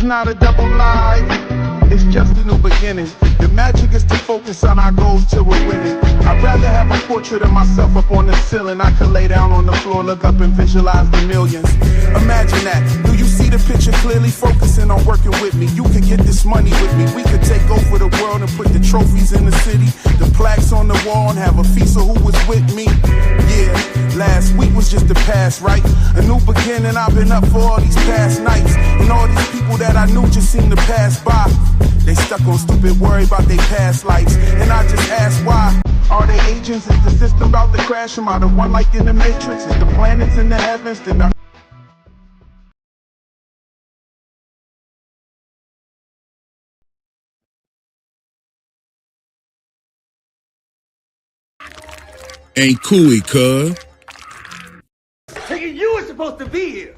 not a double life, it's just a new beginning. The magic is to focus on our goals till we're winning. I'd rather have a portrait of myself up on the ceiling. I could lay down on the floor, look up and visualize the millions. Imagine that. Do you see the picture clearly? Focusing on working with me. You could get this money with me. We could take over the world and put the trophies in the city, the plaques on the wall, and have a feast of who was with me. Yeah, last week was just the past, right? A new beginning. I've been up for all these past nights, and all these people that I knew just seem to pass by. They stuck on stupid worry about their past lives, and I just ask why. Are they agents? Is the system about to crash? Am I the one like in the Matrix? Is the planets in the heavens? Did I Ain't Cooey, cuz. Nigga, you were supposed to be here.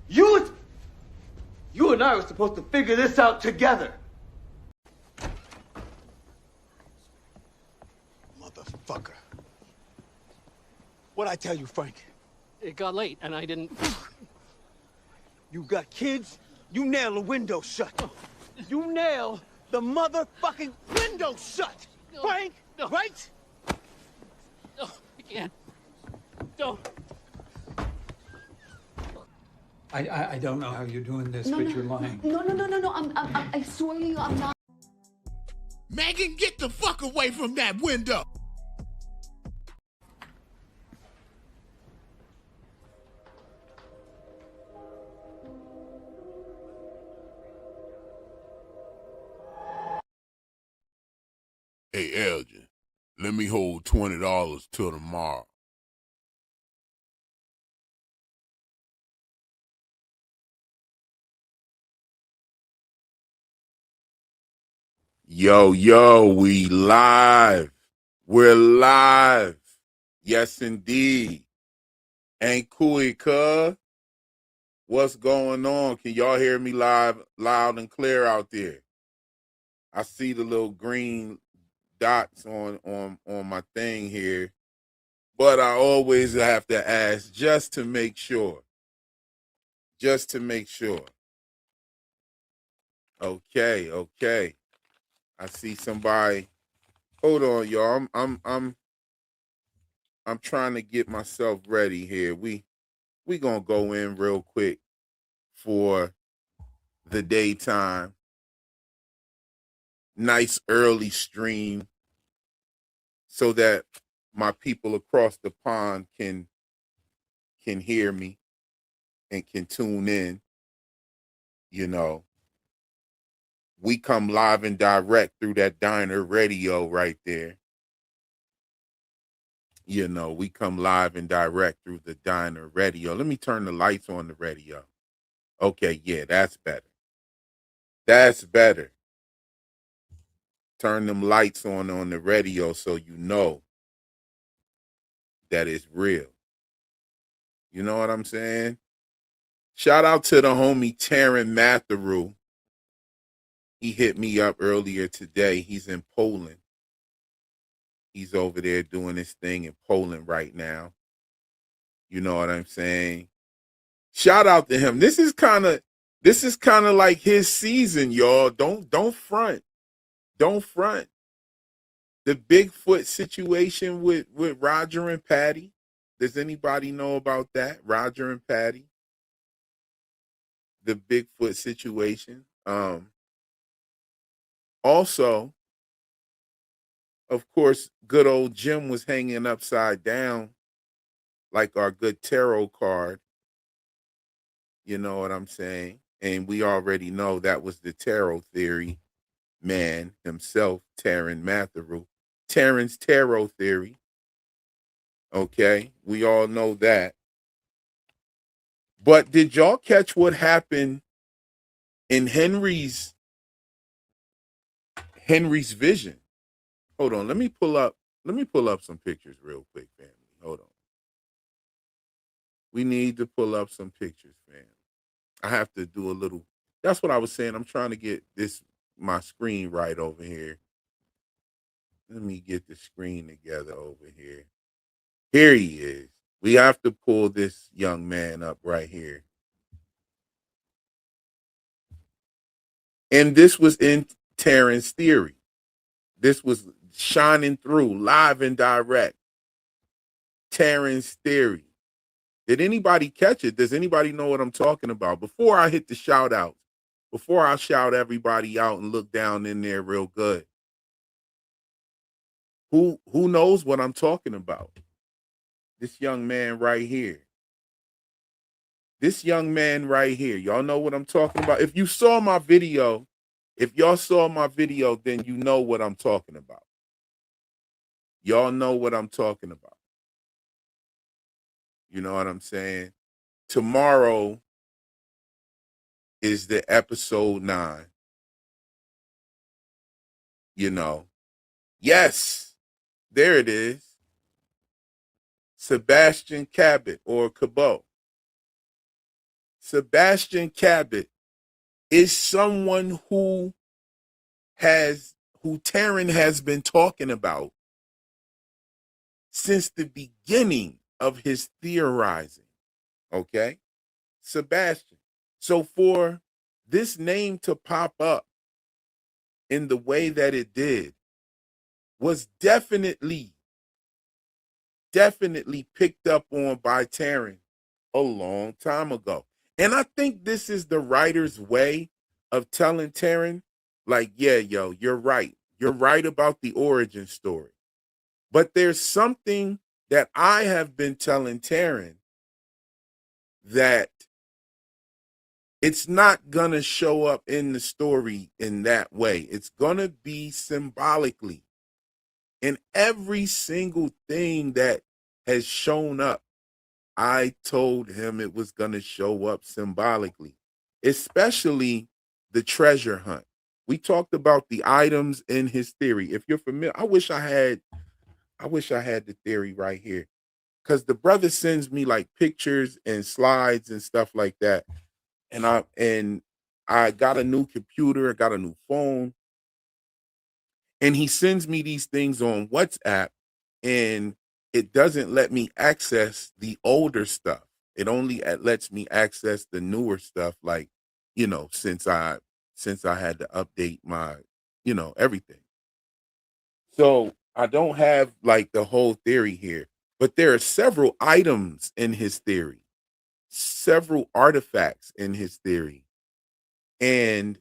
You and I were supposed to figure this out together. Motherfucker. What'd I tell you, Frank? It got late and I didn't. You got kids? You nail the window shut. You nail the motherfucking window shut. No. Frank, No. right? No, I can't. Don't. I don't know how you're doing this, but you're lying. No. I swear to you, I'm not. Megan, get the fuck away from that window. Hey, Elgin, let me hold $20 till tomorrow. Yo, we live. We're live. Yes, indeed. Ain't Cooey, cuz. What's going on? Can y'all hear me loud and clear out there? I see the little green dots on my thing here, but I always have to ask just to make sure. Just to make sure. Okay. I see somebody. Hold on, y'all. I'm trying to get myself ready here. We gonna go in real quick for the daytime. Nice early stream so that my people across the pond can hear me and can tune in. You know, we come live and direct through that diner radio right there. You know, we come live and direct through the diner radio. Let me turn the lights on the radio. Okay, yeah, that's better. That's better. Turn them lights on the radio so you know that it's real. You know what I'm saying? Shout out to the homie Taryn Matheru. He hit me up earlier today. He's in Poland. He's over there doing his thing in Poland right now. You know what I'm saying? Shout out to him. This is kind of like his season, y'all. Don't front. Don't front. The Bigfoot situation with Roger and Patty. Does anybody know about that? Roger and Patty. The Bigfoot situation. Also, of course, good old Jim was hanging upside down like our good tarot card. You know what I'm saying? And we already know that was the tarot theory man himself, Taryn Matheru. Taryn's tarot theory. Okay, we all know that. But did y'all catch what happened in Henry's vision? Hold on, let me pull up some pictures real quick, family. Hold on. We need to pull up some pictures, fam. I have to do a little. That's what I was saying. I'm trying to get my screen right over here. Let me get the screen together over here. Here he is. We have to pull this young man up right here. And this was in Terrence's theory. This was shining through live and direct. Terrence's theory. Did anybody catch it? Does anybody know what I'm talking about? Before I hit the shout out, before I shout everybody out and look down in there real good, who knows what I'm talking about? This young man right here. This young man right here. Y'all know what I'm talking about? If you saw my video, if y'all saw my video, then you know what I'm talking about. Y'all know what I'm talking about. You know what I'm saying? Tomorrow is the episode 9. You know. Yes. There it is. Sebastian Cabot or Cabot. Sebastian Cabot is someone who Terran has been talking about since the beginning of his theorizing. Okay? Sebastian. So for this name to pop up in the way that it did was definitely picked up on by Terran a long time ago. And I think this is the writer's way of telling Terran, like, yeah, yo, you're right. You're right about the origin story. But there's something that I have been telling Terran that it's not going to show up in the story in that way. It's going to be symbolically. In every single thing that has shown up, I told him it was going to show up symbolically, especially the treasure hunt. We talked about the items in his theory. If you're familiar, I wish I had the theory right here, because the brother sends me like pictures and slides and stuff like that. And I got a new computer, I got a new phone, and he sends me these things on WhatsApp, and it doesn't let me access the older stuff. It only lets me access the newer stuff, like, you know, since I had to update my, you know, everything. So I don't have like the whole theory here, but there are several items in his theory, several artifacts in his theory, and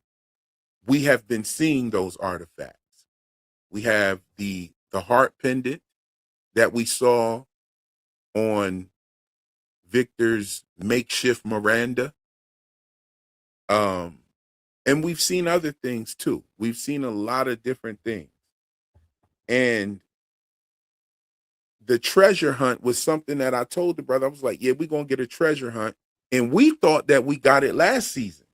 we have been seeing those artifacts. We have the heart pendant that we saw on Victor's makeshift Miranda. And we've seen other things too. We've seen a lot of different things. And the treasure hunt was something that I told the brother. I was like, yeah, we're going to get a treasure hunt. And we thought that we got it last season.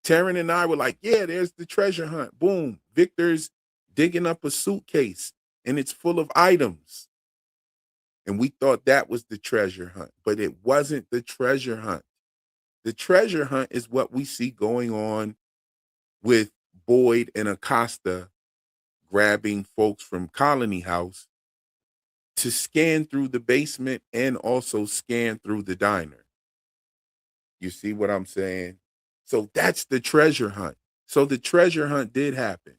Terran and I were like, yeah, there's the treasure hunt. Boom. Victor's digging up a suitcase and it's full of items. And we thought that was the treasure hunt, but it wasn't the treasure hunt. The treasure hunt is what we see going on with Boyd and Acosta grabbing folks from Colony House to scan through the basement and also scan through the diner. You see what I'm saying? So that's the treasure hunt. So the treasure hunt did happen.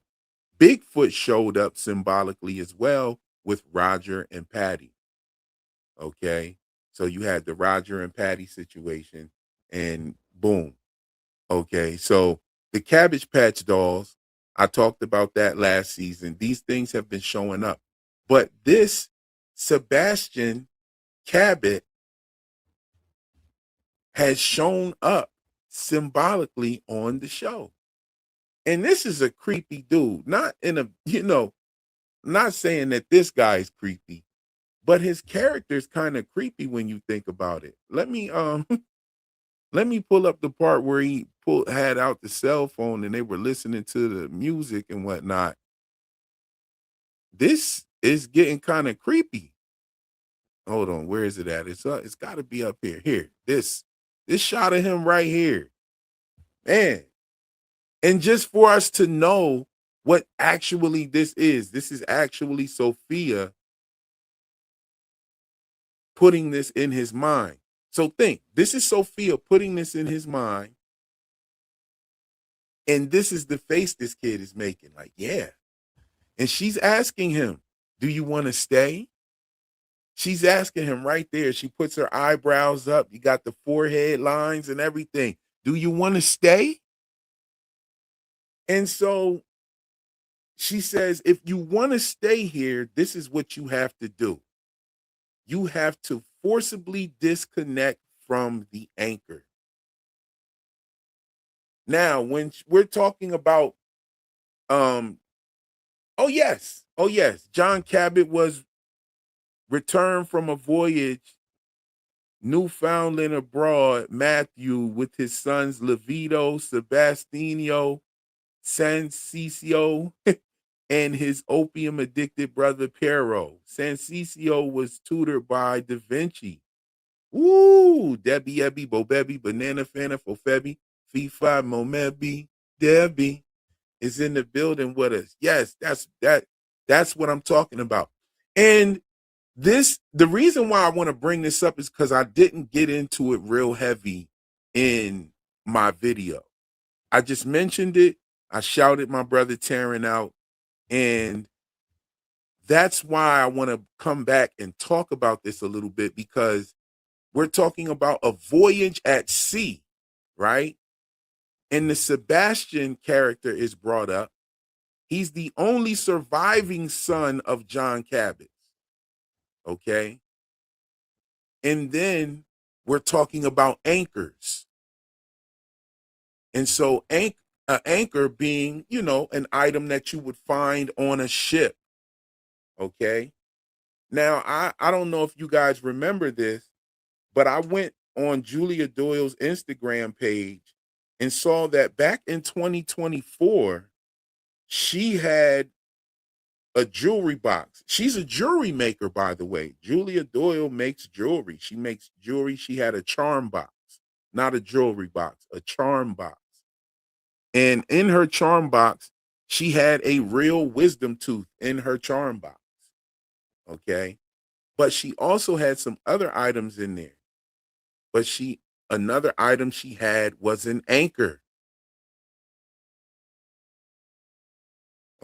Bigfoot showed up symbolically as well with Roger and Patty. Okay. So you had the Roger and Patty situation and boom. Okay. So the Cabbage Patch Dolls, I talked about that last season. These things have been showing up. But this Sebastian Cabot has shown up symbolically on the show. And this is a creepy dude. Not in a, you know, not saying that this guy is creepy, but his character is kind of creepy when you think about it. Let me let me pull up the part where he had out the cell phone and they were listening to the music and whatnot. This is getting kind of creepy. Hold on, where is it at? It's got to be up here. Here, this shot of him right here, man. And just for us to know what actually this is actually Sophia putting this in his mind. So think, this is Sophia putting this in his mind And this is the face this kid is making. Like, yeah. And she's asking him, do you want to stay? She's asking him right there. She puts her eyebrows up. You got the forehead lines and everything. Do you want to stay? And so she says, if you want to stay here, this is what you have to do. You have to forcibly disconnect from the anchor. Now, when we're talking about, oh yes, John Cabot was returned from a voyage, Newfoundland abroad, Matthew, with his sons Levito, Sebastiano, Sansisio, and his opium-addicted brother Pero. Sansisio was tutored by Da Vinci. Ooh, Debbie, Ebby, Bobebi, Banana Fana, Fofebi, Fifa, Momebi, Debbie is in the building with us. Yes, that's what I'm talking about. And the reason why I want to bring this up is because I didn't get into it real heavy in my video. I just mentioned it. I shouted my brother Taryn out. And that's why I want to come back and talk about this a little bit, because we're talking about a voyage at sea, right? And the Sebastian character is brought up. He's the only surviving son of John Cabot. Okay. And then we're talking about anchors. And so anchor being, an item that you would find on a ship. Okay. Now, I don't know if you guys remember this, but I went on Julia Doyle's Instagram page and saw that back in 2024, she had a jewelry box. She's a jewelry maker, by the way. Julia Doyle makes jewelry. She makes jewelry. She had a charm box, not a jewelry box, a charm box. And in her charm box, she had a real wisdom tooth in her charm box. Okay. But she also had some other items in there. But another item she had was an anchor.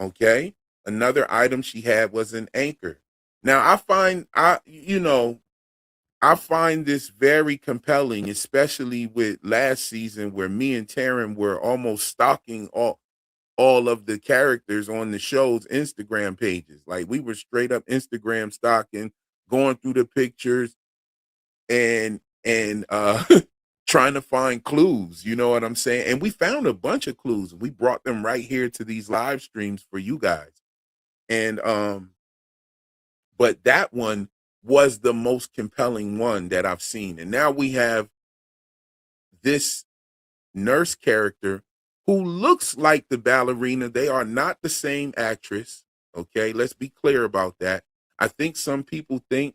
Okay. Another item she had was an anchor. Now I find this very compelling, especially with last season where me and Taryn were almost stalking all of the characters on the show's Instagram pages. Like, we were straight up Instagram stalking, going through the pictures and trying to find clues, you know what I'm saying? And we found a bunch of clues. We brought them right here to these live streams for you guys. And but that one was the most compelling one that I've seen. And now we have this nurse character who looks like the ballerina. They are not the same actress. Okay, let's be clear about that. I think some people think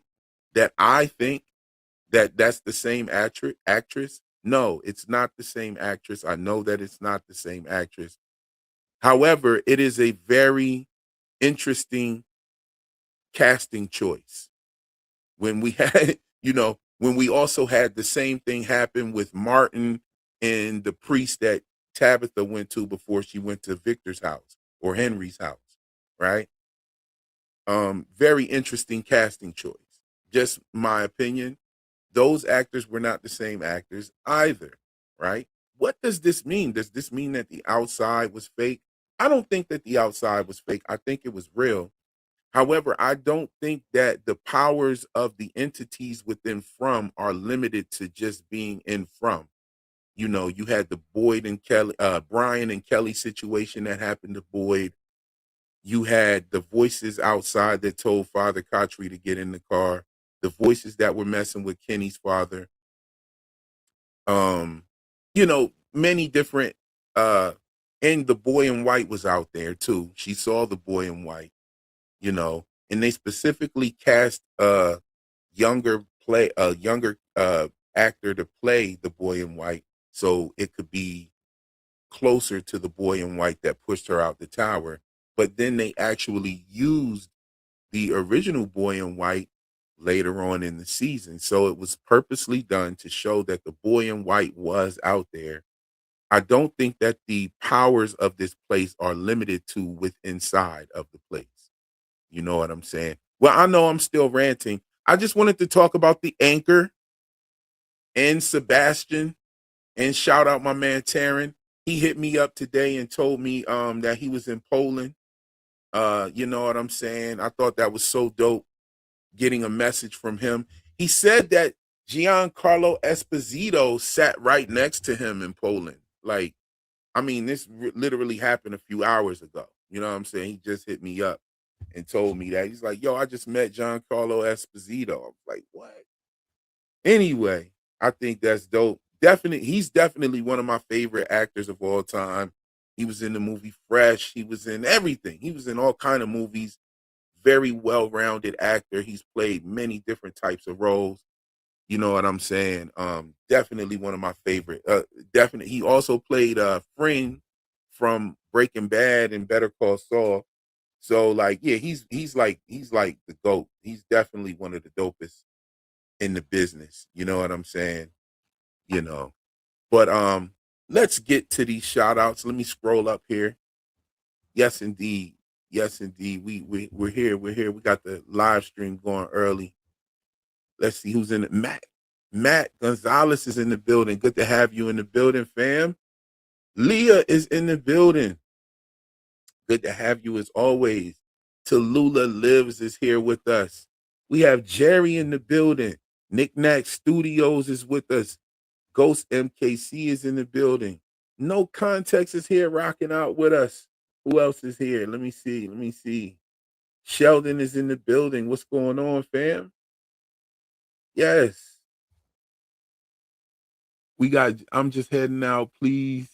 that that's the same actress. No, it's not the same actress. I know that it's not the same actress. However, it is a very interesting casting choice. When we had, when we also had the same thing happen with Martin and the priest that Tabitha went to before she went to Victor's house or Henry's house, right? Very interesting casting choice. Just my opinion. Those actors were not the same actors either, right? What does this mean? Does this mean that the outside was fake? I don't think that the outside was fake. I think it was real. However, I don't think that the powers of the entities within From are limited to just being in From. You had the Boyd and Kelly, Brian and Kelly situation that happened to Boyd. You had the voices outside that told Father Kotri to get in the car. The voices that were messing with Kenny's father. Many different, and the boy in white was out there too. She saw the boy in white. And they specifically cast a younger actor to play the boy in white, so it could be closer to the boy in white that pushed her out the tower. But then they actually used the original boy in white later on in the season. So it was purposely done to show that the boy in white was out there I don't think that the powers of this place are limited to with inside of the place. You know what I'm saying? Well, I know I'm still ranting. I just wanted to talk about the anchor and Sebastian and shout out my man Taryn. He hit me up today and told me that he was in Poland. You know what I'm saying? I thought that was so dope getting a message from him. He said that Giancarlo Esposito sat right next to him in Poland. Like, I mean, this literally happened a few hours ago. You know what I'm saying? He just hit me up and told me that. He's like, yo, I just met Giancarlo Esposito. I'm like, what? Anyway, I think that's dope. He's definitely one of my favorite actors of all time. He was in the movie Fresh. He was in everything. He was in all kind of movies. Very well-rounded actor. He's played many different types of roles. You know what I'm saying? Definitely one of my favorite. Definitely. He also played Fring from Breaking Bad and Better Call Saul. So like, yeah, he's like the GOAT. He's definitely one of the dopest in the business. You know what I'm saying? You know. But let's get to these shout outs. Let me scroll up here. Yes, indeed. Yes, indeed. We're here. We're here. We got the live stream going early. Let's see who's in it. Matt Gonzalez is in the building. Good to have you in the building, fam. Leah is in the building. Good to have you as always. Tallulah Lives is here with us. We have Jerry in the building. Knick-Knack Studios is with us. Ghost MKC is in the building. No Context is here rocking out with us. Who else is here? Let me see. Sheldon is in the building. What's going on, fam? Yes. I'm just heading out. Please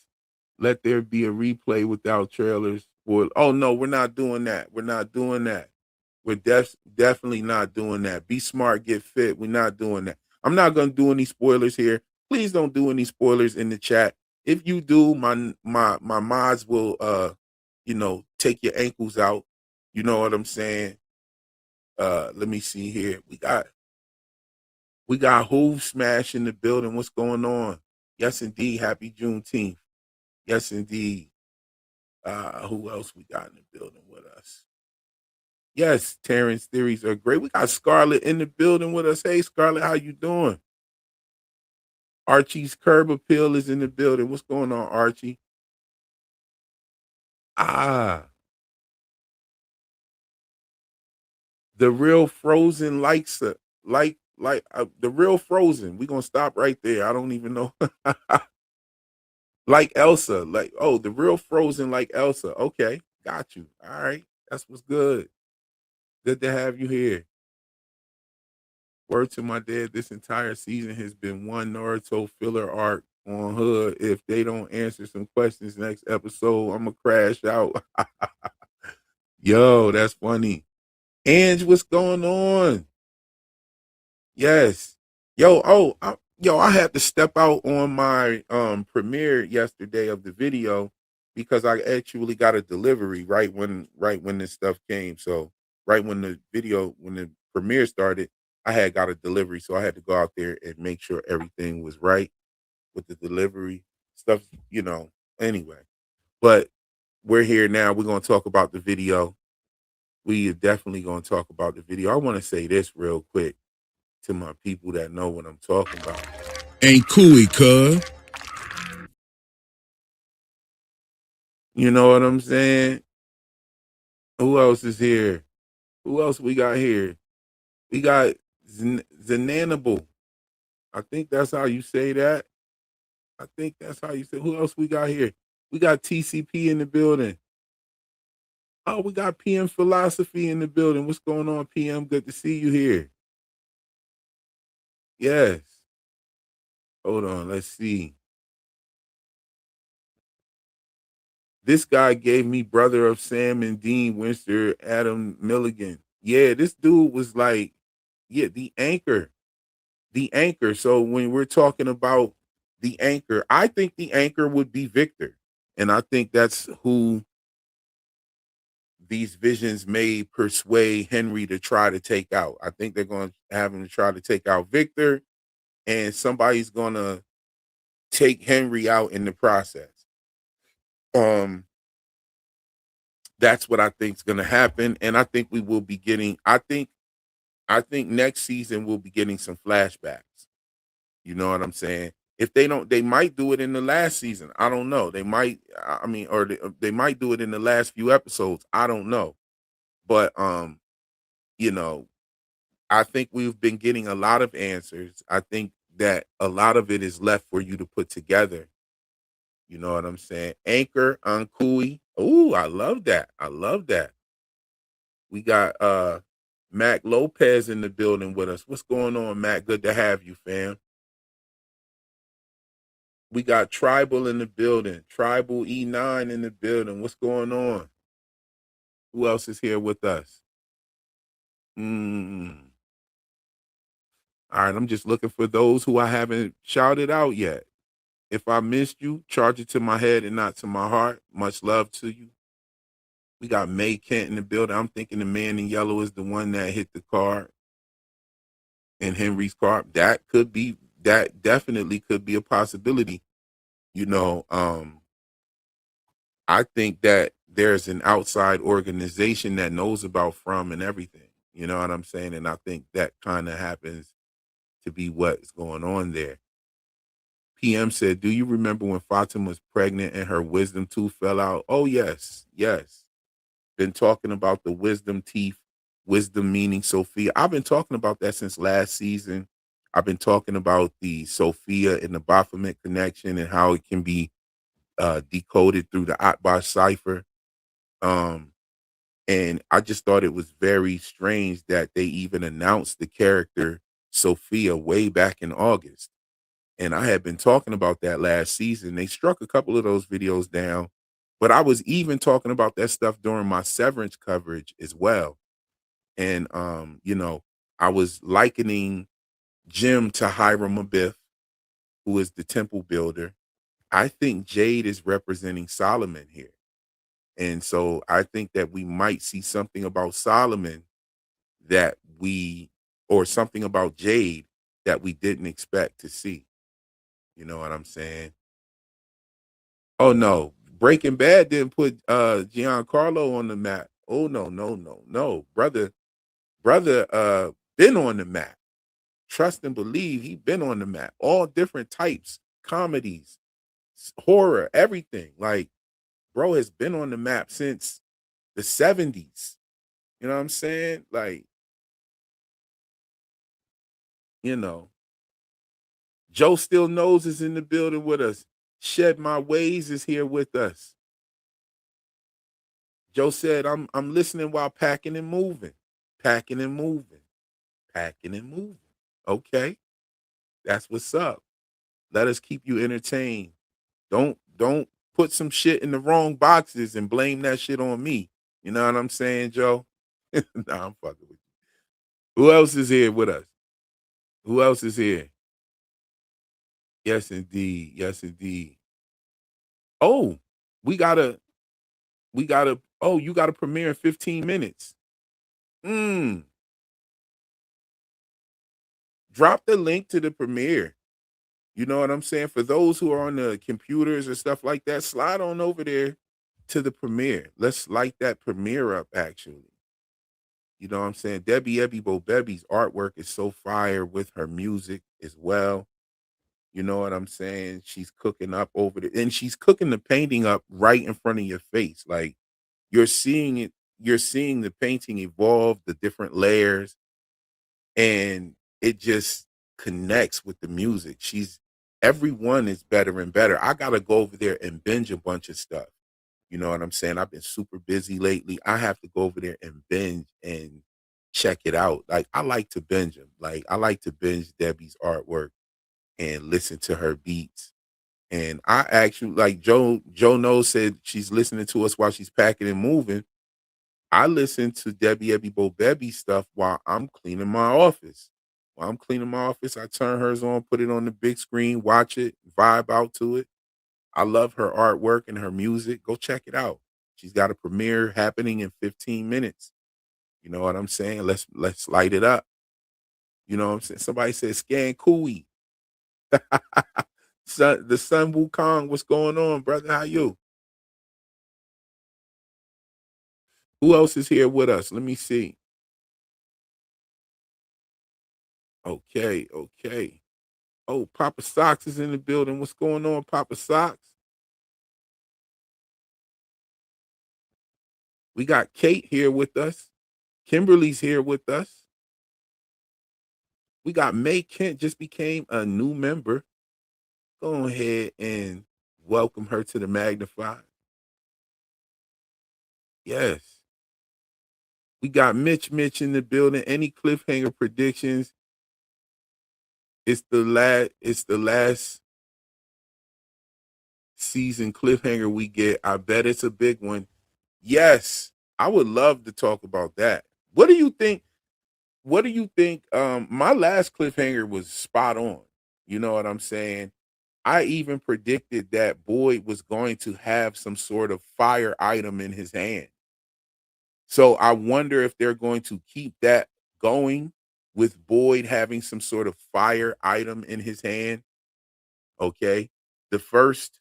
let there be a replay without trailers. Oh, no, we're not doing that. We're not doing that. We're definitely not doing that. Be smart, get fit. We're not doing that. I'm not going to do any spoilers here. Please don't do any spoilers in the chat. If you do, my mods will take your ankles out. You know what I'm saying? Let me see here. We got Hoof Smash in the building. What's going on? Yes, indeed. Happy Juneteenth. Yes, indeed. Who else we got in the building with us? Yes, Terrence theories are great. We got Scarlett in the building with us. Hey, Scarlett, how you doing? Archie's Curb Appeal is in the building. What's going on, Archie? The real Frozen likes it. Like the real Frozen. We're gonna stop right there. I don't even know. Like Elsa. The real Frozen like Elsa. Okay, got you. All right. That's what's good. Good to have you here. Word to my dad, this entire season has been one Naruto filler arc on Hood. If they don't answer some questions next episode, I'm gonna crash out. Yo, that's funny. Ange, what's going on? Yes. I had to step out on my premiere yesterday of the video because I actually got a delivery right when this stuff came. So right when the premiere started, I had got a delivery. So I had to go out there and make sure everything was right with the delivery stuff, Anyway. But we're here now. We're gonna talk about the video. We are definitely gonna talk about the video. I want to say this real quick to my people that know what I'm talking about. Ain't cooey, cuz. You know what I'm saying? Who else is here? Who else we got here? We got Zenanable. I think that's how you say that. I think that's how you say. Who else we got here? We got TCP in the building. Oh, we got PM Philosophy in the building. What's going on, PM? Good to see you here. Yes. Hold on. Let's see. This guy gave me Brother of Sam and Dean Winster, Adam Milligan. Yeah, this dude was like, the anchor. The anchor. So when we're talking about the anchor, I think the anchor would be Victor. And I think that's who these visions may persuade Henry to try to take out. I think they're going to have him to try to take out Victor, and somebody's going to take Henry out in the process. Um, that's what I think is going to happen, and I think we will be getting. I think next season we'll be getting some flashbacks. You know what I'm saying? If they don't, they might do it in the last season. I don't know. They might. I mean, or they might do it in the last few episodes. I don't know. But you know, I think we've been getting a lot of answers. I think that a lot of it is left for you to put together. You know what I'm saying? Anchor on Kui. Ooh, I love that. I love that. We got Mac Lopez in the building with us. What's going on, Mac? Good to have you, fam. We got Tribal in the building. Tribal E9 in the building. What's going on? Who else is here with us? All right, I'm just looking for those who I haven't shouted out yet. If I missed you, charge it to my head and not to my heart. Much love to you. We got May Kent in the building. I'm thinking the man in yellow is the one that hit the car in Henry's car. That definitely could be a possibility. You know, I think that there's an outside organization that knows about From and everything. You know what I'm saying? And I think that kind of happens to be what's going on there. PM said, do you remember when Fatima was pregnant and her wisdom tooth fell out? Oh, yes. Been talking about the wisdom teeth, wisdom meaning Sophia. I've been talking about that since last season. I've been talking about the Sophia and the Baphomet connection and how it can be decoded through the Atbash cipher. And I just thought it was very strange that they even announced the character Sophia way back in August. And I had been talking about that last season. They struck a couple of those videos down, but I was even talking about that stuff during my Severance coverage as well. And, you know, I was likening Jim to Hiram Abiff, who is the temple builder. I think Jade is representing Solomon here. And so I think that we might see something about Solomon or something about Jade that we didn't expect to see. You know what I'm saying? Oh no, Breaking Bad didn't put Giancarlo on the map. Oh no. Brother been on the map. Trust and believe he been on the map. All different types, comedies, horror, everything. Like, bro has been on the map since the 70s. You know what I'm saying? Like, you know, Joe Still Knows is in the building with us. Shed My Ways is here with us. Joe said, I'm listening while packing and moving. Packing and moving. Packing and moving. Okay. That's what's up. Let us keep you entertained. Don't put some shit in the wrong boxes and blame that shit on me. You know what I'm saying, Joe? Nah, I'm fucking with you. Who else is here with us? Who else is here? Yes, indeed. Yes, indeed. Oh, you got a premiere in 15 minutes. Drop the link to the premiere. You know what I'm saying? For those who are on the computers or stuff like that, slide on over there to the premiere. Let's light that premiere up, actually. You know what I'm saying? Debbie Ebby Bo Bebby's artwork is so fire with her music as well. You know what I'm saying? She's cooking up over there, and she's cooking the painting up right in front of your face. Like, you're seeing it, you're seeing the painting evolve, the different layers, and it just connects with the music. Everyone is better and better. I gotta go over there and binge a bunch of stuff. You know what I'm saying? I've been super busy lately. I have to go over there and binge and check it out. Like, I like to binge them. Like, I like to binge Debbie's artwork and listen to her beats. And I actually, like Joe knows, said she's listening to us while she's packing and moving. I listen to Debbie Ebby Bo Bebby stuff while I'm cleaning my office. While I'm cleaning my office, I turn hers on, put it on the big screen, watch it, vibe out to it. I love her artwork and her music. Go check it out. She's got a premiere happening in 15 minutes. You know what I'm saying? Let's light it up. You know what I'm saying? Somebody said scan Cooey. The Sun Wukong, what's going on, brother? How you? Who else is here with us? Let me see. Okay, okay. Oh, Papa Socks is in the building. What's going on, Papa Socks? We got Kate here with us. Kimberly's here with us. We got May Kent just became a new member. Go ahead and welcome her to the Magnify. Yes. We got Mitch in the building. Any cliffhanger predictions? It's the last season cliffhanger we get. I bet it's a big one. Yes. I would love to talk about that. What do you think? What do you think? My last cliffhanger was spot on. You know what I'm saying? I even predicted that Boyd was going to have some sort of fire item in his hand. So I wonder if they're going to keep that going with Boyd having some sort of fire item in his hand. Okay. The first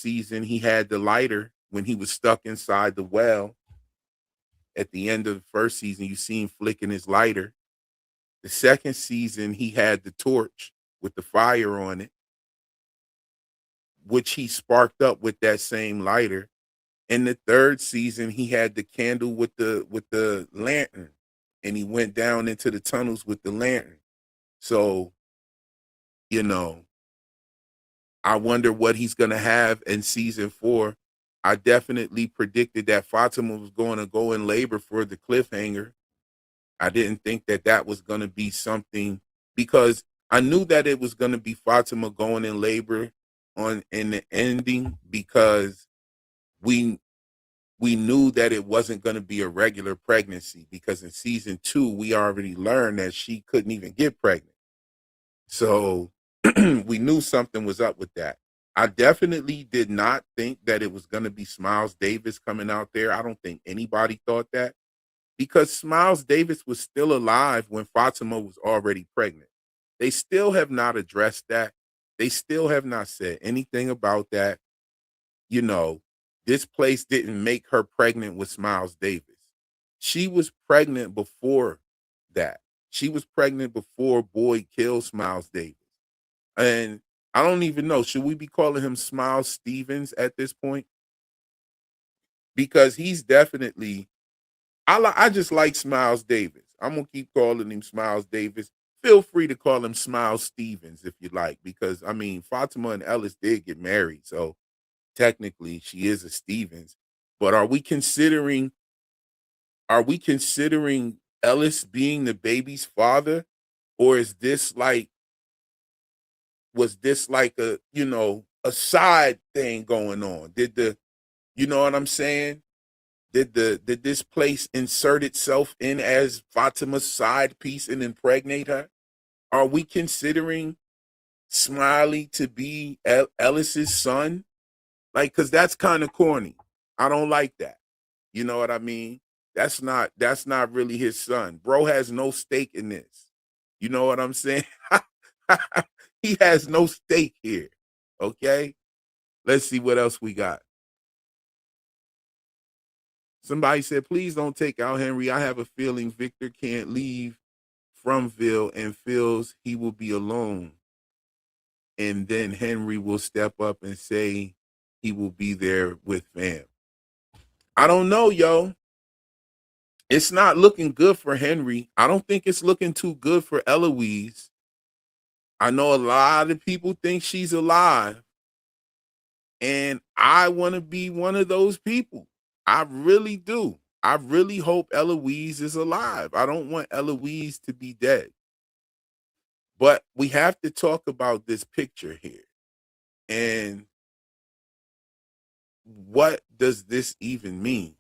season he had the lighter when he was stuck inside the well. At the end of the first season, you see him flicking his lighter. The second season, he had the torch with the fire on it, which he sparked up with that same lighter. In the third season, he had the candle with the lantern, and he went down into the tunnels with the lantern. So, you know, I wonder what he's going to have in season 4. I definitely predicted that Fatima was going to go in labor for the cliffhanger. I didn't think that that was going to be something, because I knew that it was going to be Fatima going in labor in the ending, because we knew that it wasn't going to be a regular pregnancy, because in season 2 we already learned that she couldn't even get pregnant. So we knew something was up with that. I definitely did not think that it was going to be Smiles Davis coming out there. I don't think anybody thought that, because Smiles Davis was still alive when Fatima was already pregnant. They still have not addressed that. They still have not said anything about that. You know, this place didn't make her pregnant with Smiles Davis. She was pregnant before that. She was pregnant before Boyd killed Smiles Davis. And I don't even know, should we be calling him Smiles Stevens at this point? Because he's definitely, I just like Smiles Davis. I'm going to keep calling him Smiles Davis. Feel free to call him Smiles Stevens if you like, because, I mean, Fatima and Ellis did get married, so technically she is a Stevens. But are we considering Ellis being the baby's father? Or is this like, was this like a, a side thing going on? You know what I'm saying? Did this place insert itself in as Fatima's side piece and impregnate her? Are we considering Smiley to be Ellis's son? Like, because that's kind of corny. I don't like that. You know what I mean? That's not really his son. Bro has no stake in this. You know what I'm saying? He has no stake here. Okay? Let's see what else we got. Somebody said, please don't take out Henry. I have a feeling Victor can't leave Fromville and feels he will be alone. And then Henry will step up and say he will be there with fam. I don't know, yo. It's not looking good for Henry. I don't think it's looking too good for Eloise. I know a lot of people think she's alive. And I want to be one of those people. I really do. I really hope Eloise is alive. I don't want Eloise to be dead. But we have to talk about this picture here. And what does this even mean?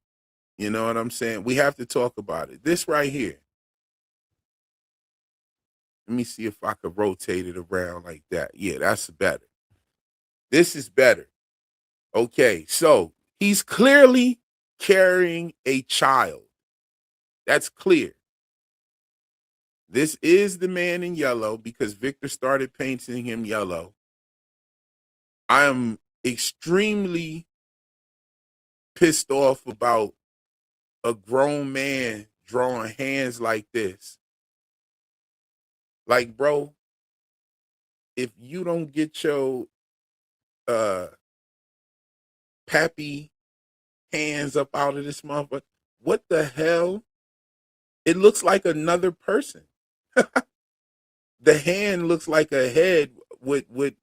You know what I'm saying? We have to talk about it. This right here. Let me see if I could rotate it around like that. Yeah, that's better. This is better. Okay, so he's clearly carrying a child. That's clear. This is the man in yellow because Victor started painting him yellow. I am extremely pissed off about a grown man drawing hands like this. Like, bro, if you don't get your uh pappy hands up out of this motherfucker, what the hell? It looks like another person. The hand looks like a head with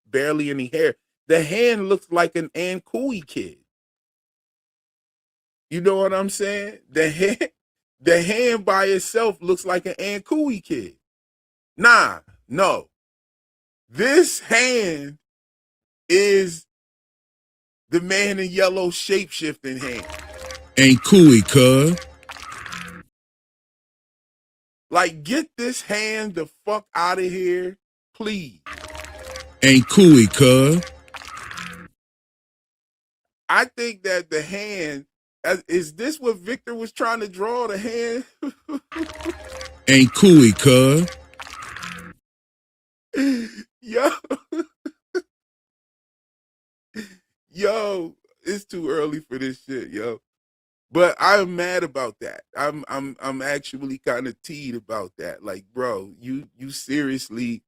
barely any hair. The hand looks like an Ann Cooley kid. You know what I'm saying? The hand by itself looks like an Ann Cooley kid. Nah, no. This hand is the man in yellow shape-shifting hand. Ain't Cooey, cuz. Like, get this hand the fuck out of here, please. Ain't Cooey, cuz. I think that the hand, is this what Victor was trying to draw, the hand? Ain't Cooey, cuz. Yo. Yo, it's too early for this shit, yo. But I'm mad about that. I'm actually kind of teed about that. Like, bro, you seriously,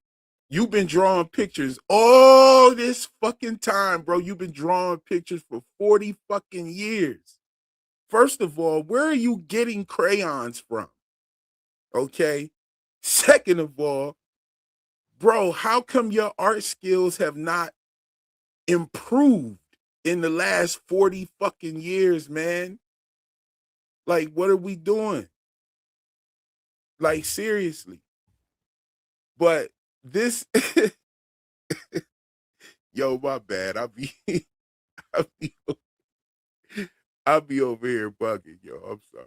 you've been drawing pictures all this fucking time, bro. You've been drawing pictures for 40 fucking years. First of all, where are you getting crayons from? Okay. Second of all, bro, how come your art skills have not improved in the last 40 fucking years, man? Like, what are we doing? Like, seriously. But this, yo, my bad. I'll be over here bugging, yo. I'm sorry.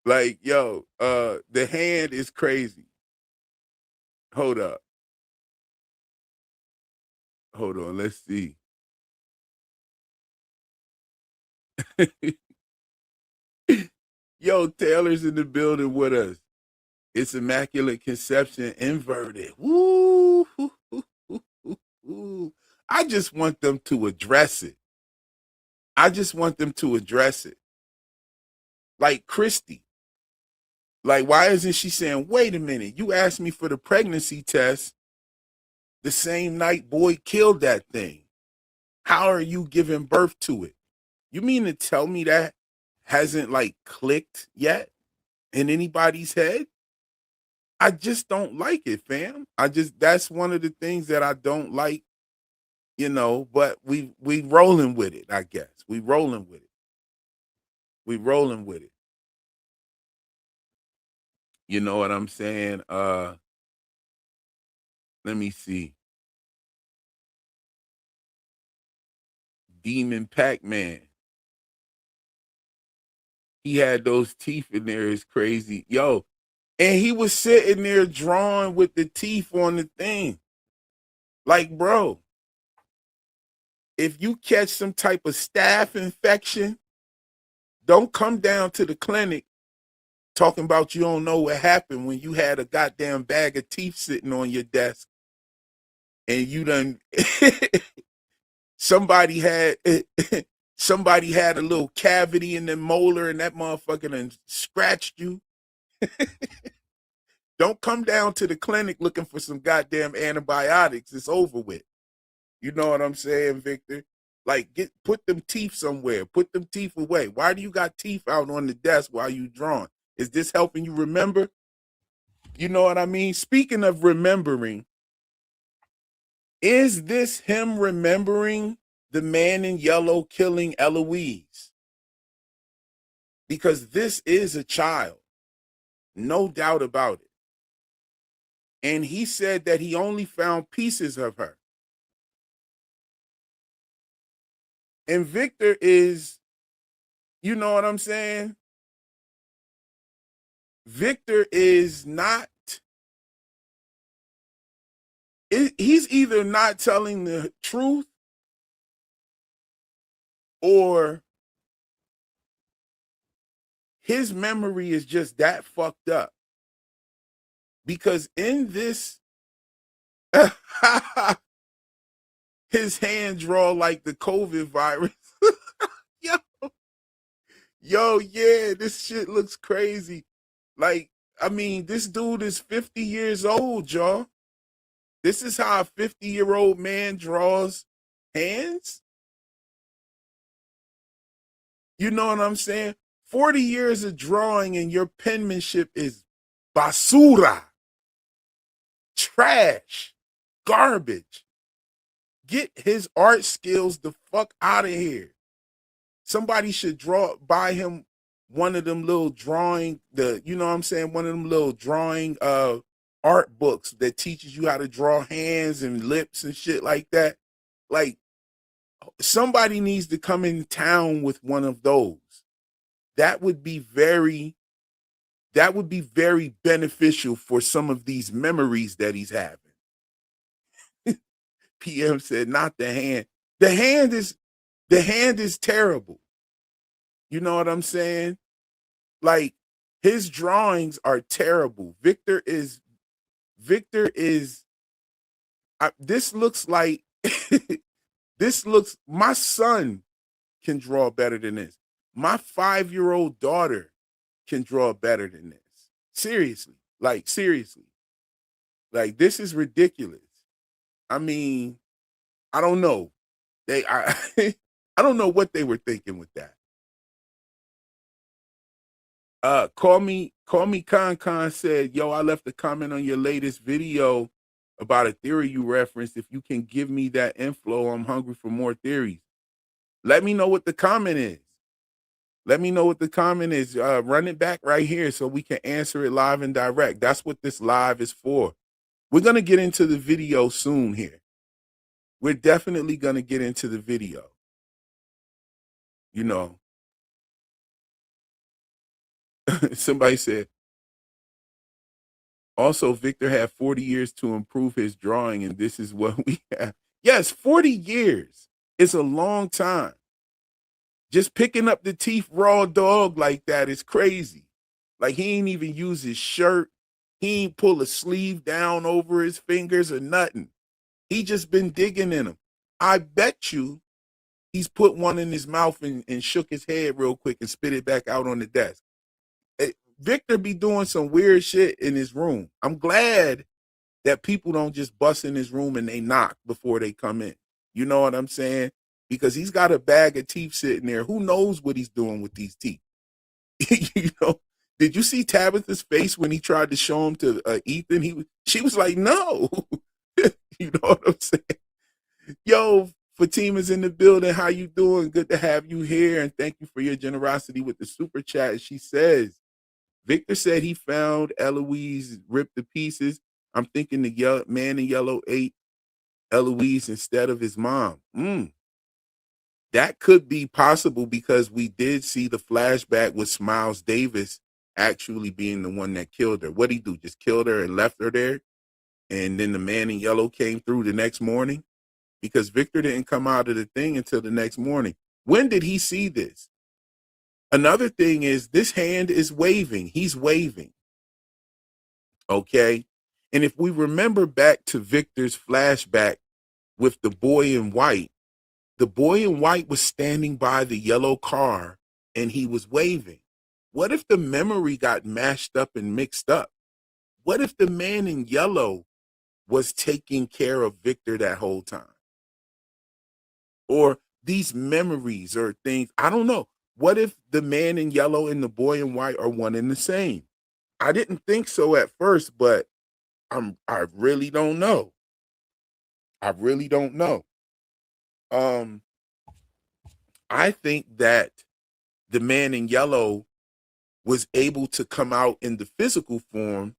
Like, yo, the hand is crazy. Hold up. Hold on, let's see. Yo, Taylor's in the building with us. It's Immaculate Conception inverted. Woo! I just want them to address it. Like Christy. Like, why isn't she saying, wait a minute, you asked me for the pregnancy test the same night Boyd killed that thing. How are you giving birth to it? You mean to tell me that hasn't like clicked yet in anybody's head? I just don't like it, fam. That's one of the things that I don't like, you know, but we rolling with it, I guess. We rolling with it. You know what I'm saying? Let me see. Demon Pac-Man. He had those teeth in there. It's crazy. Yo, and he was sitting there drawing with the teeth on the thing. Like, bro, if you catch some type of staph infection, don't come down to the clinic talking about you don't know what happened when you had a goddamn bag of teeth sitting on your desk and you done somebody had a little cavity in the molar and that motherfucker done scratched you. Don't come down to the clinic looking for some goddamn antibiotics. It's over with. You know what I'm saying, Victor? Like, put them teeth somewhere. Put them teeth away. Why do you got teeth out on the desk while you drawing? Is this helping you remember? You know what I mean? Speaking of remembering, is this him remembering the man in yellow killing Eloise? Because this is a child. No doubt about it. And he said that he only found pieces of her. And Victor is, you know what I'm saying? Victor is not, he's either not telling the truth or his memory is just that fucked up. Because in this, his hand draw like the COVID virus. yo, yeah, this shit looks crazy. Like, I mean, this dude is 50 years old, y'all. This is how a 50-year-old man draws hands. You know what I'm saying? 40 years of drawing and your penmanship is basura, trash, garbage. Get his art skills the fuck out of here. Somebody should buy him one of them little drawing, you know what I'm saying? One of them little drawing art books that teaches you how to draw hands and lips and shit like that. Like, somebody needs to come in town with one of those. That would be very beneficial for some of these memories that he's having. PM said, not the hand. The hand is terrible. You know what I'm saying? Like, his drawings are terrible. Victor is this looks like my son can draw better than this. My 5-year-old daughter can draw better than this. Seriously. Like, this is ridiculous. I mean, I don't know. I don't know what they were thinking with that. Call me Con said, yo, I left a comment on your latest video about a theory you referenced. If you can give me that info, I'm hungry for more theories. Let me know what the comment is. Run it back right here so we can answer it live and direct. That's what this live is for. We're going to get into the video soon here. We're definitely going to get into the video. You know, somebody said, also, Victor had 40 years to improve his drawing, and this is what we have. Yes, 40 years. It's a long time. Just picking up the teeth raw dog like that is crazy. Like, he ain't even use his shirt. He ain't pull a sleeve down over his fingers or nothing. He just been digging in them. I bet you he's put one in his mouth and shook his head real quick and spit it back out on the desk. Victor be doing some weird shit in his room. I'm glad that people don't just bust in his room and they knock before they come in. You know what I'm saying? Because he's got a bag of teeth sitting there. Who knows what he's doing with these teeth? You know, did you see Tabitha's face when he tried to show him to Ethan? She was like, no. You know what I'm saying? Yo, Fatima's in the building. How you doing? Good to have you here. And thank you for your generosity with the super chat. She says, Victor said he found Eloise ripped to pieces. I'm thinking the man in yellow ate Eloise instead of his mom. That could be possible because we did see the flashback with Smiles Davis actually being the one that killed her. What'd he do? Just killed her and left her there? And then the man in yellow came through the next morning? Because Victor didn't come out of the thing until the next morning. When did he see this? Another thing is this hand is waving. He's waving. Okay? And if we remember back to Victor's flashback with the boy in white, the boy in white was standing by the yellow car and he was waving. What if the memory got mashed up and mixed up? What if the man in yellow was taking care of Victor that whole time? Or these memories or things, I don't know. What if the man in yellow and the boy in white are one and the same? I didn't think so at first, but I really don't know. I think that the man in yellow was able to come out in the physical form.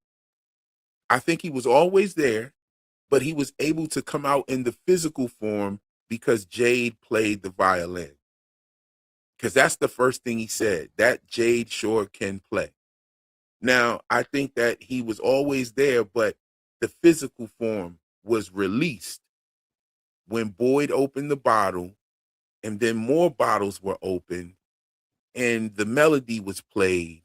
I think he was always there, but he was able to come out in the physical form because Jade played the violin. Because that's the first thing he said, that Jade sure can play. Now, I think that he was always there, but the physical form was released when Boyd opened the bottle, and then more bottles were opened, and the melody was played,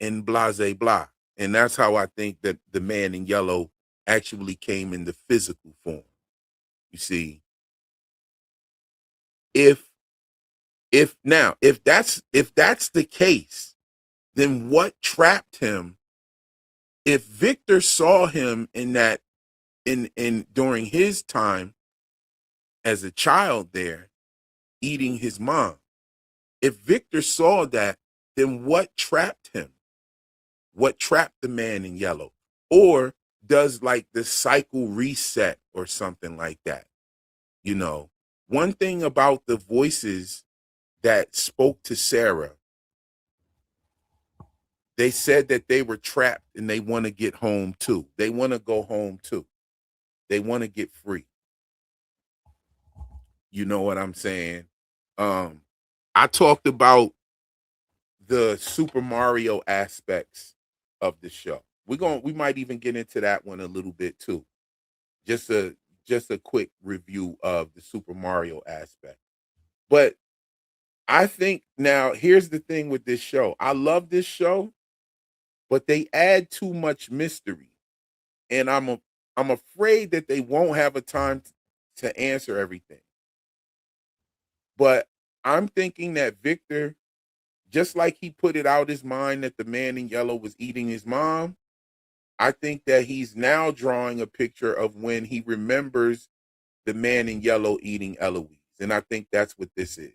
and blah, blah. And that's how I think that the man in yellow actually came in the physical form. You see, if if that's the case, then what trapped him? If Victor saw him in that in during his time as a child there eating his mom, if Victor saw that, then what trapped him? What trapped the man in yellow? Or does like the cycle reset or something like that? You know, one thing about the voices that spoke to Sarah, they said that they were trapped and they want to get home too. They want to go home too. They want to get free. You know what I'm saying? I talked about the Super Mario aspects of the show. We might even get into that one a little bit too. Just a quick review of the Super Mario aspect. But I think now here's the thing with this show. I love this show, but they add too much mystery. And I'm afraid that they won't have a time to answer everything. But I'm thinking that Victor, just like he put it out his mind that the man in yellow was eating his mom, I think that he's now drawing a picture of when he remembers the man in yellow eating Eloise. And I think that's what this is.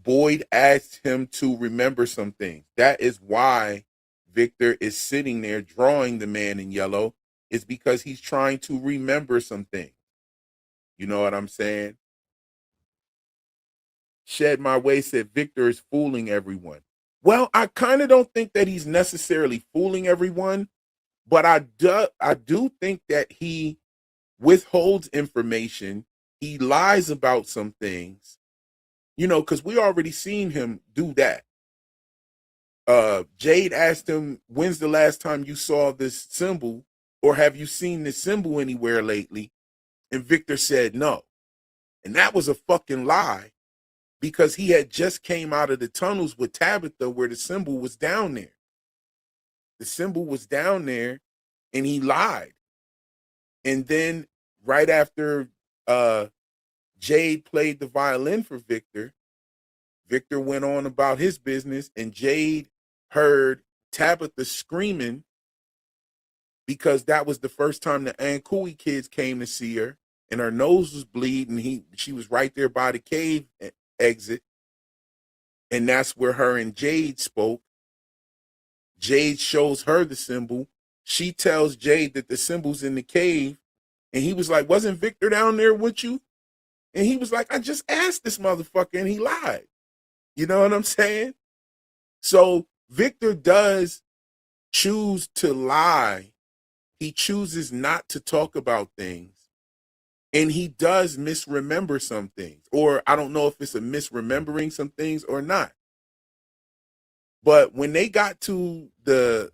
Boyd asked him to remember some things. That is why Victor is sitting there drawing the man in yellow, is because he's trying to remember some things. You know what I'm saying? Shed My Way said Victor is fooling everyone. Well, I kind of don't think that he's necessarily fooling everyone, but I do think that he withholds information. He lies about some things, you know, because we already seen him do that. Jade asked him, when's the last time you saw this symbol, or have you seen this symbol anywhere lately? And Victor said no. And that was a fucking lie, because he had just came out of the tunnels with Tabitha where the symbol was down there. The symbol was down there and he lied. And then right after Jade played the violin for Victor, Victor went on about his business, and Jade heard Tabitha screaming because that was the first time the Ankui kids came to see her, and her nose was bleeding. She was right there by the cave exit, and that's where her and Jade spoke. Jade shows her the symbol. She tells Jade that the symbol's in the cave, and he was like, wasn't Victor down there with you? And he was like, I just asked this motherfucker, and he lied. You know what I'm saying? So Victor does choose to lie. He chooses not to talk about things. And he does misremember some things. Or I don't know if it's a misremembering some things or not. But when they got to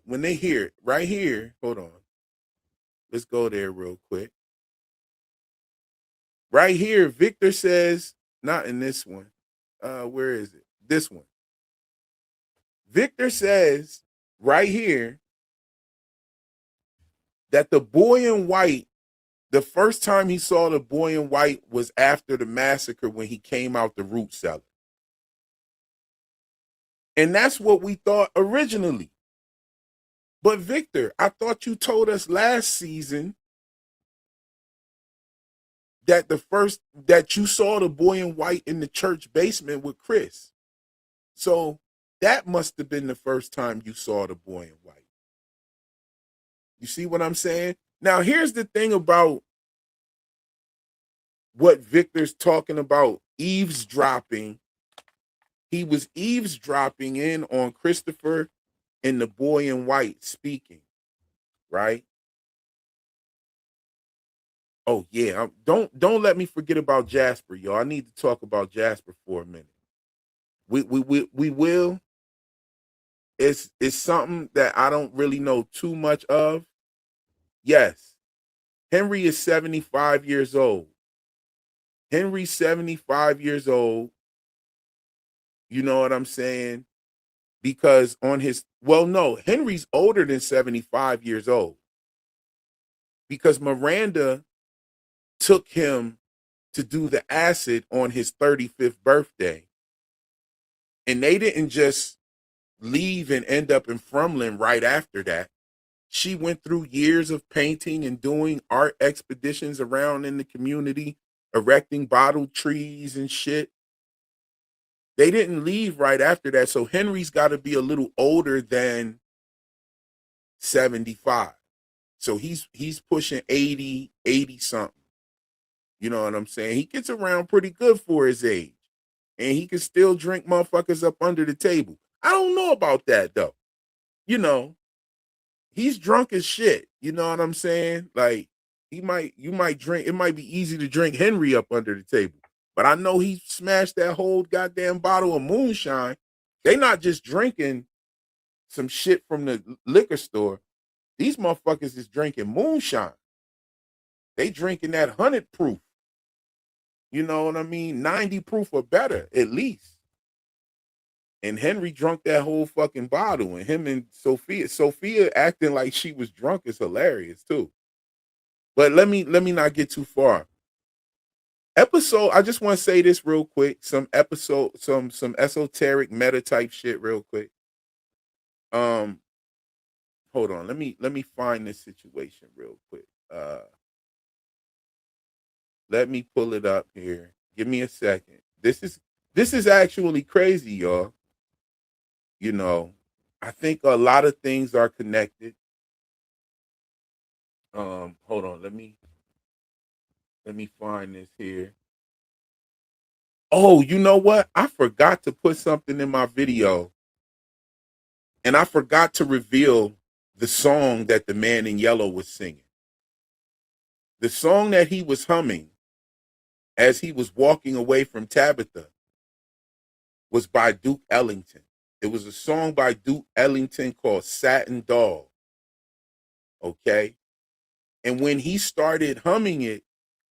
when they hear it, right here, hold on. Let's go there real quick. Right here, Victor says, not in this one. Where is it? This one. Victor says right here that the boy in white, the first time he saw the boy in white was after the massacre when he came out the root cellar. And that's what we thought originally. But Victor, I thought you told us last season that that you saw the boy in white in the church basement with Chris. So that must have been the first time you saw the boy in white. You see what I'm saying? Now, here's the thing about what Victor's talking about, eavesdropping. He was eavesdropping in on Christopher and the boy in white speaking, right? Oh yeah, don't let me forget about Jasper, y'all. I need to talk about Jasper for a minute. We will. It's something that I don't really know too much of. Yes, Henry is 75 years old. Henry's 75 years old. You know what I'm saying? Because Henry's older than 75 years old. Because Miranda took him to do the acid on his 35th birthday. And they didn't just leave and end up in Frumlin right after that. She went through years of painting and doing art expeditions around in the community, erecting bottle trees and shit. They didn't leave right after that. So Henry's got to be a little older than 75. So he's pushing 80 something. You know what I'm saying? He gets around pretty good for his age. And he can still drink motherfuckers up under the table. I don't know about that though. You know, he's drunk as shit. You know what I'm saying? Like you might drink, it might be easy to drink Henry up under the table. But I know he smashed that whole goddamn bottle of moonshine. They not just drinking some shit from the liquor store. These motherfuckers is drinking moonshine. They drinking that 100 proof. You know what I mean? 90 proof or better, at least. And Henry drunk that whole fucking bottle. And him and Sophia acting like she was drunk is hilarious too. But let me not get too far. I just want to say this real quick. Some esoteric meta type shit real quick. Hold on. Let me find this situation real quick. Let me pull it up here. Give me a second. This is actually crazy, y'all. You know, I think a lot of things are connected. Hold on. Let me find this here. Oh, you know what? I forgot to put something in my video. And I forgot to reveal the song that the man in yellow was singing. The song that he was humming as he was walking away from Tabitha was by Duke Ellington. It was a song by Duke Ellington called Satin Doll. Okay? And when he started humming it,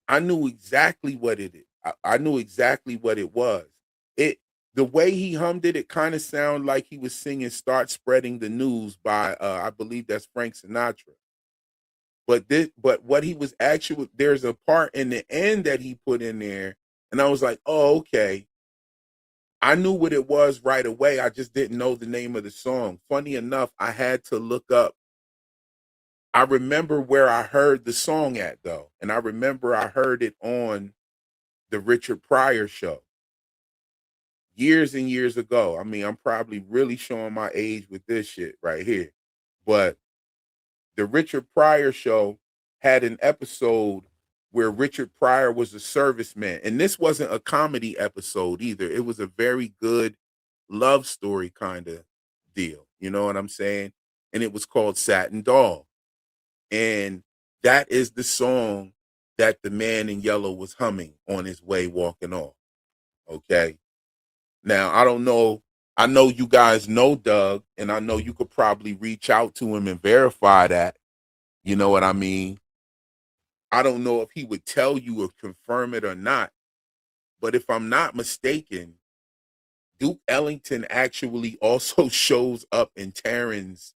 I knew exactly what it is. I knew exactly what it was. The way he hummed it, it kind of sounded like he was singing Start Spreading the News by I believe that's Frank Sinatra. But what he was actually, there's a part in the end that he put in there, and I was like, oh, okay. I knew what it was right away. I just didn't know the name of the song. Funny enough, I had to look up. I remember where I heard the song at, though. And I remember I heard it on the Richard Pryor show years and years ago. I mean, I'm probably really showing my age with this shit right here. But the Richard Pryor show had an episode where Richard Pryor was a serviceman. And this wasn't a comedy episode either. It was a very good love story kind of deal. You know what I'm saying? And it was called Satin Doll. And that is the song that the man in yellow was humming on his way walking off. Okay. Now, I don't know. I know you guys know Doug, and I know you could probably reach out to him and verify that. You know what I mean? I don't know if he would tell you or confirm it or not. But if I'm not mistaken, Duke Ellington actually also shows up in Taryn's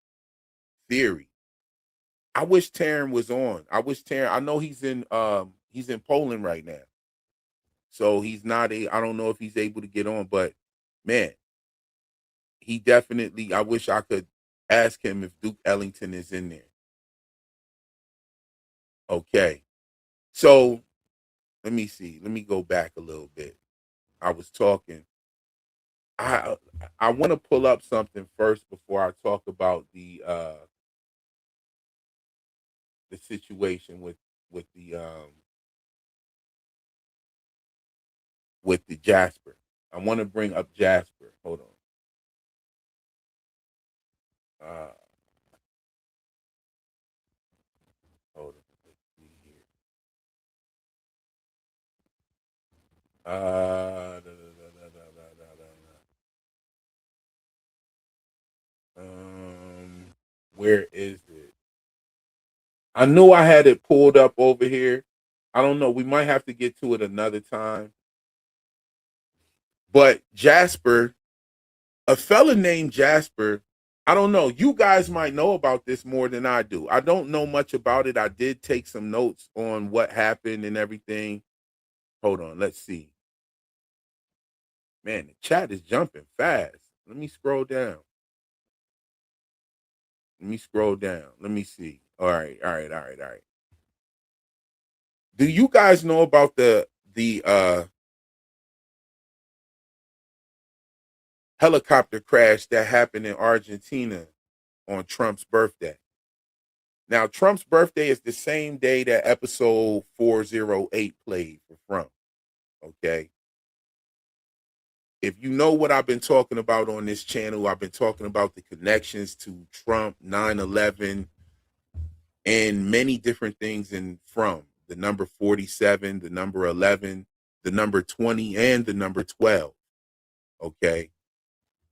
theory. I wish Taryn was on. I know he's in Poland right now. So he's not I don't know if he's able to get on, but man, he definitely, I wish I could ask him if Duke Ellington is in there. Okay. So let me see. Let me go back a little bit. I was talking. I want to pull up something first before I talk about the situation with the Jasper. I want to bring up Jasper. Hold on. Hold on. Let's see here. Where is it? I knew I had it pulled up over here. I don't know. We might have to get to it another time. But Jasper, a fella named Jasper, I don't know. You guys might know about this more than I do. I don't know much about it. I did take some notes on what happened and everything. Hold on, let's see. Man, the chat is jumping fast. Let me scroll down. Let me scroll down. Let me see. All right. Do you guys know about the helicopter crash that happened in Argentina on Trump's birthday? Now, Trump's birthday is the same day that episode 408 played for Trump. Okay. If you know what I've been talking about on this channel, I've been talking about the connections to Trump, 9/11, and many different things from the number 47, the number 11, the number 20, and the number 12. Okay.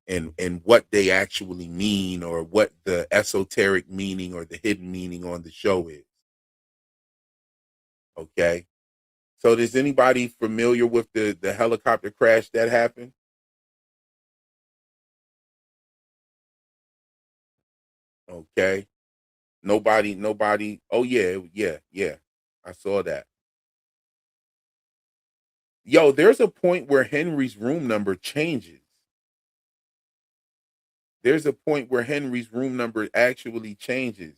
And what they actually mean, or what the esoteric meaning or the hidden meaning on the show is. Okay. So is anybody familiar with the helicopter crash that happened? Okay. Nobody. Oh yeah. I saw that. Yo, there's a point where Henry's room number changes. There's a point where Henry's room number actually changes,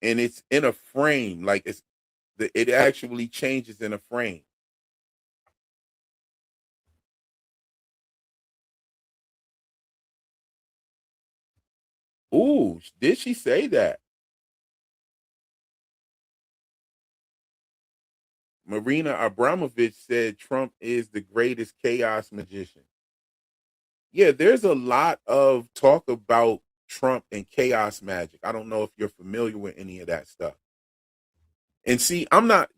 and it's in a frame. Like it actually changes in a frame. Ooh, did she say that? Marina Abramovich said Trump is the greatest chaos magician. Yeah, there's a lot of talk about Trump and chaos magic. I don't know if you're familiar with any of that stuff. And see, I'm not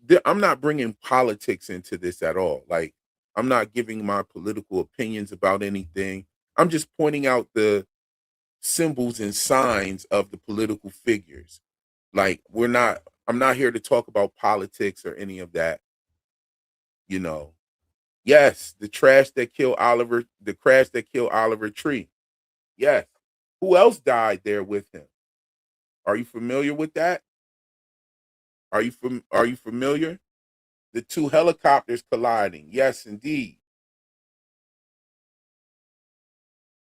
bringing politics into this at all. Like, I'm not giving my political opinions about anything. I'm just pointing out the symbols and signs of the political figures. Like, I'm not here to talk about politics or any of that, you know. Yes, the crash that killed Oliver Tree. Yes. Who else died there with him? Are you familiar with that? Are you familiar? The two helicopters colliding. Yes, indeed.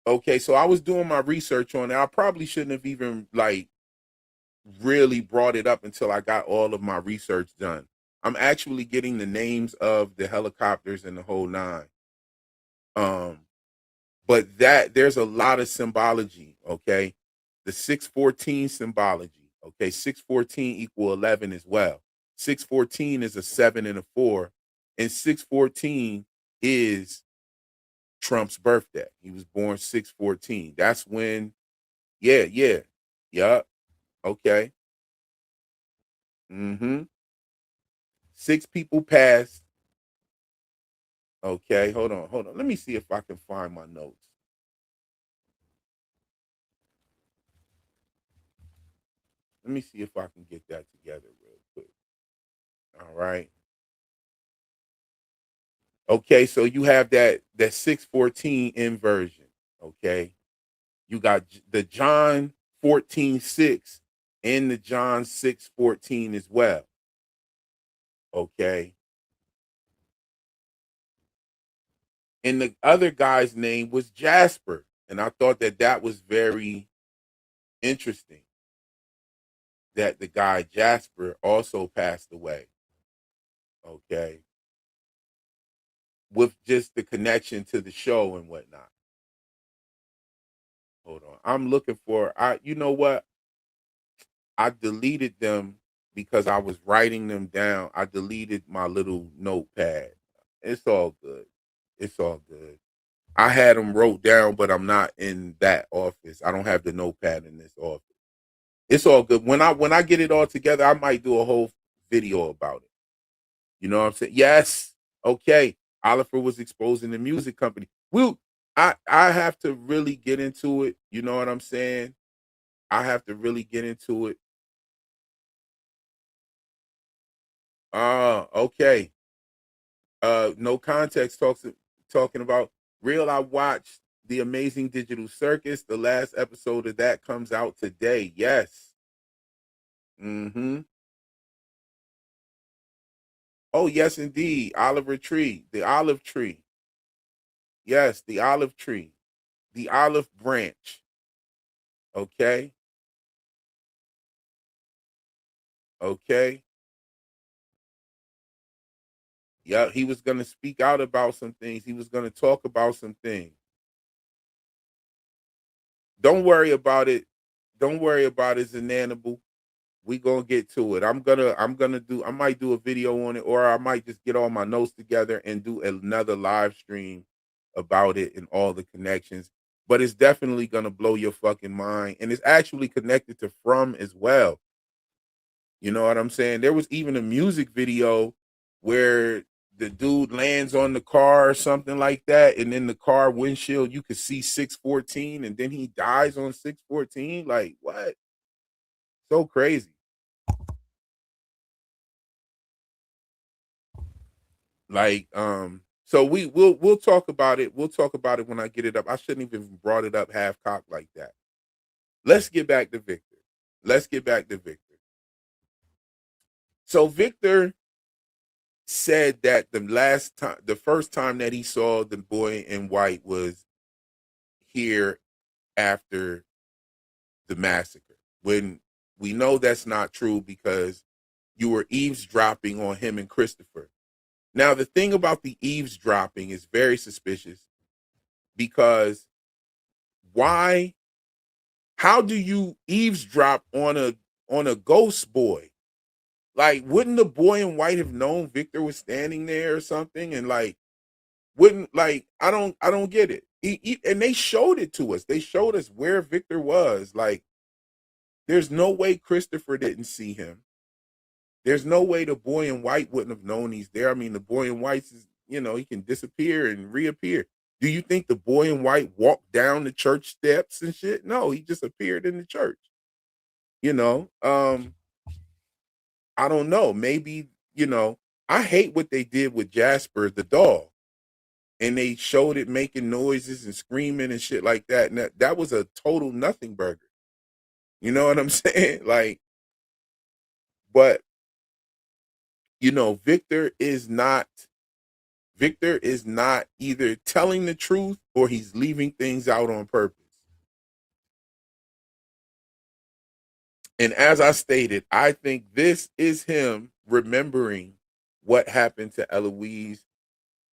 Okay, so I was doing my research on it. I probably shouldn't have even really brought it up until I got all of my research done. I'm actually getting the names of the helicopters and the whole nine. But there's a lot of symbology, okay? The 614 symbology, okay? 614 equal 11 as well. 614 is a 7 and a 4, and 614 is Trump's birthday. He was born 614. That's when, yeah, okay. 6 people passed. Okay, hold on. Let me see if I can find my notes. Let me see if I can get that together real quick. All right. Okay, so you have that 614 inversion. Okay. You got the John 14:6 and the John 6:14 as well. Okay. And the other guy's name was Jasper. And I thought that was very interesting that the guy Jasper also passed away. Okay. With just the connection to the show and whatnot. Hold on. I'm looking for you know what? I deleted them because I was writing them down. I deleted my little notepad. It's all good. It's all good. I had them wrote down, but I'm not in that office. I don't have the notepad in this office. It's all good. When I get it all together, I might do a whole video about it. You know what I'm saying? Yes. Okay. Oliver was exposing the music company. I have to really get into it. You know what I'm saying? I have to really get into it. Okay. No Context talking about real. I watched The Amazing Digital Circus. The last episode of that comes out today. Yes. Oh, yes, indeed. Oliver tree, the olive tree. Yes, the olive tree, the olive branch. Okay. Okay. Yeah, he was going to speak out about some things. He was going to talk about some things. Don't worry about it. Don't worry about it, Zananable. We gonna get to it. I might do a video on it, or I might just get all my notes together and do another live stream about it and all the connections. But it's definitely gonna blow your fucking mind. And it's actually connected to From as well. You know what I'm saying? There was even a music video where the dude lands on the car or something like that, and in the car windshield you could see 614, and then he dies on 614. Like what? So crazy. Like, so we'll talk about it. We'll talk about it when I get it up. I shouldn't even brought it up half cocked like that. Let's get back to Victor. Let's get back to Victor. So Victor said that the first time that he saw the boy in white was here after the massacre. When we know that's not true because you were eavesdropping on him and Christopher. Now, the thing about the eavesdropping is very suspicious because how do you eavesdrop on a ghost boy? Like, wouldn't the boy in white have known Victor was standing there or something? And like, I don't get it. And they showed it to us. They showed us where Victor was. Like, there's no way Christopher didn't see him. There's no way the boy in white wouldn't have known he's there. I mean, the boy in white is, he can disappear and reappear. Do you think the boy in white walked down the church steps and shit? No, he just appeared in the church. I don't know. Maybe, I hate what they did with Jasper the dog. And they showed it making noises and screaming and shit like that. And that was a total nothing burger. You know what I'm saying? Like, but Victor is not either telling the truth or he's leaving things out on purpose. And as I stated, I think this is him remembering what happened to Eloise.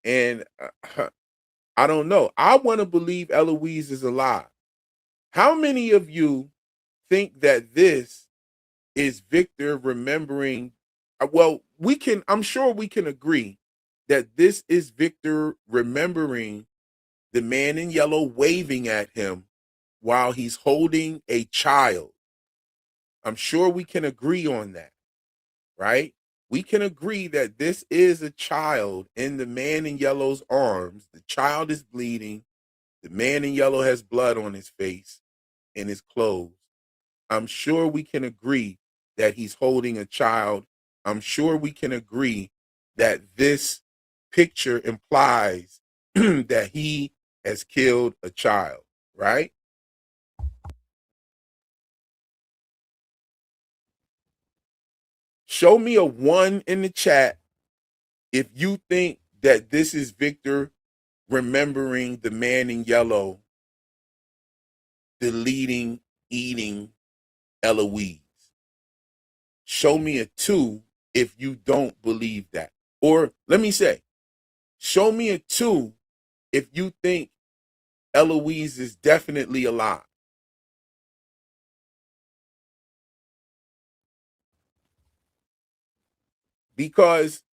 And I don't know. I want to believe Eloise is alive. How many of you think that this is Victor remembering? Well, I'm sure we can agree that this is Victor remembering the man in yellow waving at him while he's holding a child. I'm sure we can agree on that, right? We can agree that this is a child in the man in yellow's arms. The child is bleeding. The man in yellow has blood on his face and his clothes. I'm sure we can agree that he's holding a child. I'm sure we can agree that this picture implies that he has killed a child, right? Show me a 1 in the chat if you think that this is Victor remembering the man in yellow deleting, eating Eloise. Show me a 2 if you don't believe that. Or let me say, show me a 2 if you think Eloise is definitely alive. Because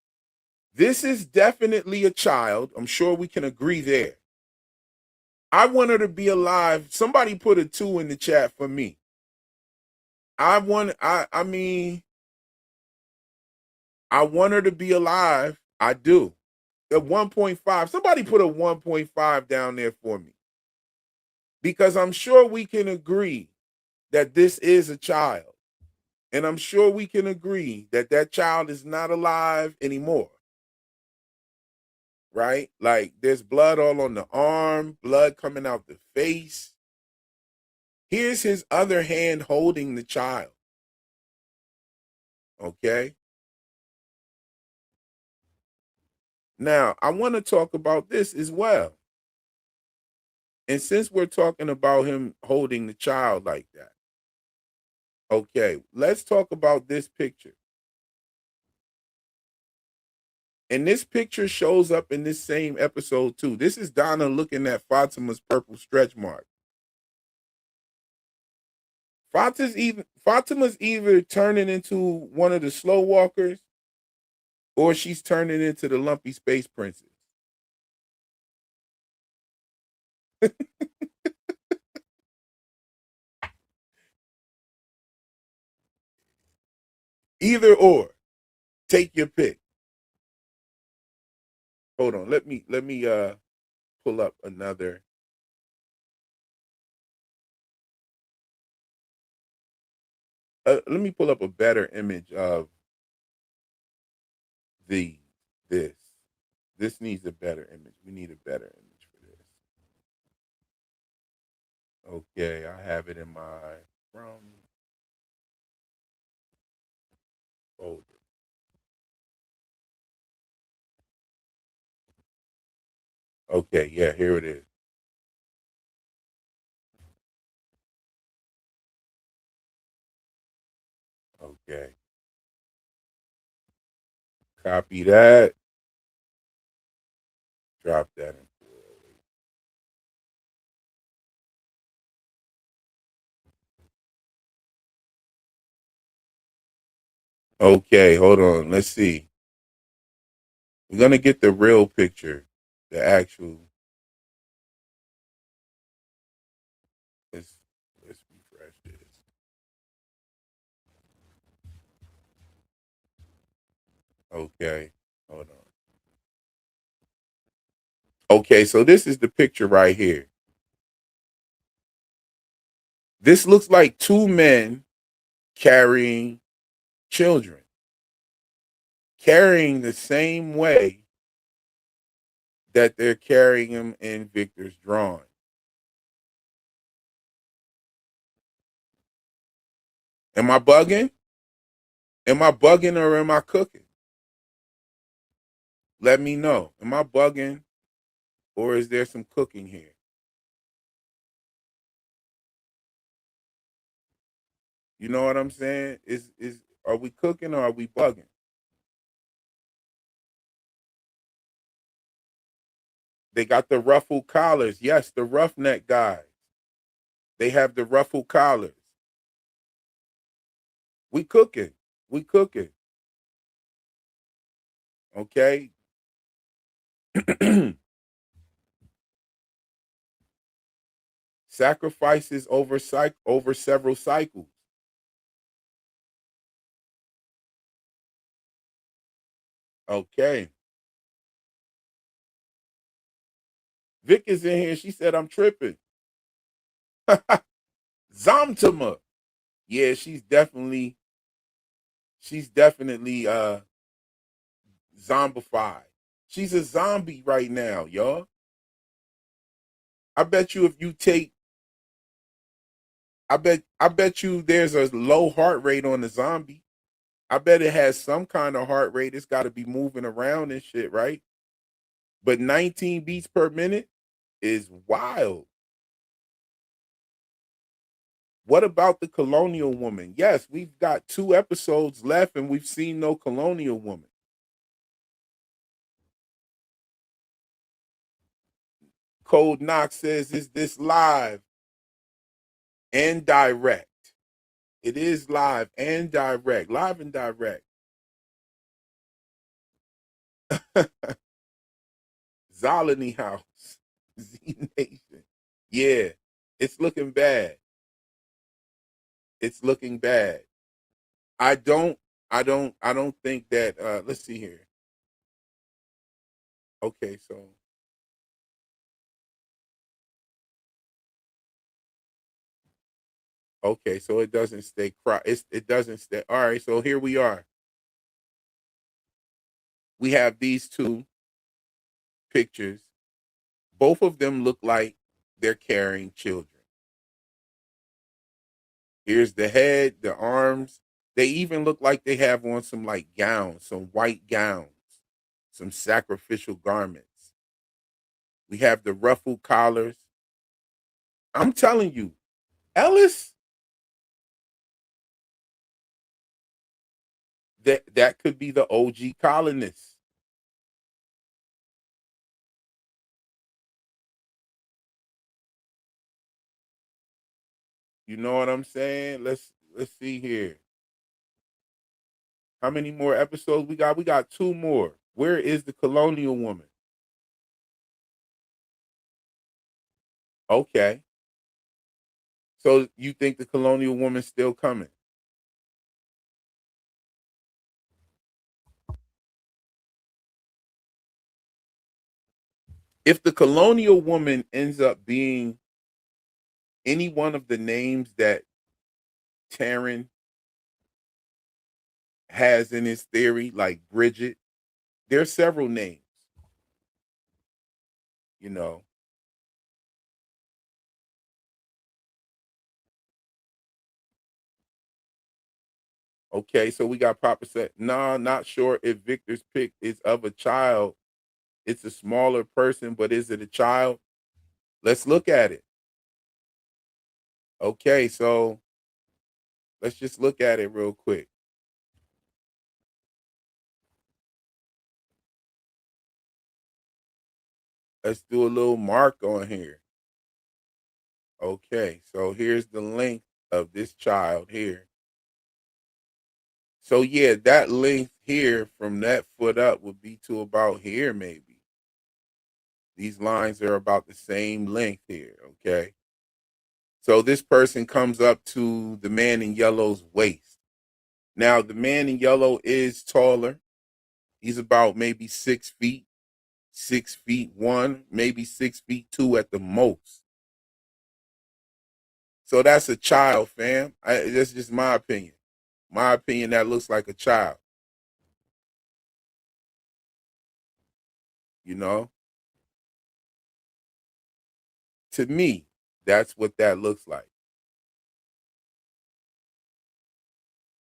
this is definitely a child. I'm sure we can agree there. I want her to be alive. Somebody put a 2 in the chat for me. I want her to be alive. I do. A 1.5. Somebody put a 1.5 down there for me. Because I'm sure we can agree that this is a child. And I'm sure we can agree that that child is not alive anymore. Right? Like, there's blood all on the arm, blood coming out the face. Here's his other hand holding the child. Okay? Now, I want to talk about this as well. And since we're talking about him holding the child like that, okay, let's talk about this picture. And this picture shows up in this same episode too. This is Donna looking at Fatima's purple stretch mark. Fatima's either turning into one of the slow walkers or she's turning into the lumpy space princess. Either or. Take your pick. Hold on. Let me pull up another. Let me pull up a better image of this. This needs a better image. We need a better image for this. Okay, I have it in my from folder. Okay, yeah, here it is. Okay. Copy that. Drop that in. Okay, hold on. Let's see. We're gonna get the real picture, the actual. Let's refresh this. Okay, hold on. Okay, so this is the picture right here. This looks like two men carrying children, carrying the same way that they're carrying them in Victor's drawing. Am I bugging? Am I bugging or am I cooking? Let me know. Am I bugging or is there some cooking here? You know what I'm saying? Are we cooking or are we bugging? They got the ruffled collars. Yes, the roughneck guys. They have the ruffled collars. We cooking. We cooking. Okay. Sacrifices over several cycles. Okay. Vic is in here. She said I'm tripping. Zomtima. Yeah, she's definitely zombified. She's a zombie right now, y'all. I bet you if you take I bet you there's a low heart rate on the zombie. I bet it has some kind of heart rate. It's got to be moving around and shit, right? But 19 beats per minute is wild. What about the colonial woman? Yes, we've got 2 episodes left and we've seen no colonial woman. Code Knox says, is this live and direct? It is live and direct. Live and direct. Zolony House. Z Nation. Yeah, it's looking bad. It's looking bad. I don't think that let's see here. Okay, so it doesn't stay it doesn't stay. All right, so here we are. We have these 2 pictures. Both of them look like they're carrying children. Here's the head, the arms. They even look like they have on some like gowns, some white gowns, some sacrificial garments. We have the ruffled collars. I'm telling you, Ellis, that could be the OG colonists. You know what I'm saying? Let's see here. How many more episodes we got? We got 2 more. Where is the colonial woman? Okay. So you think the colonial woman's still coming? If the colonial woman ends up being any one of the names that Taryn has in his theory, like Bridget, there's several names, you know. Okay, so we got Papa said, nah, not sure if Victor's pick is of a child. It's a smaller person, but is it a child? Let's look at it. Okay, so let's just look at it real quick. Let's do a little mark on here. Okay, so here's the length of this child here. So yeah, that length here from that foot up would be to about here, maybe. These lines are about the same length here, okay? So this person comes up to the man in yellow's waist. Now, the man in yellow is taller. He's about maybe 6 feet, 6'1", maybe 6'2" at the most. So that's a child, fam. That's just my opinion. My opinion, that looks like a child. You know? To me, that's what that looks like.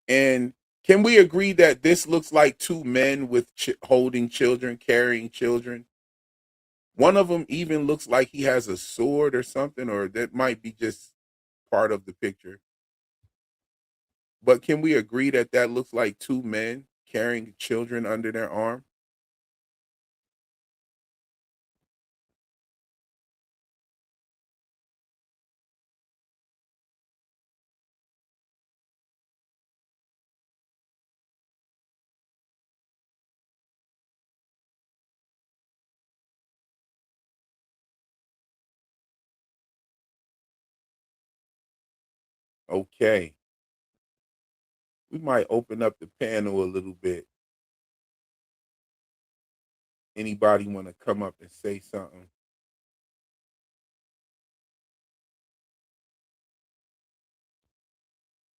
And can we agree that this looks like 2 men with holding children, carrying children? One of them even looks like he has a sword or something, or that might be just part of the picture. But can we agree that that looks like 2 men carrying children under their arm? Okay. We might open up the panel a little bit. Anybody want to come up and say something?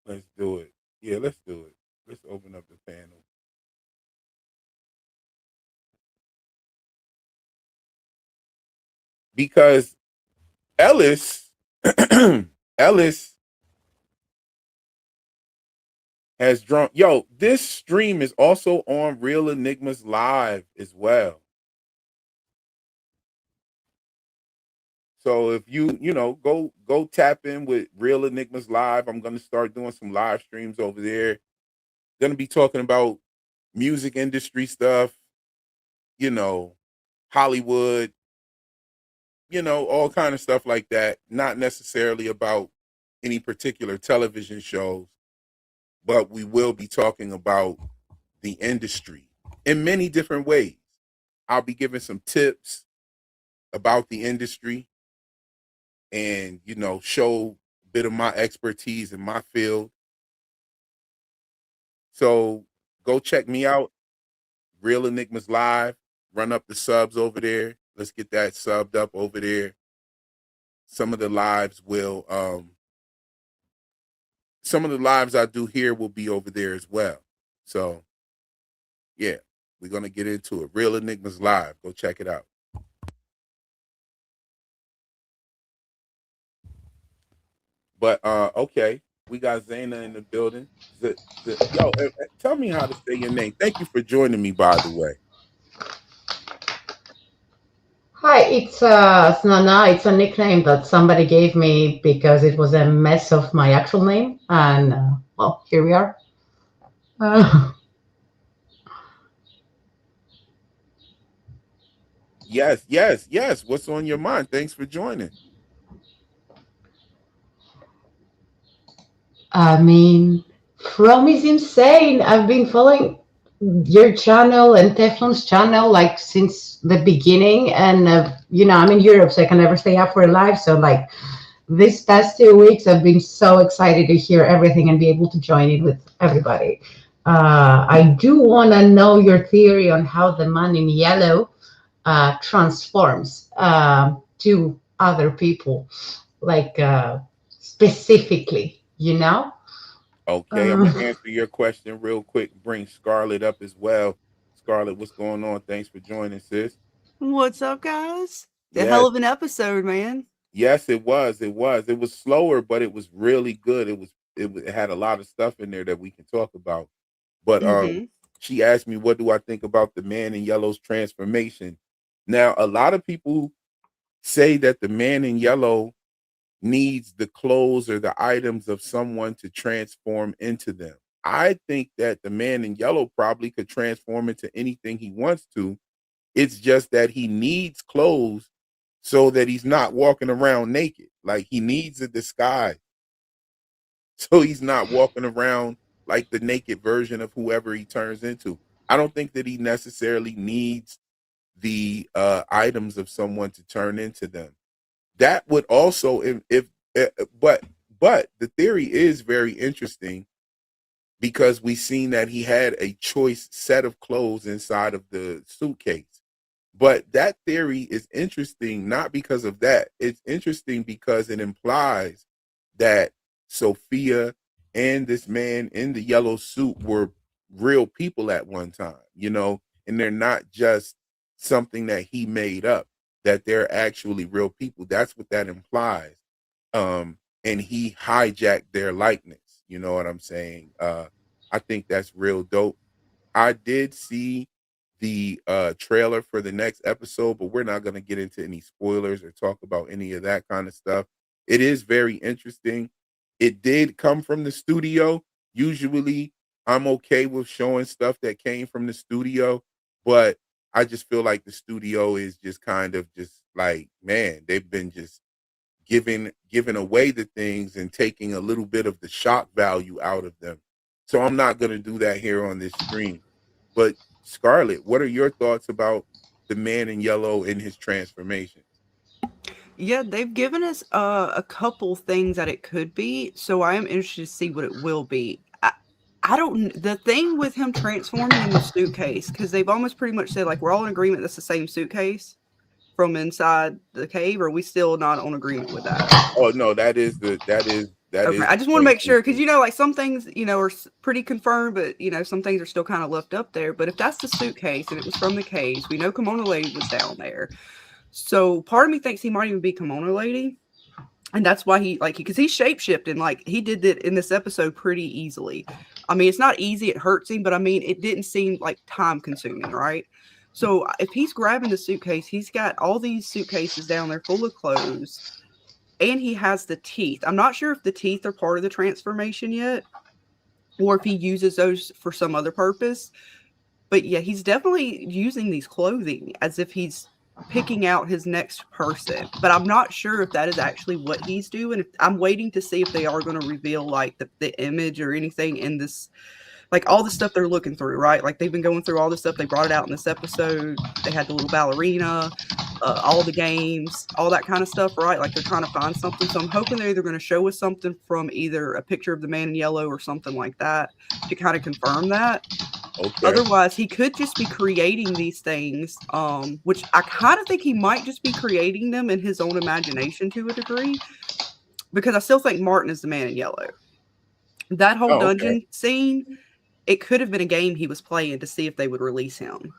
Let's do it. Yeah, let's do it. Let's open up the panel. Because Ellis Ellis has drawn. Yo, this stream is also on Real Enigmas Live as well. So if you know, go tap in with Real Enigmas Live. I'm gonna start doing some live streams over there. Gonna be talking about music industry stuff, you know, Hollywood, you know, all kind of stuff like that. Not necessarily about any particular television shows, but we will be talking about the industry in many different ways. I'll be giving some tips about the industry and, you know, show a bit of my expertise in my field. So go check me out, Real Enigmas Live. Run up the subs over there. Let's get that subbed up over there. Some of the lives I do here will be over there as well. So yeah, we're gonna get into it. Real Enigmas Live. Go check it out. But okay, we got Zayna in the building. Yo, tell me how to say your name. Thank you for joining me, by the way. Hi, it's Snana. It's a nickname that somebody gave me because it was a mess of my actual name, and well, here we are. Uh, Yes, yes, yes. What's on your mind? Thanks for joining. I mean, Chrome is insane. I've been following your channel and Teflon's channel like since the beginning, and I'm in Europe, so I can never stay up for a live. So like these past 2 weeks, I've been so excited to hear everything and be able to join in with everybody. I do want to know your theory on how the man in yellow transforms to other people, like specifically, Okay, I'm Uh, gonna answer your question real quick. Bring Scarlett up as well. Scarlett, what's going on? Thanks for joining, sis. What's up, guys? A hell Yes, of an episode, man. yes, it was. It was. It was slower, but it was really good. It had a lot of stuff in there that we can talk about. But Mm-hmm. she asked me, what do I think about the man in yellow's transformation? Now, a lot of people say that the man in yellow needs the clothes or the items of someone to transform into them. I think that the man in yellow probably could transform into anything he wants to. It's just that he needs clothes so that he's not walking around naked. Like he needs a disguise. So he's not walking around like the naked version of whoever he turns into. I don't think that he necessarily needs the items of someone to turn into them. That would also if but the theory is very interesting because we seen that he had a choice set of clothes inside of the suitcase. But that theory is interesting not because of that. It's interesting because it implies that Sophia and this man in the yellow suit were real people at one time, and they're not just something that he made up, that they're actually real people. That's what that implies. And he hijacked their likeness. You know what I'm saying? I think that's real dope. I did see the trailer for the next episode, but we're not going to get into any spoilers or talk about any of that kind of stuff. It is very interesting. It did come from the studio. Usually, I'm okay with showing stuff that came from the studio, but I just feel like the studio is just kind of just like, man, they've been just giving away the things and taking a little bit of the shock value out of them. So I'm not going to do that here on this stream. But Scarlett, what are your thoughts about the man in yellow in his transformation? Yeah, they've given us a couple things that it could be, so I am interested to see what it will be. I don't. The thing with him transforming in the suitcase, because they've almost pretty much said like we're all in agreement that's the same suitcase from inside the cave. Or are we still not on agreement with that? Oh no, that is Okay, I just the want to same make sure because suitcase. like some things are pretty confirmed, but some things are still kind of left up there. But if that's the suitcase and it was from the caves, we know Kimono Lady was down there. So part of me thinks he might even be Kimono Lady, and that's why because he's shapeshifting. Like he did that in this episode pretty easily. I mean, it's not easy; it hurts him, but I mean, it didn't seem like time consuming, right? So if he's grabbing the suitcase, he's got all these suitcases down there full of clothes. And he has the teeth. I'm not sure if the teeth are part of the transformation yet, or if he uses those for some other purpose. But yeah, he's definitely using these clothing as if he's picking out his next person. But I'm not sure if that is actually what he's doing. I'm waiting to see if they are going to reveal like the image or anything in this, like all the stuff they're looking through, right? Like they've been going through all this stuff. They brought it out in this episode. They had the little ballerina, all the games, all that kind of stuff, right? Like they're trying to find something. So I'm hoping they're either going to show us something from either a picture of the man in yellow or something like that to kind of confirm that. Okay. Otherwise, he could just be creating these things, which I kind of think he might just be creating them in his own imagination to a degree, because I still think Martin is the man in yellow. That whole dungeon scene, it could have been a game he was playing to see if they would release him.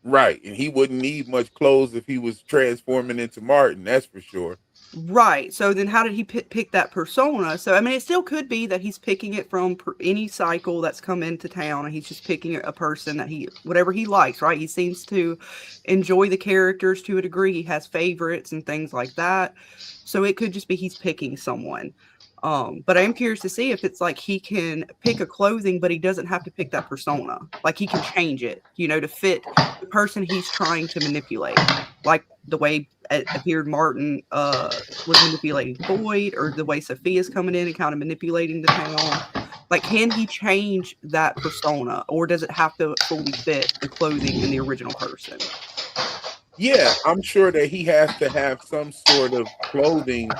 Right. And he wouldn't need much clothes if he was transforming into Martin, that's for sure. Right. So then how did he pick that persona? So, I mean, it still could be that he's picking it from any cycle that's come into town and he's just picking a person that whatever he likes, right? He seems to enjoy the characters to a degree. He has favorites and things like that. So it could just be he's picking someone. But I am curious to see if it's like he can pick a clothing, but he doesn't have to pick that persona. Like he can change it, to fit the person he's trying to manipulate. Like the way it appeared Martin was manipulating Boyd, or the way Sophia's coming in and kind of manipulating the town. Like, can he change that persona, or does it have to fully fit the clothing in the original person? Yeah, I'm sure that he has to have some sort of clothing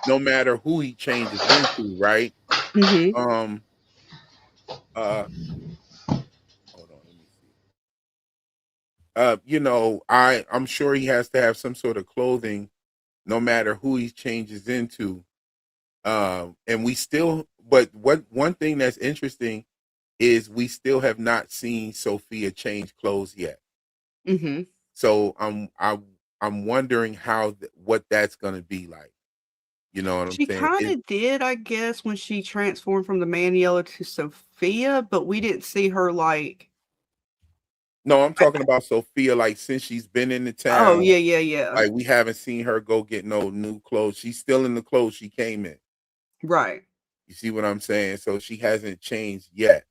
no matter who he changes into, right? Mm-hmm. Hold on, let me see. I'm sure he has to have some sort of clothing no matter who he changes into. And we still, but one thing that's interesting is we still have not seen Sophia change clothes yet. Mm-hmm. So I'm wondering what that's gonna be like. You know what I'm She saying? kind of did, I guess, when she transformed from the man yellow to Sophia, but we didn't see her like. No, I'm talking about Sophia. Like since she's been in the town. Oh yeah. Like we haven't seen her go get no new clothes. She's still in the clothes she came in. Right. You see what I'm saying? So she hasn't changed yet.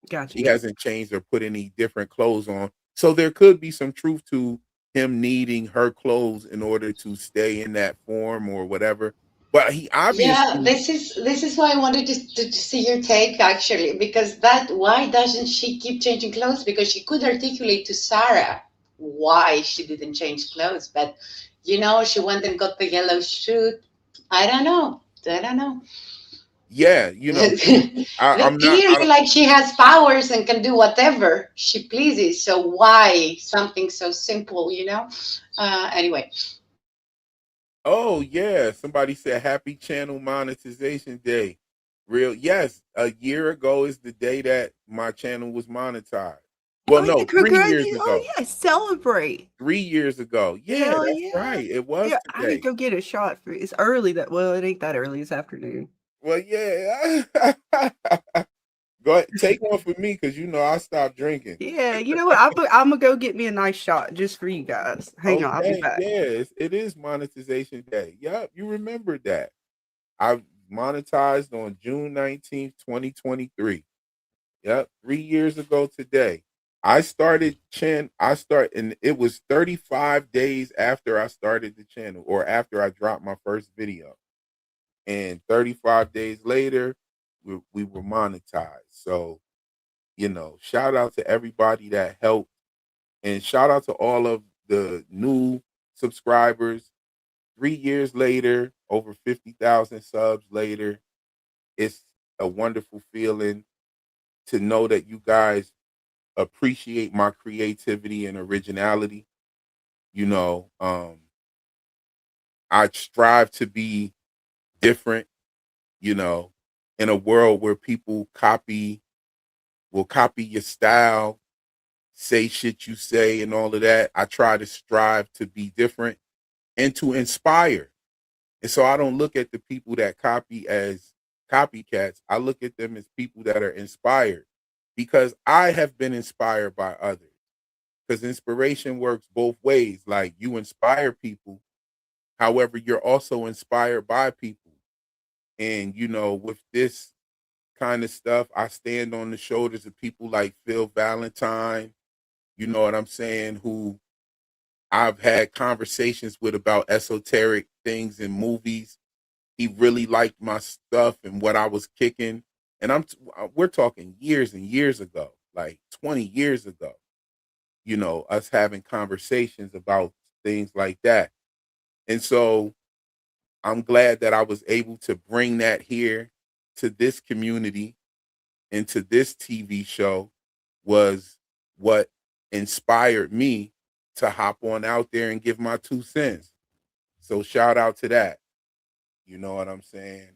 Gotcha. She hasn't changed or put any different clothes on. So there could be some truth to him needing her clothes in order to stay in that form or whatever. But he obviously this is why I wanted to see your take, actually, because why doesn't she keep changing clothes? Because she could articulate to Sarah why she didn't change clothes, but she went and got the yellow suit. I don't know. Yeah, I'm clearly like she has powers and can do whatever she pleases. So why something so simple, Anyway. Oh yeah, somebody said happy channel monetization day. Real, yes. A year ago is the day that my channel was monetized. Well, no, 3 years ago. Oh yeah, celebrate. 3 years ago. Yeah, that's right. It was Yeah, today. I need to go get a shot for it. It's early it ain't that early. It's afternoon. Well, yeah. Go ahead, take one for me because I stopped drinking. Yeah, you know what? I'm gonna go get me a nice shot just for you guys. Hang on, I'll be back. Yeah, it is monetization day. Yep, you remembered that. I monetized on June 19th, 2023. Yep, 3 years ago today. I started and it was 35 days after I started the channel, or after I dropped my first video. And 35 days later, we were monetized. So, shout out to everybody that helped, and shout out to all of the new subscribers. 3 years later, over 50,000 subs later, it's a wonderful feeling to know that you guys appreciate my creativity and originality. I strive to be different, in a world where people will copy your style, say shit you say and all of that. I try to strive to be different and to inspire. And so I don't look at the people that copy as copycats. I look at them as people that are inspired, because I have been inspired by others. Because inspiration works both ways. Like, you inspire people, however, you're also inspired by people. And, with this kind of stuff, I stand on the shoulders of people like Phil Valentine, you know what I'm saying, who I've had conversations with about esoteric things in movies. He really liked my stuff and what I was kicking. And we're talking years and years ago, like 20 years ago, us having conversations about things like that. And so I'm glad that I was able to bring that here to this community and to this TV show, was what inspired me to hop on out there and give my 2 cents. So shout out to that. You know what I'm saying?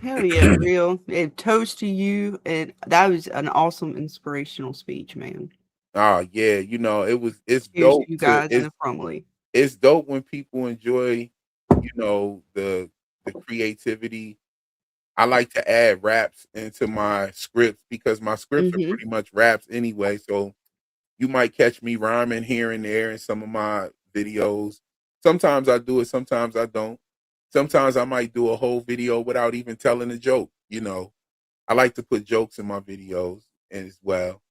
Hell yeah, real. And toast to you. And that was an awesome inspirational speech, man. Oh yeah, it's Cheers dope. to you guys in the family. It's dope when people enjoy, you know, the creativity. I like to add raps into my scripts because my scripts are Mhm. pretty much raps anyway. So you might catch me rhyming here and there in some of my videos. Sometimes I do it, sometimes I don't. Sometimes I might do a whole video without even telling a joke, you know. I like to put jokes in my videos as well.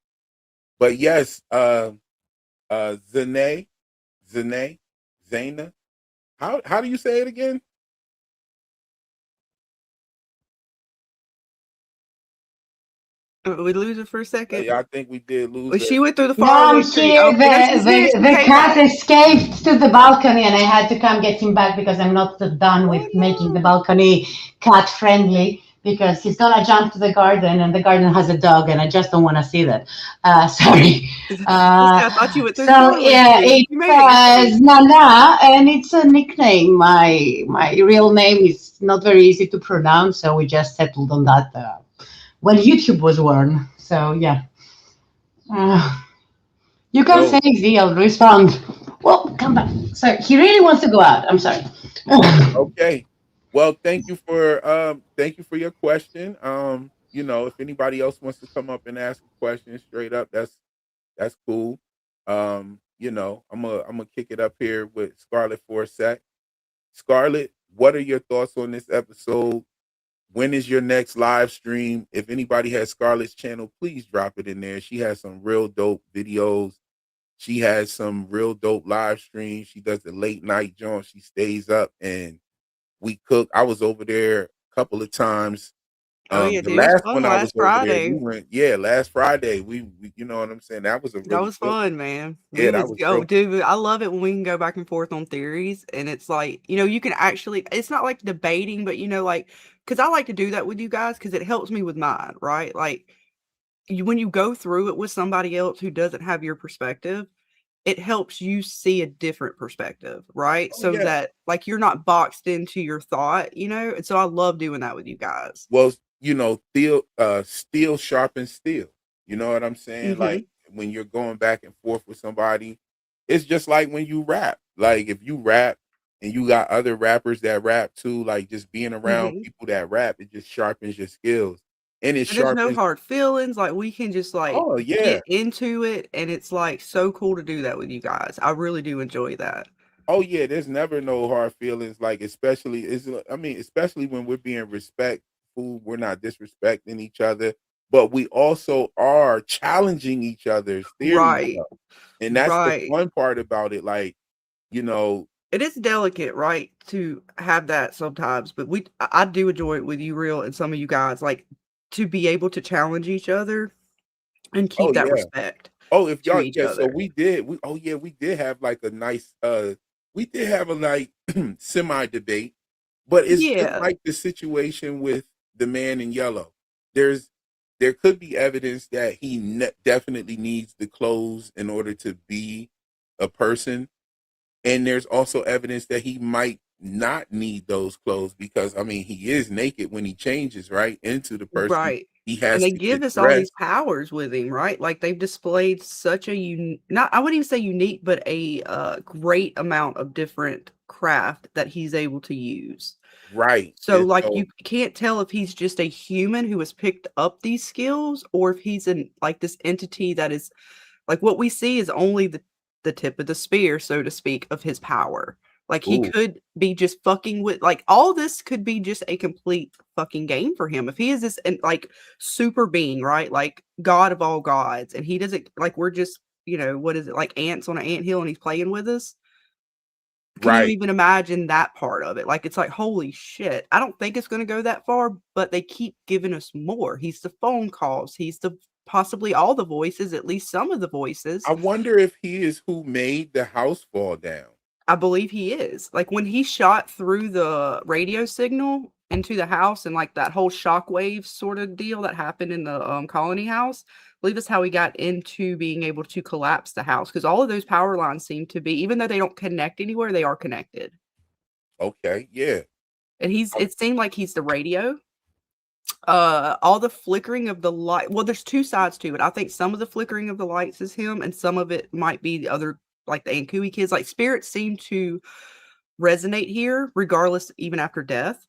But yes, Zane, Zane, Zana. How do you say it again? We lose her for a second. Yeah, I think we did lose Well, her. she went through the No, fire I'm entry. here. Okay, no, she's here. She The came cat back. escaped to the balcony, and I had to come get him back because I'm not done with making the balcony cat friendly. Because he's gonna jump to the garden, and the garden has a dog, and I just don't want to see that. Sorry. I thought you went through the So fire yeah, entry. it's You made it. Good. Nana, and it's a nickname. My real name is not very easy to pronounce, so we just settled on that when YouTube was born. So yeah. You can Yo, say Z, I'll respond. Well, come back. Sorry, he really wants to go out. I'm sorry. okay. Well, thank you for your question. You know, if anybody else wants to come up and ask a question straight up, that's cool. You know, I'm gonna kick it up here with Scarlett for a sec. Scarlett, what are your thoughts on this episode? When is your next live stream? If anybody has Scarlett's channel, please drop it in there. She has some real dope videos. She has some real dope live streams. She does the late night joint. She stays up and we cook. I was over there a couple of times. Oh yeah, The dude, it was last fun one I was last over there, we Friday. went, yeah, last Friday. We you know what I'm saying? That was a That really was good fun, man. yeah, We that was was oh, real. dude, I love it when we can go back and forth on theories, and it's like you can actually. It's not like debating, but like because I like to do that with you guys because it helps me with mine, right? Like when you go through it with somebody else who doesn't have your perspective, it helps you see a different perspective, right? Oh So yeah. that like you're not boxed into your thought, and so I love doing that with you guys. Well, you know, steel sharpens steel. You know what I'm saying? Like Mhm. when you're going back and forth with somebody, it's just like when you rap. Like if you rap and you got other rappers that rap too, like just being around Mhm. people that rap, it just sharpens your skills. And it And there's no sharpens, hard feelings, like, we can just, like, oh yeah. get into it, and it's, like, so cool to do that with you guys. I really do enjoy that. Oh yeah, there's never no hard feelings. Like especially when we're being respectful, we're not disrespecting each other, but we also are challenging each other's theories, Right. though. And that's the Right. fun part about it. Like, you know, It is delicate, right, to have that sometimes, but I do enjoy it with you real and some of you guys, like, to be able to challenge each other and oh keep that yeah. respect Oh, if to y'all, each yeah, so other. we did. We did have like a nice we did have a like semi debate, but it's just Yeah. like the situation with the man in yellow. There's there could be evidence that he definitely needs the clothes in order to be a person, and there's also evidence that he might not need those clothes because I mean he is naked when he changes right into the person. Right. He And has they to get give us all these dressed. powers with him, right? Like they've displayed such a not I wouldn't even say unique, but a great amount of different craft that he's able to use. Right. So And like so you can't tell if he's just a human who has picked up these skills or if he's in like this entity that is like what we see is only the tip of the spear, so to speak, of his power. Like he ooh, could be just fucking with like all this could be just a complete fucking game for him. If he is this and like super being, right? Like God of all gods, and he doesn't like we're just, what is it, like ants on an anthill and he's playing with us. Can you right. even imagine that part of it? Like it's like, holy shit. I don't think it's gonna go that far, but they keep giving us more. He's the phone calls, he's the possibly all the voices, at least some of the voices. I wonder if he is who made the house fall down. I believe he is. Like, when he shot through the radio signal into the house and, like, that whole shockwave sorta deal that happened in the, colony house, I believe that's how he got into being able to collapse the house. Because all of those power lines seem to be even though they don't connect anywhere, they are connected. Okay, yeah. And it seemed like he's the radio. All the flickering of the light well, there's 2 sides to it. I think some of the flickering of the lights is him, and some of it might be the other like, the Ankui kids. Like, spirits seem to resonate here, regardless, even after death.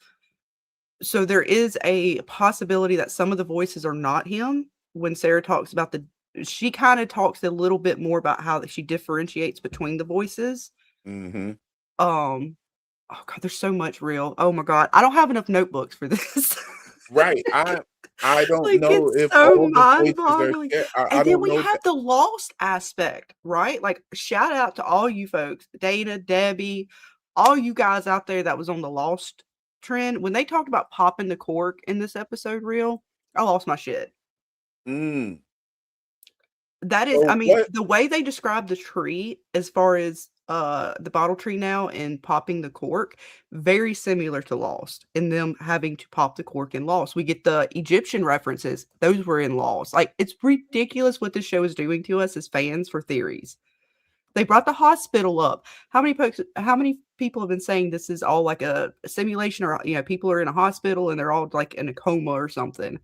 So there is a possibility that some of the voices are not him. When Sarah talks about she kind of talks a little bit more about how that she differentiates between the voices. Mm-hmm. Oh God, there's so much real. Oh my God, I don't have enough notebooks for this. Right. I don't Like, know it's if so all the voices are mind-boggling. shared. I And then don't we know have the lost aspect, right? Like, shout out to all you folks, Dana, Debbie, all you guys out there that was on the lost trend. When they talked about popping the cork in this episode reel, I lost my shit. Mm. That is, I So mean, what? the way they describe the tree as far as the bottle tree now and popping the cork, very similar to Lost and them having to pop the cork in Lost. We get the Egyptian references, those were in Lost. Like, it's ridiculous what this show is doing to us as fans for theories. They brought the hospital up. How many people have been saying this is all like a simulation, or people are in a hospital and they're all like in a coma or something?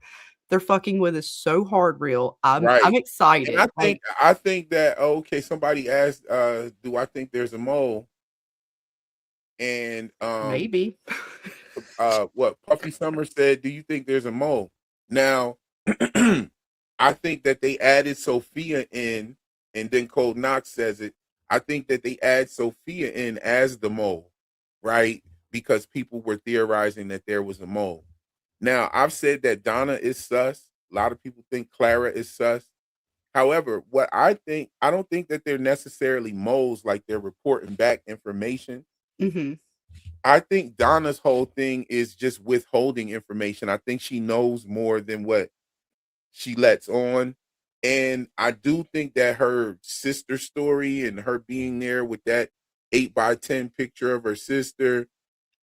They're fucking with us so hard, real. I'm Right. And excited. I think that okay, somebody asked, do I think there's a mole? And Maybe. what Puffy Summer said, do you think there's a mole? Now I think that they added Sophia in, and then Cold Knox says it. I think that they add Sophia in as the mole, right? Because people were theorizing that there was a mole. Now, I've said that Donna is sus. A lot of people think Clara is sus. However, what I don't think that they're necessarily moles, like they're reporting back information. Mhm. I think Donna's whole thing is just withholding information. I think she knows more than what she lets on. And I do think that her sister story and her being there with that 8x10 picture of her sister,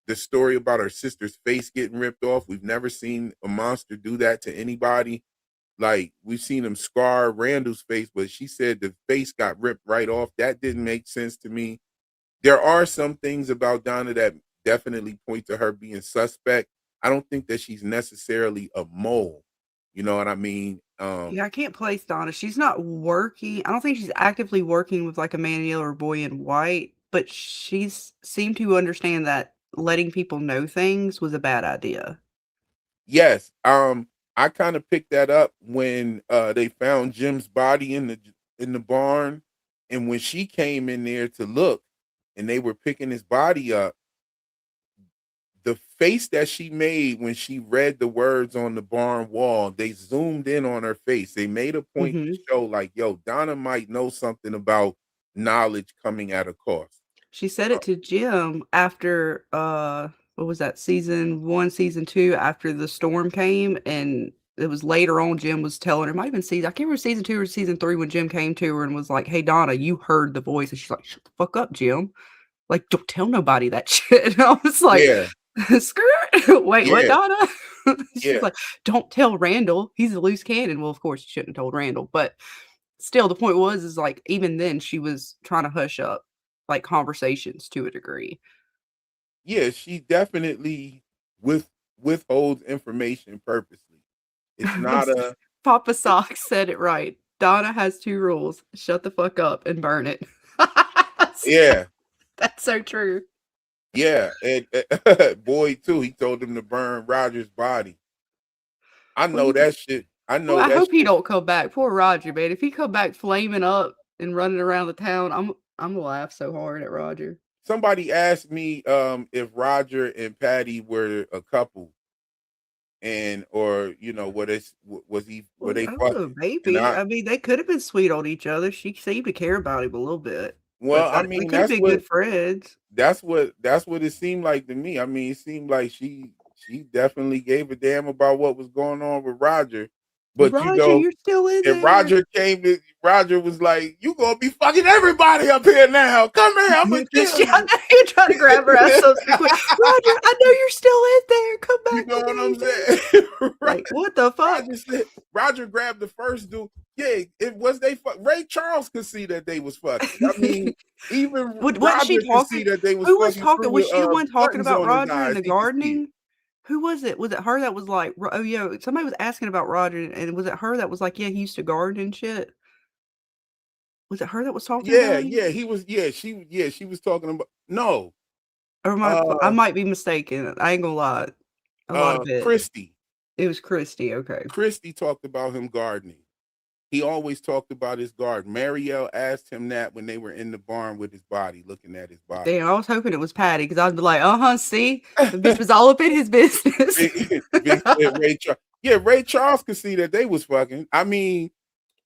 the story about her sister's face getting ripped off. We've never seen a monster do that to anybody. Like, we've seen him scar Randall's face, but she said the face got ripped right off. That didn't make sense to me. There are some things about Donna that definitely point to her being suspect. I don't think that she's necessarily a mole. You know what I mean? Yeah, I can't place Donna. She's not working. I don't think she's actively working with like a man in yellow or boy in white, but she's seemed to understand that letting people know things was a bad idea. Yes. I kind of picked that up when they found Jim's body in the barn, and when she came in there to look and they were picking his body up, the face that she made when she read the words on the barn wall, they zoomed in on her face. They made a point to show like, yo, Donna might know something about knowledge coming at a cost. She said it to Jim after what was that, season 1, season 2, after the storm came, and it was later on Jim was telling her, it might have been I can't remember season 2 or season 3, when Jim came to her and was like, "Hey Donna, you heard the voice." And she's like, "Shut the fuck up, Jim. Like, don't tell nobody that shit." And I was like, Yeah. "Screw it. Wait, what, Yeah. Donna?" She's Yeah. like, "Don't tell Randall. He's a loose cannon." Well, of course, you shouldn't have told Randall, but still, the point is like, even then, she was trying to hush up like conversations to a degree. Yeah, she definitely withholds information purposely. It's not a Papa Sock said it right. Donna has 2 rules: shut the fuck up and burn it. yeah. That's so true. Yeah, and Boyd too. He told him to burn Roger's body. I know that shit. I know Well, I that hope he shit. don't come back. Poor Roger, man. If he come back flaming up and running around the town, I'm gonna laugh so hard at Roger. Somebody asked me if Roger and Patty were a couple, and or were they Well, fucking? maybe. And I mean, they could have been sweet on each other. She seemed to care about him a little bit. well, I They mean, could have been good friends. that's what it seemed like to me. I mean, it seemed like she definitely gave a damn about what was going on with Roger. But Roger, you're still in there. if Roger was like, "You gonna be fucking everybody up here now? Come here, I'm gonna kill you." I know you're trying to grab her ass so quick. Roger, I know you're still in there. Come back. You know what I'm saying? Like, what the fuck? Roger grabbed the first dude. Yeah, it was they fuck. Ray Charles could see that they was fucking. I mean, even Roger she could see talking? that they was Who was fucking. talking? Was through she the one talking buttons about on his Roger eyes. and the He could see it. gardening? Who was it? Was it her that was like, oh, yeah, somebody was asking about Roger, and was it her that was like, yeah, he used to garden and shit? Was it her that was talking about him? Yeah, he was. Yeah, she was talking about. No, Or I might be mistaken. I ain't gonna lie. A lot of it. Christy. It was Christy. Okay. Christy talked about him gardening. He always talked about his garden. Marielle asked him that when they were in the barn with his body, looking at his body. Damn, I was hoping it was Patty because I'd be like, see, the bitch was all up in his business. Ray Charles could see that they was fucking. I mean,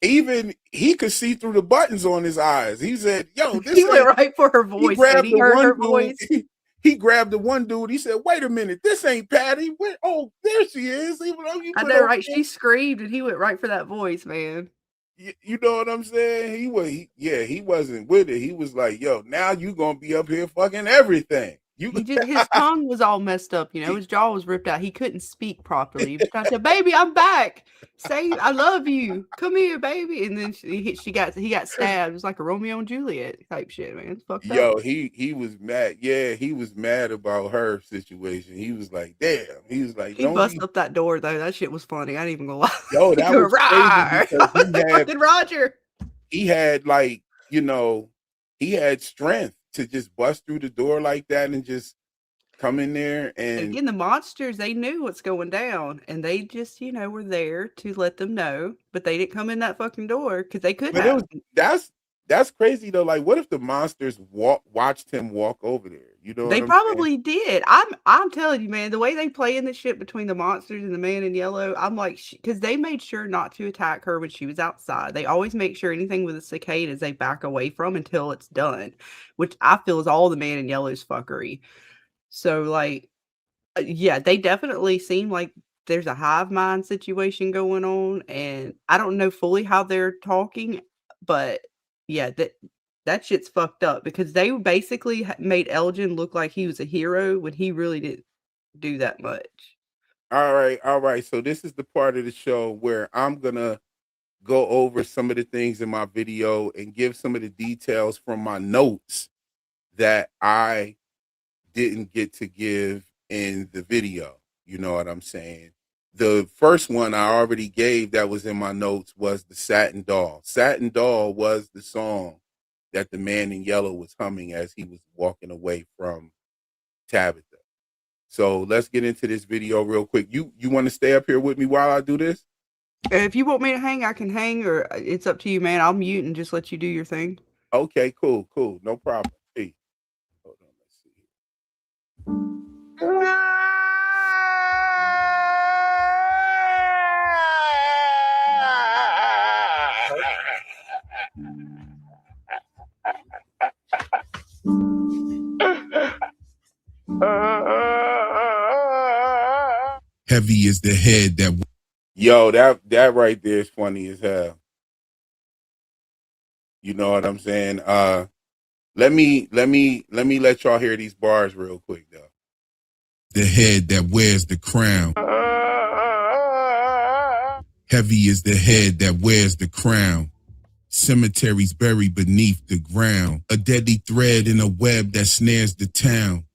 even he could see through the buttons on his eyes. He said, "Yo, this." He went right for her voice. He heard her voice. He grabbed the one dude. He said, "Wait a minute, this ain't Patty." Oh, there she is. Even though you I know, right? She screamed, and he went right for that voice, man. You know what I'm saying? He wasn't with it. He was like, "Yo, now you gonna be up here fucking everything." His tongue was all messed up. His jaw was ripped out. He couldn't speak properly. He was trying to say, "Baby, I'm back. Say I love you. Come here, baby." And then he got stabbed. It was like a Romeo and Juliet type shit, man. It's fucked up. He was mad. Yeah, he was mad about her situation. He was like, "Damn." He was like, he busted up that door though. That shit was funny. I ain't even gonna lie. Yo, that was crazy fucking Roger. He had he had strength to just bust through the door like that and just come in there. And again, the monsters, they knew what's going down, and they just were there to let them know, but they didn't come in that fucking door because they couldn't. That's crazy though. Like, what if the monsters watched him walk over there? They probably did. I'm telling you, man, the way they play in the shit between the monsters and the man in yellow, I'm like, because they made sure not to attack her when she was outside. They always make sure anything with the cicadas they back away from until it's done, which I feel is all the man in yellow's fuckery. So, like, yeah, they definitely seem like there's a hive mind situation going on, and I don't know fully how they're talking, but yeah, that shit's fucked up because they basically made Elgin look like he was a hero when he really didn't do that much. All right. So this is the part of the show where I'm gonna go over some of the things in my video and give some of the details from my notes that I didn't get to give in the video. You know what I'm saying? The first one I already gave that was in my notes was the Satin Doll. Satin Doll was the song that the man in yellow was humming as he was walking away from Tabitha. So let's get into this video real quick. You want to stay up here with me while I do this? If you want me to hang, I can hang, or it's up to you, man. I'll mute and just let you do your thing. Okay, cool. No problem. Hey, hold on, let's see. Heavy is the head that. Yo, that right there is funny as hell. You know what I'm saying? Let me let y'all hear these bars real quick though. The head that wears the crown. Heavy is the head that wears the crown. Cemeteries buried beneath the ground. A deadly thread in a web that snares the town.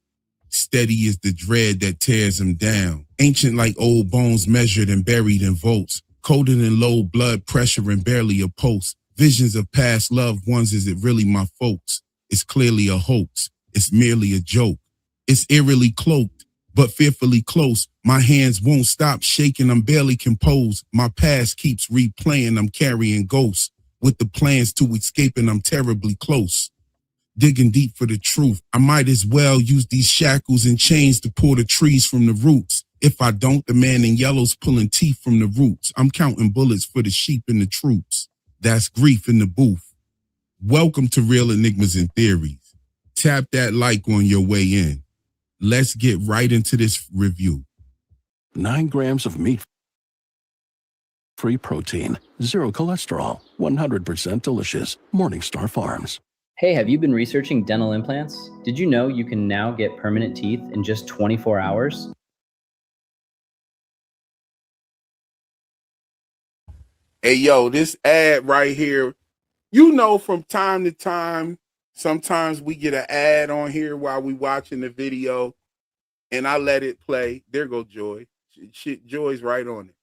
Steady is the dread that tears them down. Ancient like old bones measured and buried in vaults. Colder than low blood pressure and barely a pulse. Visions of past loved ones, is it really my folks? It's clearly a hoax. It's merely a joke. It's eerily cloaked, but fearfully close. My hands won't stop shaking, I'm barely composed. My past keeps replaying, I'm carrying ghosts. With the plans to escape and I'm terribly close. Digging deep for the truth. I might as well use these shackles and chains to pull the trees from the roots. If I don't, the man in yellow's pulling teeth from the roots. I'm counting bullets for the sheep and the troops. That's grief in the booth. Welcome to Real Enigmas and Theories. Tap that like on your way in. Let's get right into this review. 9 grams of meat-free protein, 0 cholesterol, 100% delicious. Morningstar Farms. Hey, have you been researching dental implants? Did you know you can now get permanent teeth in just 24 hours? Hey, yo, this ad right here, you know, from time to time, sometimes we get an ad on here while we watching the video, and I let it play. There go Joy. Joy's right on it.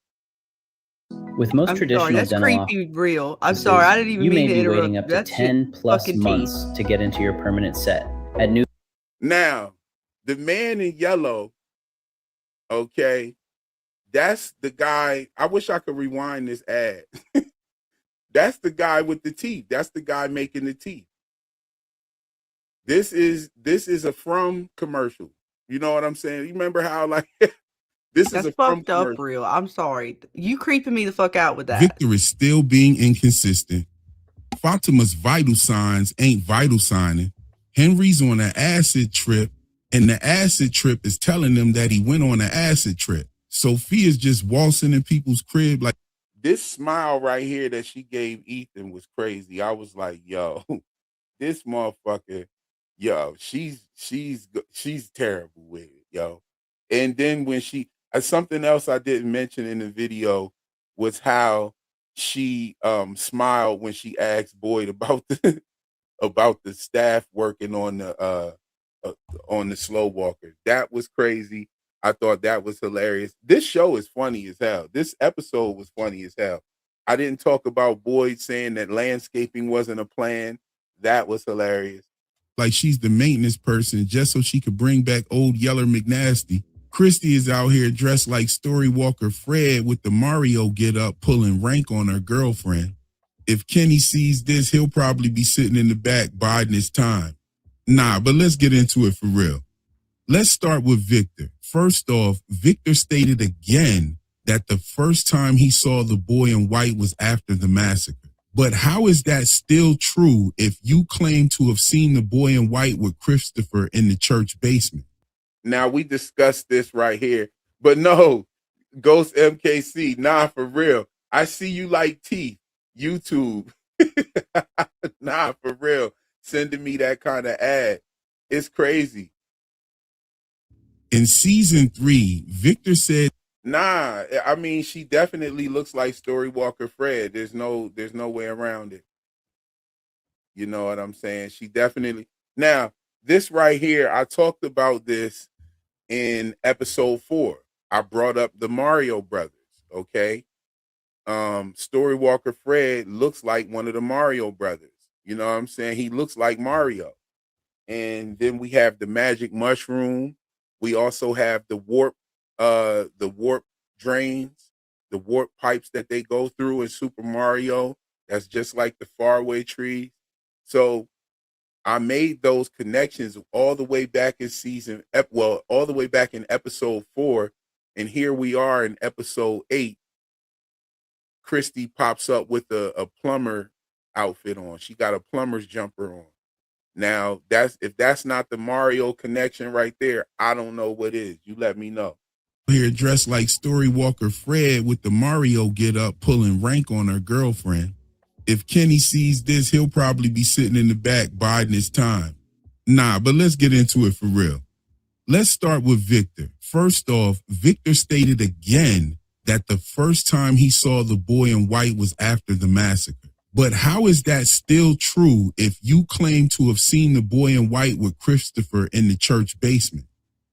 With most traditional that's dental creepy real. I'm sorry, I didn't even mean to interrupt. You may be waiting up to 10 plus months to get into your permanent set. At New. Now, The man in yellow, okay, that's the guy. I wish I could rewind this ad. That's the guy with the teeth. That's the guy making the teeth. This is a From commercial. You know what I'm saying? You remember how like this That's is a From fucked up, commercial. real. I'm sorry. You creeping me the fuck out with that. Victor is still being inconsistent. Fatima's vital signs ain't vital signing. Henry's on an acid trip, and the acid trip is telling them that he went on an acid trip. Sophia's just waltzing in people's crib like. This smile right here that she gave Ethan was crazy. I was like, yo, this motherfucker, yo, she's terrible with it, yo. And then when she something else I didn't mention in the video was how she smiled when she asked Boyd about the about the staff working on the slow walker. That was crazy. I thought that was hilarious. This show is funny as hell. This episode was funny as hell. I didn't talk about Boyd saying that landscaping wasn't a plan. That was hilarious. Like she's the maintenance person just so she could bring back old Yeller McNasty. Christy is out here dressed like Storywalker Fred with the Mario get up pulling rank on her girlfriend. If Kenny sees this, he'll probably be sitting in the back biding his time. Nah, but let's get into it for real. Let's start with Victor. First off, Victor stated again that the first time he saw the boy in white was after the massacre. But how is that still true if you claim to have seen the boy in white with Christopher in the church basement? Now, we discussed this right here, but no, Ghost MKC, nah, for real. I see you like teeth, YouTube. Nah, for real. Sending me that kind of ad. It's crazy. In season 3, Victor said, nah, I mean, she definitely looks like Storywalker Fred. There's no way around it. You know what I'm saying? She definitely. Now, this right here, I talked about this in episode 4. I brought up the Mario brothers, okay? Storywalker Fred looks like one of the Mario brothers. You know what I'm saying? He looks like Mario. And then we have the magic mushroom. We also have the warp drains, the warp pipes that they go through in Super Mario. That's just like the faraway trees. So I made those connections all the way back in all the way back in episode 4. And here we are in episode 8. Christy pops up with a plumber outfit on. She got a plumber's jumper on. Now, if that's not the Mario connection right there, I don't know what is. You let me know. Here dressed like Storywalker Fred with the Mario get up pulling rank on her girlfriend. If Kenny sees this, he'll probably be sitting in the back biding his time. Nah, but let's get into it for real. Let's start with Victor. First off, Victor stated again that the first time he saw the boy in white was after the massacre. But how is that still true if you claim to have seen the boy in white with Christopher in the church basement?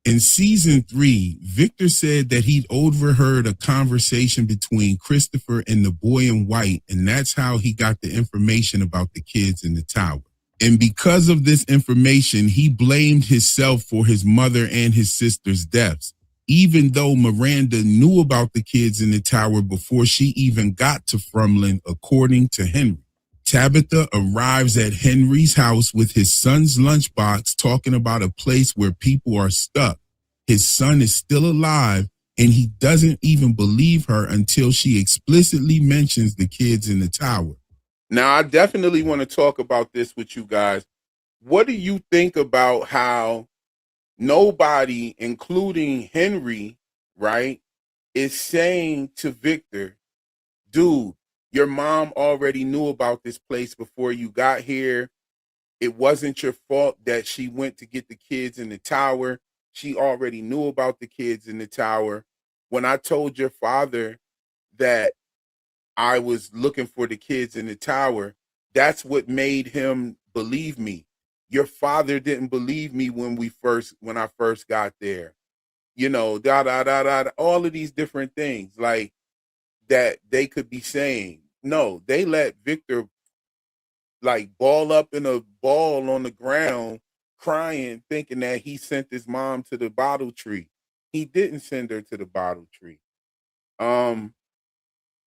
In season 3, Victor said that he'd overheard a conversation between Christopher and the boy in white, and that's how he got the information about the kids in the tower. And because of this information, he blamed himself for his mother and his sister's deaths, even though Miranda knew about the kids in the tower before she even got to Frumlin, according to Henry. Tabitha arrives at Henry's house with his son's lunchbox talking about a place where people are stuck. His son is still alive, and he doesn't even believe her until she explicitly mentions the kids in the tower. Now, I definitely want to talk about this with you guys. What do you think about how nobody, including Henry, right, is saying to Victor, dude, your mom already knew about this place before you got here. It wasn't your fault that she went to get the kids in the tower. She already knew about the kids in the tower. When I told your father that I was looking for the kids in the tower, that's what made him believe me. Your father didn't believe me when I first got there. You know, all of these different things like that they could be saying. No, they let Victor like ball up in a ball on the ground, crying, thinking that he sent his mom to the bottle tree. He didn't send her to the bottle tree.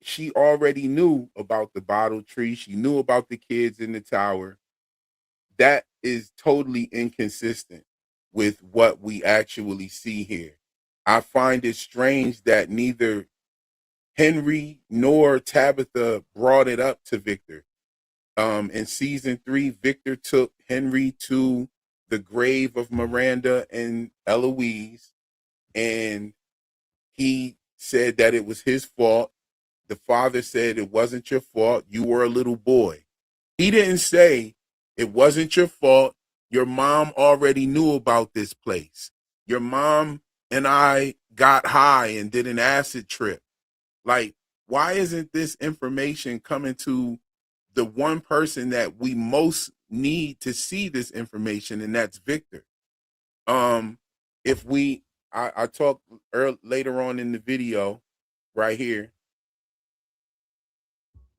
She already knew about the bottle tree. She knew about the kids in the tower. That is totally inconsistent with what we actually see here. I find it strange that neither Henry nor Tabitha brought it up to Victor. In season 3, Victor took Henry to the grave of Miranda and Eloise, and he said that it was his fault. The father said it wasn't your fault. You were a little boy. He didn't say it wasn't your fault. Your mom already knew about this place. Your mom and I got high and did an acid trip. Like, why isn't this information coming to the one person that we most need to see this information, and that's Victor? If we, I talked later on in the video right here.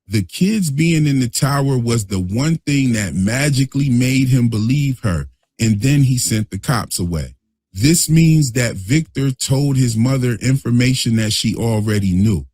The kids being in the tower was the one thing that magically made him believe her, and then he sent the cops away. This means that Victor told his mother information that she already knew.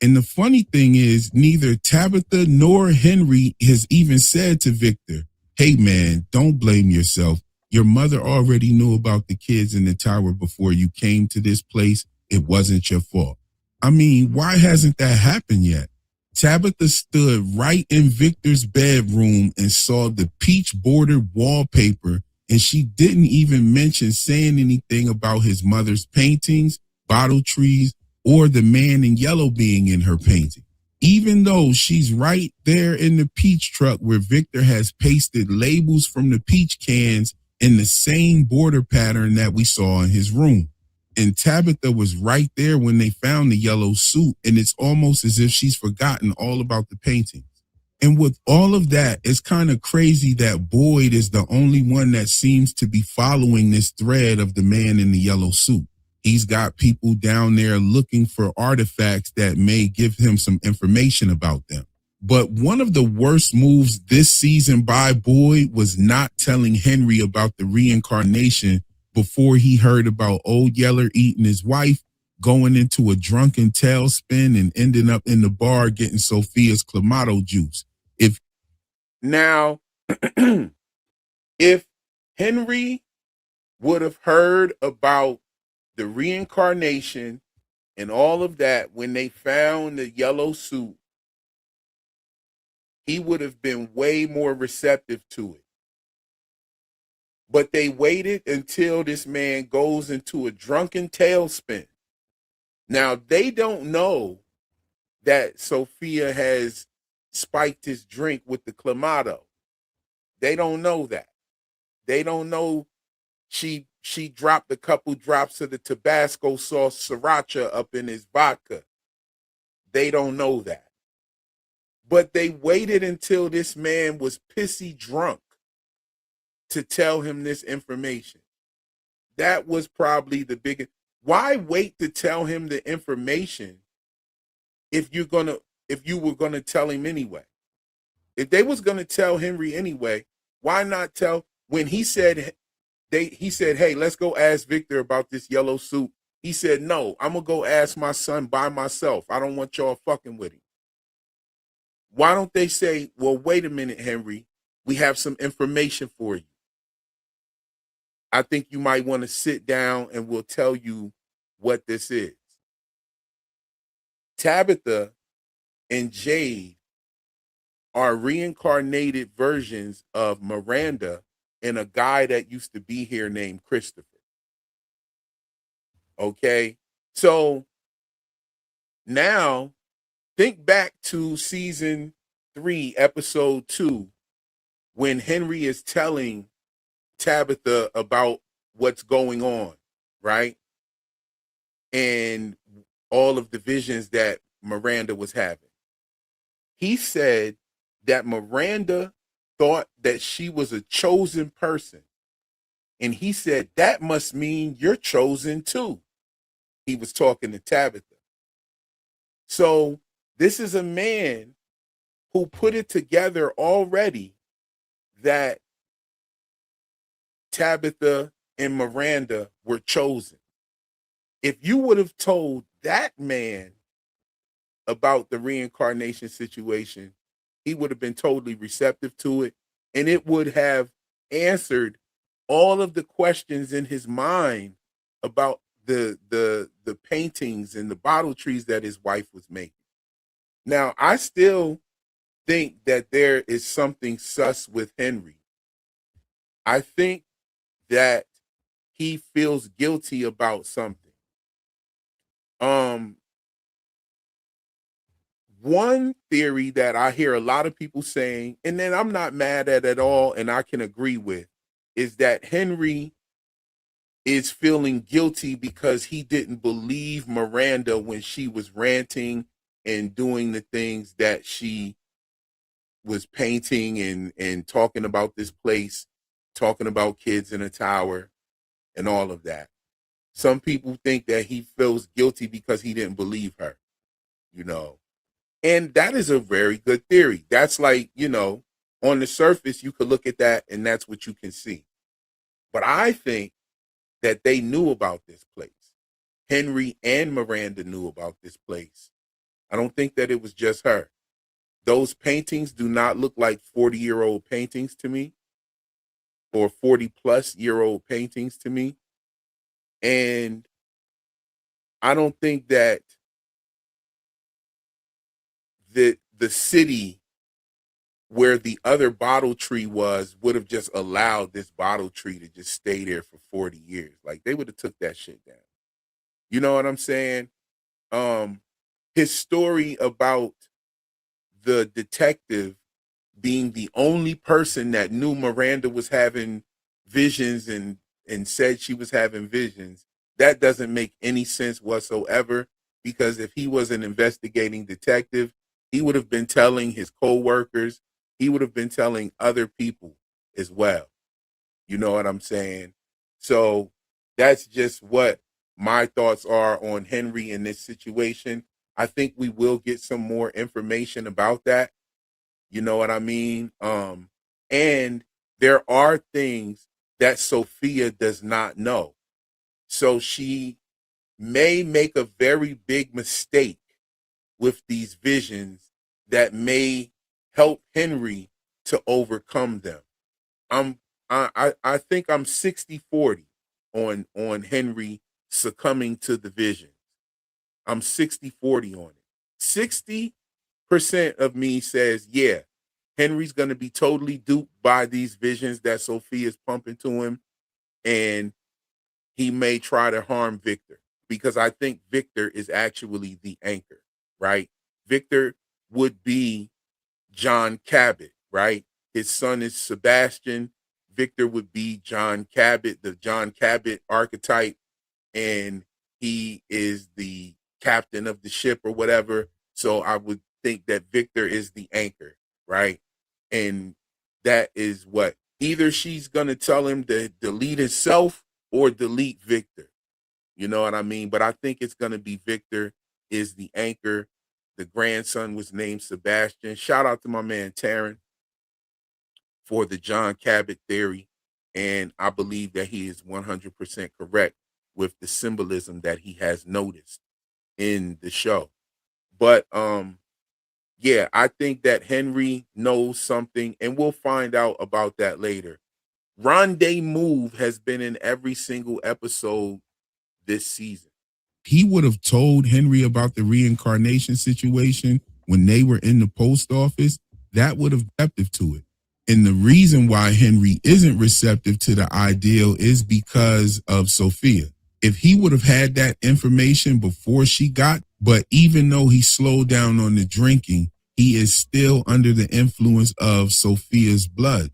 And the funny thing is, neither Tabitha nor Henry has even said to Victor, hey man, don't blame yourself. Your mother already knew about the kids in the tower before you came to this place. It wasn't your fault. I mean, why hasn't that happened yet? Tabitha stood right in Victor's bedroom and saw the peach bordered wallpaper, and she didn't even mention saying anything about his mother's paintings, bottle trees, or the man in yellow being in her painting. Even though she's right there in the peach truck where Victor has pasted labels from the peach cans in the same border pattern that we saw in his room. And Tabitha was right there when they found the yellow suit, and it's almost as if she's forgotten all about the paintings. And with all of that, it's kind of crazy that Boyd is the only one that seems to be following this thread of the man in the yellow suit. He's got people down there looking for artifacts that may give him some information about them. But one of the worst moves this season by Boyd was not telling Henry about the reincarnation before he heard about Old Yeller eating his wife, going into a drunken tailspin, and ending up in the bar getting Sophia's Clamato juice. If Henry would have heard about the reincarnation and all of that when they found the yellow suit, he would have been way more receptive to it. But they waited until this man goes into a drunken tailspin. Now, they don't know that Sophia has spiked his drink with the Clamato. They don't know that. They don't know she dropped a couple drops of the Tabasco sauce sriracha up in his vodka. They don't know that. But they waited until this man was pissy drunk to tell him this information. That was probably the biggest. Why wait to tell him the information if you were gonna tell him anyway? If they was gonna tell Henry anyway, why not tell when he said, hey, let's go ask Victor about this yellow suit. He said, no, I'm gonna go ask my son by myself. I don't want y'all fucking with him. Why don't they say, well, wait a minute, Henry, we have some information for you. I think you might want to sit down and we'll tell you what this is. Tabitha and Jade are reincarnated versions of Miranda and a guy that used to be here named Christopher. Okay, so now think back to season 3, episode 2, when Henry is telling Tabitha about what's going on, right? And all of the visions that Miranda was having. He said that Miranda thought that she was a chosen person. And he said, that must mean you're chosen too. He was talking to Tabitha. So this is a man who put it together already that Tabitha and Miranda were chosen. If you would have told that man about the reincarnation situation, he would have been totally receptive to it, and it would have answered all of the questions in his mind about the paintings and the bottle trees that his wife was making. Now, I still think that there is something sus with Henry. I think that he feels guilty about something. One theory that I hear a lot of people saying, and then I'm not mad at all, and I can agree with, is that Henry is feeling guilty because he didn't believe Miranda when she was ranting and doing the things that she was painting and talking about this place, talking about kids in a tower and all of that. Some people think that he feels guilty because he didn't believe her, you know. And that is a very good theory. That's like, you know, on the surface, you could look at that and that's what you can see. But I think that they knew about this place. Henry and Miranda knew about this place. I don't think that it was just her. Those paintings do not look like 40-year-old paintings to me, or 40-plus-year-old paintings to me. And I don't think that the city where the other bottle tree was would have just allowed this bottle tree to just stay there for 40 years. Like, they would have took that shit down. You know what I'm saying? His story about the detective being the only person that knew Miranda was having visions and said she was having visions, that doesn't make any sense whatsoever, because if he was an investigating detective, he would have been telling his co-workers, he would have been telling other people as well. You know what I'm saying? So that's just what my thoughts are on Henry in this situation. I think we will get some more information about that. You know what I mean? And there are things that Sophia does not know. So she may make a very big mistake with these visions that may help Henry to overcome them. I think I'm 60-40 on Henry succumbing to the vision. I'm 60-40 on it. 60% of me says, yeah, Henry's going to be totally duped by these visions that Sophia's pumping to him, and he may try to harm Victor, because I think Victor is actually the anchor, right? Victor would be John Cabot, right? His son is Sebastian. Victor would be John Cabot, the John Cabot archetype, and he is the captain of the ship or whatever. So I would think that Victor is the anchor, right? And that is what, either she's going to tell him to delete himself or delete Victor. You know what I mean? But I think it's going to be Victor is the anchor. The grandson was named Sebastian. Shout out to my man Taryn for the John Cabot theory. And I believe that he is 100% correct with the symbolism that he has noticed in the show. But yeah, I think that Henry knows something, and we'll find out about that later. Rendezvous has been in every single episode this season. He would have told Henry about the reincarnation situation when they were in the post office. That would have receptive to it. And the reason why Henry isn't receptive to the ideal is because of Sophia. If he would have had that information before she got, but even though he slowed down on the drinking, he is still under the influence of Sophia's blood.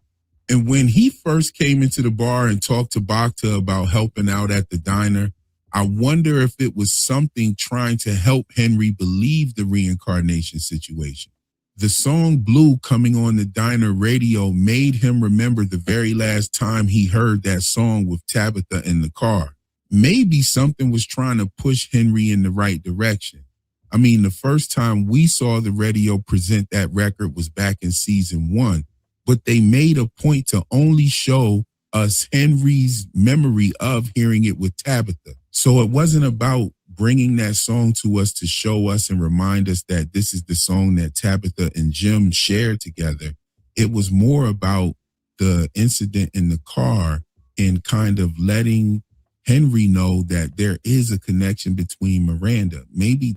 And when he first came into the bar and talked to Bacta about helping out at the diner, I wonder if it was something trying to help Henry believe the reincarnation situation. The song Blue coming on the diner radio made him remember the very last time he heard that song with Tabitha in the car. Maybe something was trying to push Henry in the right direction. I mean, the first time we saw the radio present that record was back in season 1, but they made a point to only show us Henry's memory of hearing it with Tabitha. So it wasn't about bringing that song to us to show us and remind us that this is the song that Tabitha and Jim shared together. It was more about the incident in the car and kind of letting Henry know that there is a connection between Miranda. Maybe.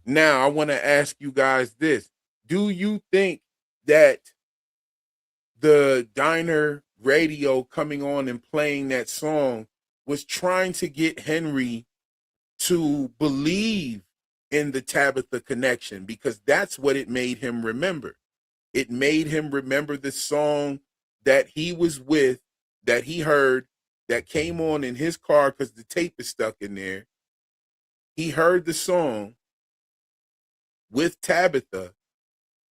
Now, I want to ask you guys this. Do you think that the diner radio coming on and playing that song was trying to get Henry to believe in the Tabitha connection? Because that's what it made him remember. It made him remember the song that he was with, that he heard, that came on in his car because the tape is stuck in there. He heard the song with Tabitha,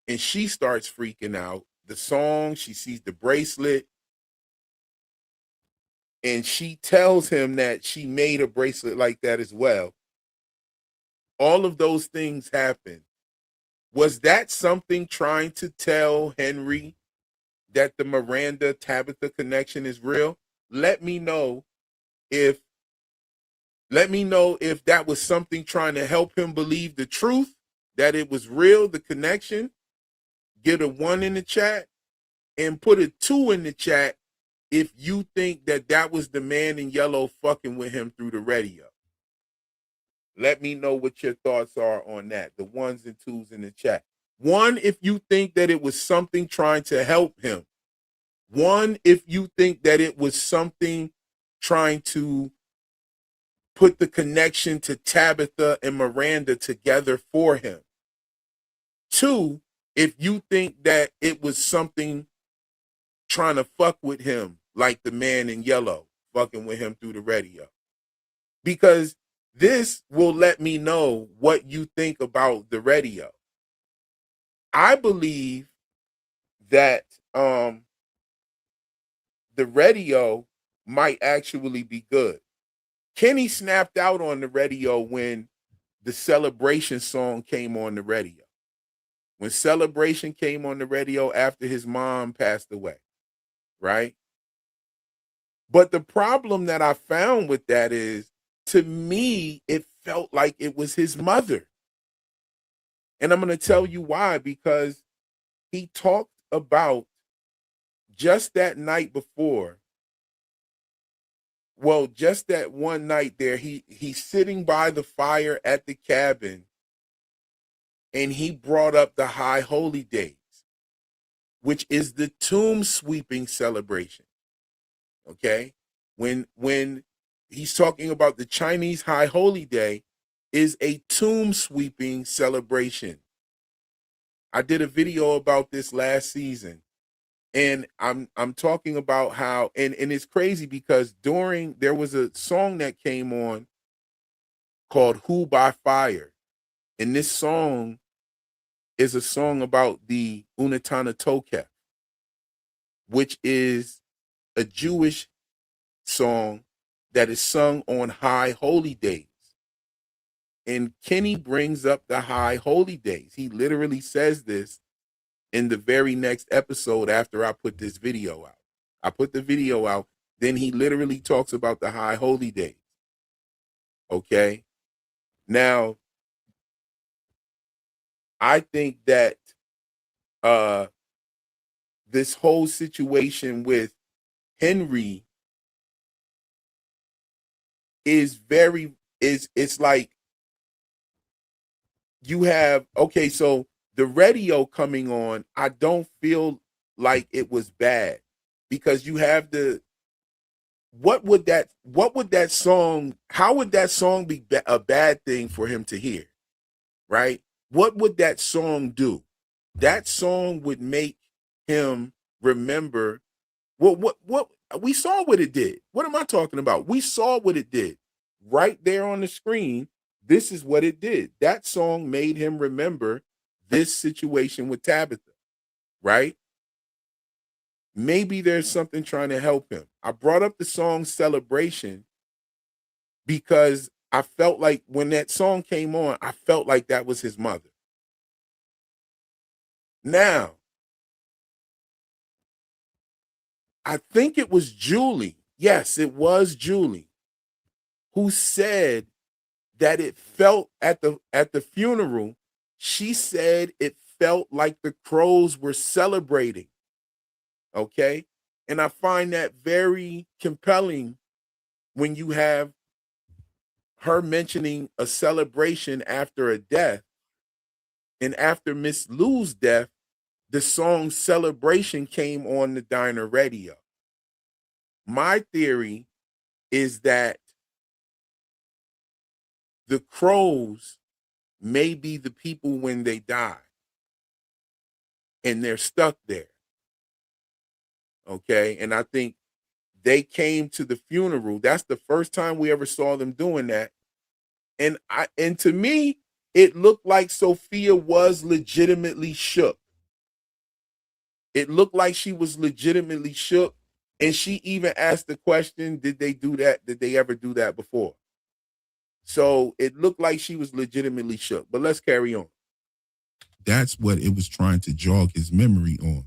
and she starts freaking out. The song, she sees the bracelet, and she tells him that she made a bracelet like that as well. All of those things happen. Was that something trying to tell Henry that the Miranda Tabitha connection is real? Let me know if that was something trying to help him believe the truth, that it was real, the connection. Get a 1 in the chat and put a 2 in the chat if you think that that was the man in yellow fucking with him through the radio. Let me know what your thoughts are on that. The 1s and 2s in the chat. 1, if you think that it was something trying to help him. 1, if you think that it was something trying to put the connection to Tabitha and Miranda together for him. 2, if you think that it was something trying to fuck with him, like the man in yellow fucking with him through the radio. Because this will let me know what you think about the radio. I believe that the radio might actually be good. Kenny snapped out on the radio when the Celebration song came on the radio. When Celebration came on the radio after his mom passed away, right? But the problem that I found with that is, to me, it felt like it was his mother. And I'm going to tell you why, because he talked about just that night before. Well, just that one night there, he's sitting by the fire at the cabin, and he brought up the High Holy Days, which is the tomb sweeping celebration. Okay? When he's talking about the Chinese High Holy Day is a tomb sweeping celebration. I did a video about this last season. And I'm talking about how, and it's crazy because there was a song that came on called Who by Fire. And this song is a song about the Unetana Tokef, which is a Jewish song that is sung on High Holy Days. And Kenny brings up the High Holy Days. He literally says this in the very next episode after I put this video out. I put the video out, then he literally talks about the High Holy Days. Okay? Now, I think that this whole situation with Henry is it's like you have, okay, so the radio coming on, I don't feel like it was bad, because you have how would that song be a bad thing for him to hear, right? What would that song do? That song would make him remember what we saw what it did. What am I talking about? We saw what it did right there on the screen. This is what it did. That song made him remember this situation with Tabitha, right? Maybe there's something trying to help him. I brought up the song Celebration because I felt like when that song came on, I felt like that was his mother. Now, I think it was Julie. Yes, it was Julie who said that it felt at the funeral. She said it felt like the Crows were celebrating. Okay? And I find that very compelling when you have her mentioning a celebration after a death. And after Miss Lou's death, the song Celebration came on the diner radio. My theory is that the Crows may be the people when they die, and they're stuck there. Okay, and I think they came to the funeral. That's the first time we ever saw them doing that. And to me, it looked like Sophia was legitimately shook. It looked like she was legitimately shook. And she even asked the question, did they do that? Did they ever do that before? So it looked like she was legitimately shook. But let's carry on. That's what it was trying to jog his memory on.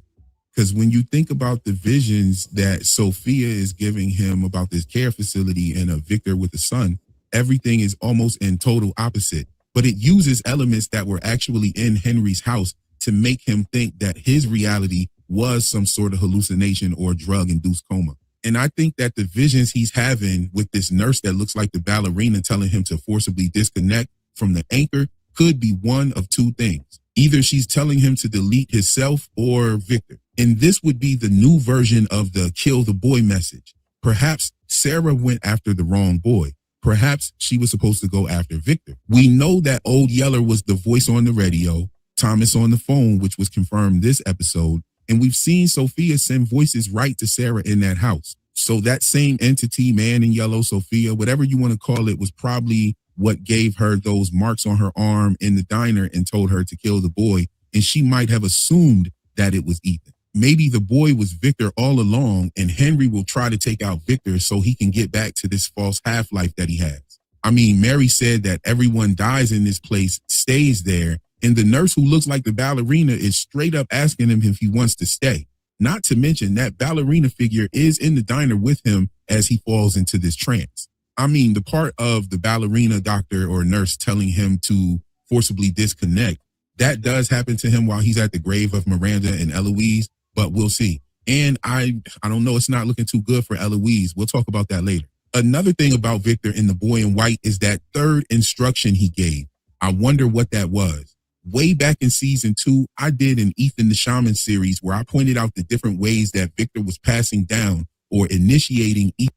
Because when you think about the visions that Sophia is giving him about this care facility and a Victor with a son, everything is almost in total opposite. But it uses elements that were actually in Henry's house to make him think that his reality was some sort of hallucination or drug-induced coma. And I think that the visions he's having with this nurse that looks like the ballerina telling him to forcibly disconnect from the anchor could be one of two things. Either she's telling him to delete himself or Victor. And this would be the new version of the kill the boy message. Perhaps Sarah went after the wrong boy. Perhaps she was supposed to go after Victor. We know that Old Yeller was the voice on the radio, Thomas on the phone, which was confirmed this episode. And we've seen Sophia send voices right to Sarah in that house. So that same entity, man in yellow, Sophia, whatever you want to call it, was probably what gave her those marks on her arm in the diner and told her to kill the boy. And she might have assumed that it was Ethan. Maybe the boy was Victor all along, and Henry will try to take out Victor so he can get back to this false half-life that he has. I mean, Mary said that everyone dies in this place, stays there, and the nurse who looks like the ballerina is straight up asking him if he wants to stay. Not to mention that ballerina figure is in the diner with him as he falls into this trance. I mean, the part of the ballerina doctor or nurse telling him to forcibly disconnect, that does happen to him while he's at the grave of Miranda and Eloise, but we'll see. And I don't know, it's not looking too good for Eloise. We'll talk about that later. Another thing about Victor and the boy in white is that third instruction he gave. I wonder what that was. Way back in season 2, I did an Ethan the Shaman series where I pointed out the different ways that Victor was passing down or initiating Ethan.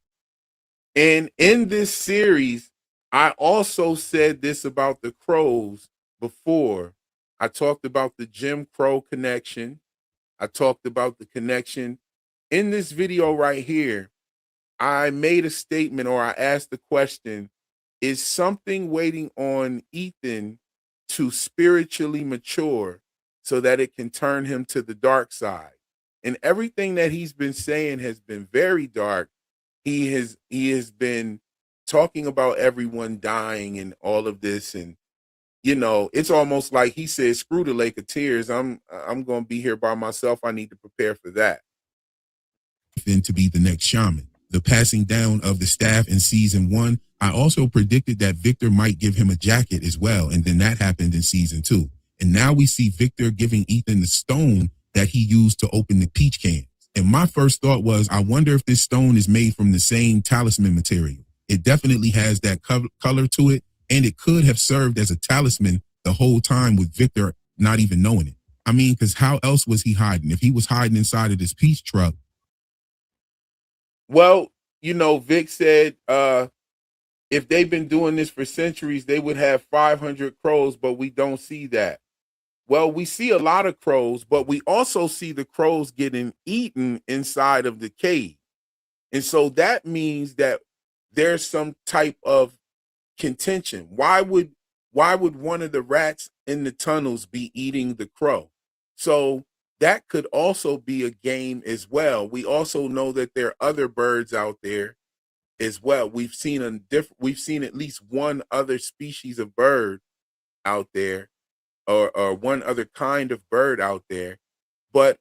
And in this series, I also said this about the Crows before. I talked about the Jim Crow connection. I talked about the connection. In this video right here, I made a statement, or I asked the question, is something waiting on Ethan to spiritually mature so that it can turn him to the dark side? And everything that he's been saying has been very dark. He has been talking about everyone dying and all of this, and you know, it's almost like he said, screw the Lake of Tears. I'm going to be here by myself. I need to prepare for that. Ethan to be the next shaman. The passing down of the staff in season 1, I also predicted that Victor might give him a jacket as well. And then that happened in season 2. And now we see Victor giving Ethan the stone that he used to open the peach cans. And my first thought was, I wonder if this stone is made from the same talisman material. It definitely has that color to it. And it could have served as a talisman the whole time with Victor not even knowing it. I mean, because how else was he hiding? If he was hiding inside of this peach truck. Well, you know, Vic said if they've been doing this for centuries, they would have 500 crows, but we don't see that. Well, we see a lot of crows, but we also see the crows getting eaten inside of the cave. And so that means that there's some type of contention. Why would one of the rats in the tunnels be eating the crow? So that could also be a game as well. We also know that there are other birds out there as well. We've seen at least one other species of bird out there, or one other kind of bird out there. But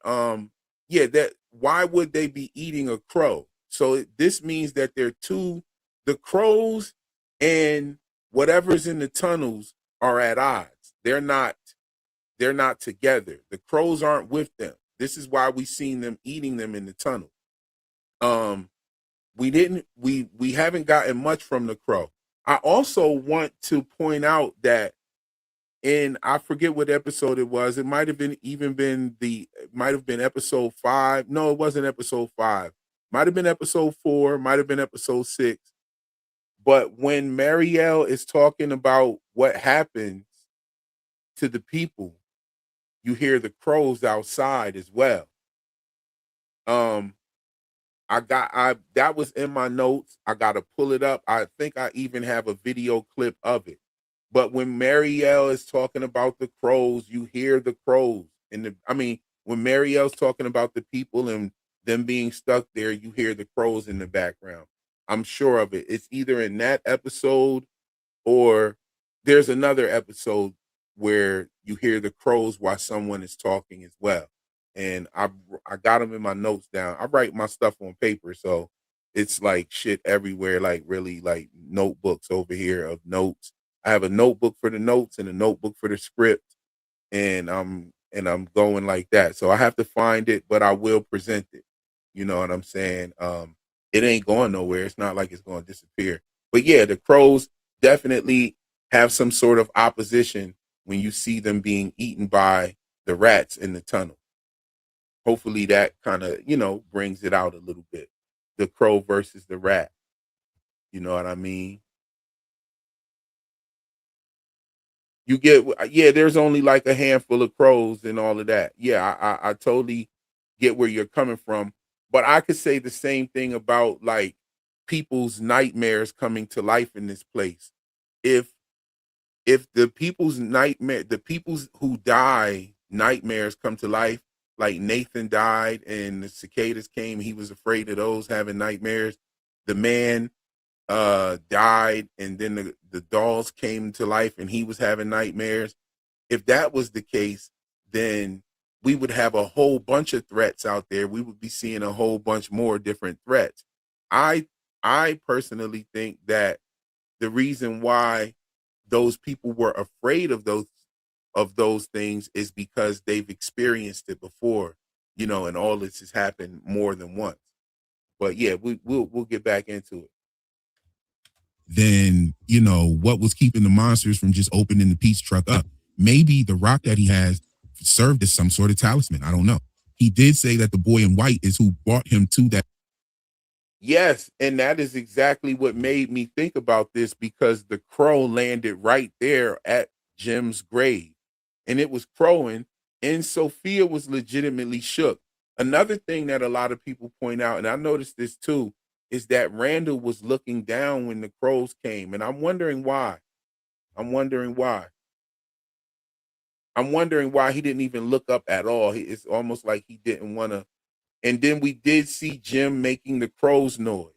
yeah, that why would they be eating a crow? So this means that the crows and whatever's in the tunnels are at odds. They're not together. The crows aren't with them. This is why we seen them eating them in the tunnel. We haven't gotten much from the crow. I also want to point out that I forget what episode it was. It might have been episode 5. No, it wasn't episode 5. Might have been episode 4, might have been episode 6. But when Marielle is talking about what happens to the people, you hear the crows outside as well. That was in my notes. I gotta pull it up. I think I even have a video clip of it. But when Marielle is talking about the crows, you hear the crows. When Marielle's talking about the people and them being stuck there, you hear the crows in the background. I'm sure of it. It's either in that episode or there's another episode where you hear the crows while someone is talking as well. And I got them in my notes down. I write my stuff on paper, so it's like shit everywhere, like really like notebooks over here of notes. I have a notebook for the notes and a notebook for the script, and I'm going like that. So I have to find it, but I will present it. You know what I'm saying? It ain't going nowhere. It's not like it's going to disappear. But yeah, the crows definitely have some sort of opposition when you see them being eaten by the rats in the tunnel. Hopefully that kind of, brings it out a little bit. The crow versus the rat. You know what I mean? You get, there's only like a handful of crows and all of that. Yeah, I totally get where you're coming from. But I could say the same thing about like people's nightmares coming to life in this place. If the people's who die nightmares come to life, like Nathan died and the cicadas came, he was afraid of those having nightmares. The man died and then the dolls came to life and he was having nightmares. If that was the case, then we would have a whole bunch of threats out there. We would be seeing a whole bunch more different threats. I personally think that the reason why those people were afraid of those things is because they've experienced it before, and all this has happened more than once. But yeah, we'll get back into it. Then, what was keeping the monsters from just opening the Pete's truck up? Maybe the rock that he has served as some sort of talisman. I don't know. He did say that the boy in white is who brought him to that. Yes, and that is exactly what made me think about this, because the crow landed right there at Jim's grave, and it was crowing, and Sophia was legitimately shook. Another thing that a lot of people point out, and I noticed this too, is that Randall was looking down when the crows came, and I'm wondering why. I'm wondering why he didn't even look up at all. It's almost like he didn't want to. And then we did see Jim making the crow's noise,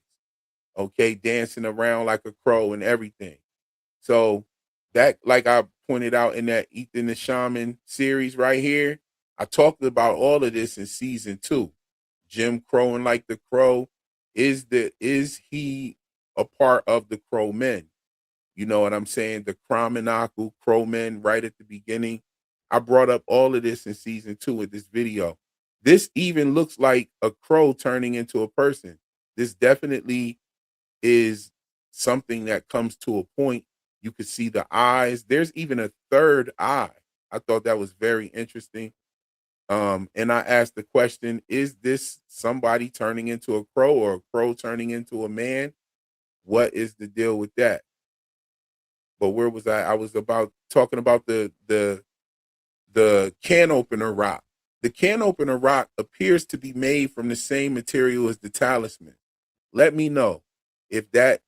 okay, dancing around like a crow and everything. So that, like I pointed out in that Ethan the Shaman series right here, I talked about all of this in season 2. Jim crowing like the crow. Is he a part of the Crow Men? You know what I'm saying? The Kraminaku Crow Men right at the beginning. I brought up all of this in season 2 of this video. This even looks like a crow turning into a person. This definitely is something that comes to a point. You could see the eyes. There's even a third eye. I thought that was very interesting. And I asked the question, is this somebody turning into a crow or a crow turning into a man? What is the deal with that? But where was I? I was talking about the can opener rock. The can opener rock appears to be made from the same material as the talisman. Let me know if that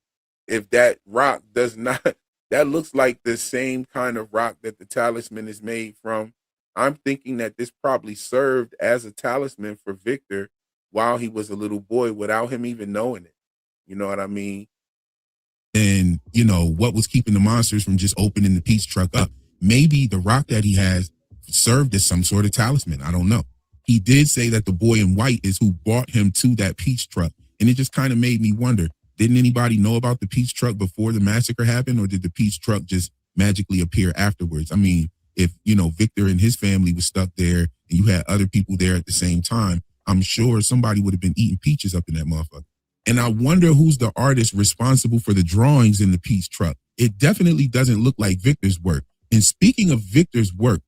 rock does not, that looks like the same kind of rock that the talisman is made from. I'm thinking that this probably served as a talisman for Victor while he was a little boy without him even knowing it. You know what I mean? And, what was keeping the monsters from just opening the Pete's truck up? Maybe the rock that he has served as some sort of talisman. I don't know. He did say that the boy in white is who brought him to that peach truck. And it just kind of made me wonder, didn't anybody know about the peach truck before the massacre happened, or did the peach truck just magically appear afterwards? I mean, if, Victor and his family was stuck there and you had other people there at the same time, I'm sure somebody would have been eating peaches up in that motherfucker. And I wonder who's the artist responsible for the drawings in the peach truck. It definitely doesn't look like Victor's work. And speaking of Victor's work,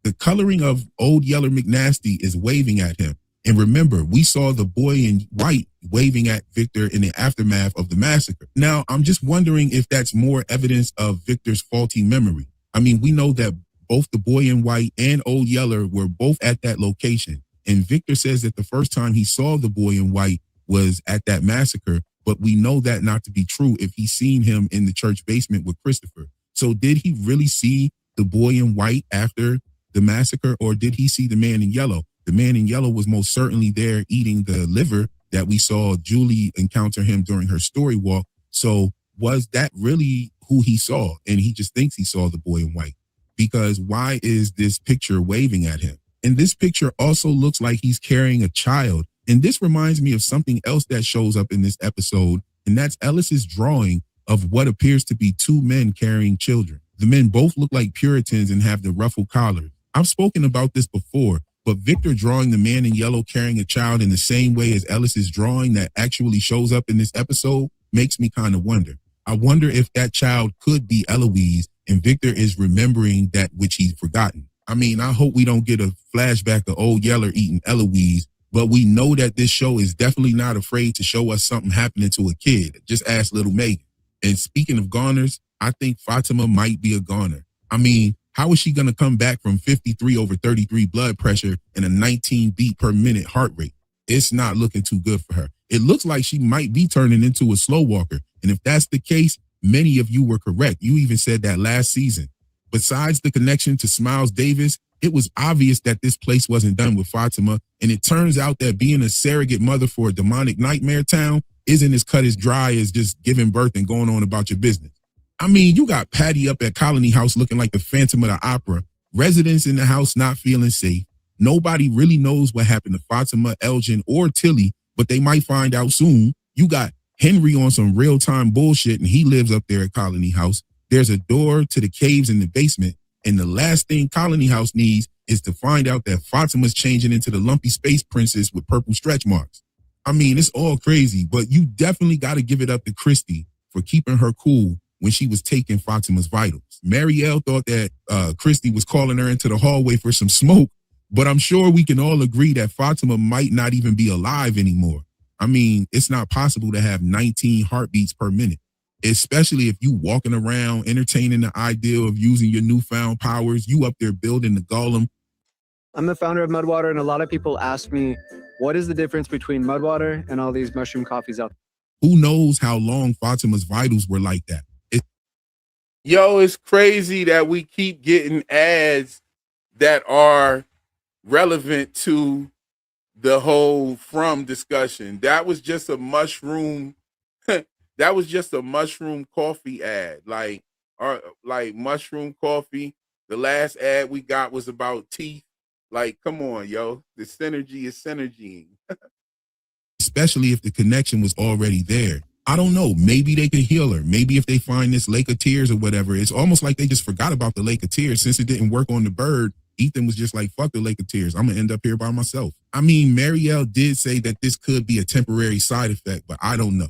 the coloring of Old Yeller McNasty is waving at him. And remember, we saw the boy in white waving at Victor in the aftermath of the massacre. Now, I'm just wondering if that's more evidence of Victor's faulty memory. I mean, we know that both the boy in white and Old Yeller were both at that location. And Victor says that the first time he saw the boy in white was at that massacre, but we know that not to be true if he's seen him in the church basement with Christopher. So did he really see the boy in white after the massacre, or did he see the man in yellow? The man in yellow was most certainly there eating the liver that we saw Julie encounter him during her story walk. So was that really who he saw? And he just thinks he saw the boy in white. Because why is this picture waving at him? And this picture also looks like he's carrying a child. And this reminds me of something else that shows up in this episode, and that's Ellis's drawing of what appears to be two men carrying children. The men both look like Puritans and have the ruffled collars. I've spoken about this before, but Victor drawing the man in yellow carrying a child in the same way as Ellis's drawing that actually shows up in this episode makes me kind of wonder. I wonder if that child could be Eloise and Victor is remembering that which he's forgotten. I mean, I hope we don't get a flashback of Old Yeller eating Eloise, but we know that this show is definitely not afraid to show us something happening to a kid. Just ask little Megan. And speaking of goners, I think Fatima might be a goner. I mean, how is she going to come back from 53/33 blood pressure and a 19 beat per minute heart rate? It's not looking too good for her. It looks like she might be turning into a slow walker. And if that's the case, many of you were correct. You even said that last season. Besides the connection to Smiles Davis, it was obvious that this place wasn't done with Fatima. And it turns out that being a surrogate mother for a demonic nightmare town isn't as cut as dry as just giving birth and going on about your business. I mean, you got Patty up at Colony House looking like the Phantom of the Opera, residents in the house not feeling safe. Nobody really knows what happened to Fatima, Elgin, or Tilly, but they might find out soon. You got Henry on some real-time bullshit, and he lives up there at Colony House. There's a door to the caves in the basement, and the last thing Colony House needs is to find out that Fatima's changing into the lumpy space princess with purple stretch marks. I mean, it's all crazy, but you definitely got to give it up to Christy for keeping her cool when she was taking Fatima's vitals. Marielle thought that Christy was calling her into the hallway for some smoke, but I'm sure we can all agree that Fatima might not even be alive anymore. I mean, it's not possible to have 19 heartbeats per minute, especially if you walking around entertaining the idea of using your newfound powers. You up there building the golem. I'm the founder of Mudwater, and a lot of people ask me, what is the difference between Mudwater and all these mushroom coffees out there? Who knows how long Fatima's vitals were like that? Yo, it's crazy that we keep getting ads that are relevant to the whole From discussion. That was just a mushroom. That was just a mushroom coffee ad. Like mushroom coffee. The last ad we got was about teeth. Like, come on, yo. The synergy is synergying. Especially if the connection was already there. I don't know. Maybe they could heal her. Maybe if they find this Lake of Tears or whatever, it's almost like they just forgot about the Lake of Tears. Since it didn't work on the bird, Ethan was just like, fuck the Lake of Tears. I'm going to end up here by myself. I mean, Marielle did say that this could be a temporary side effect, but I don't know.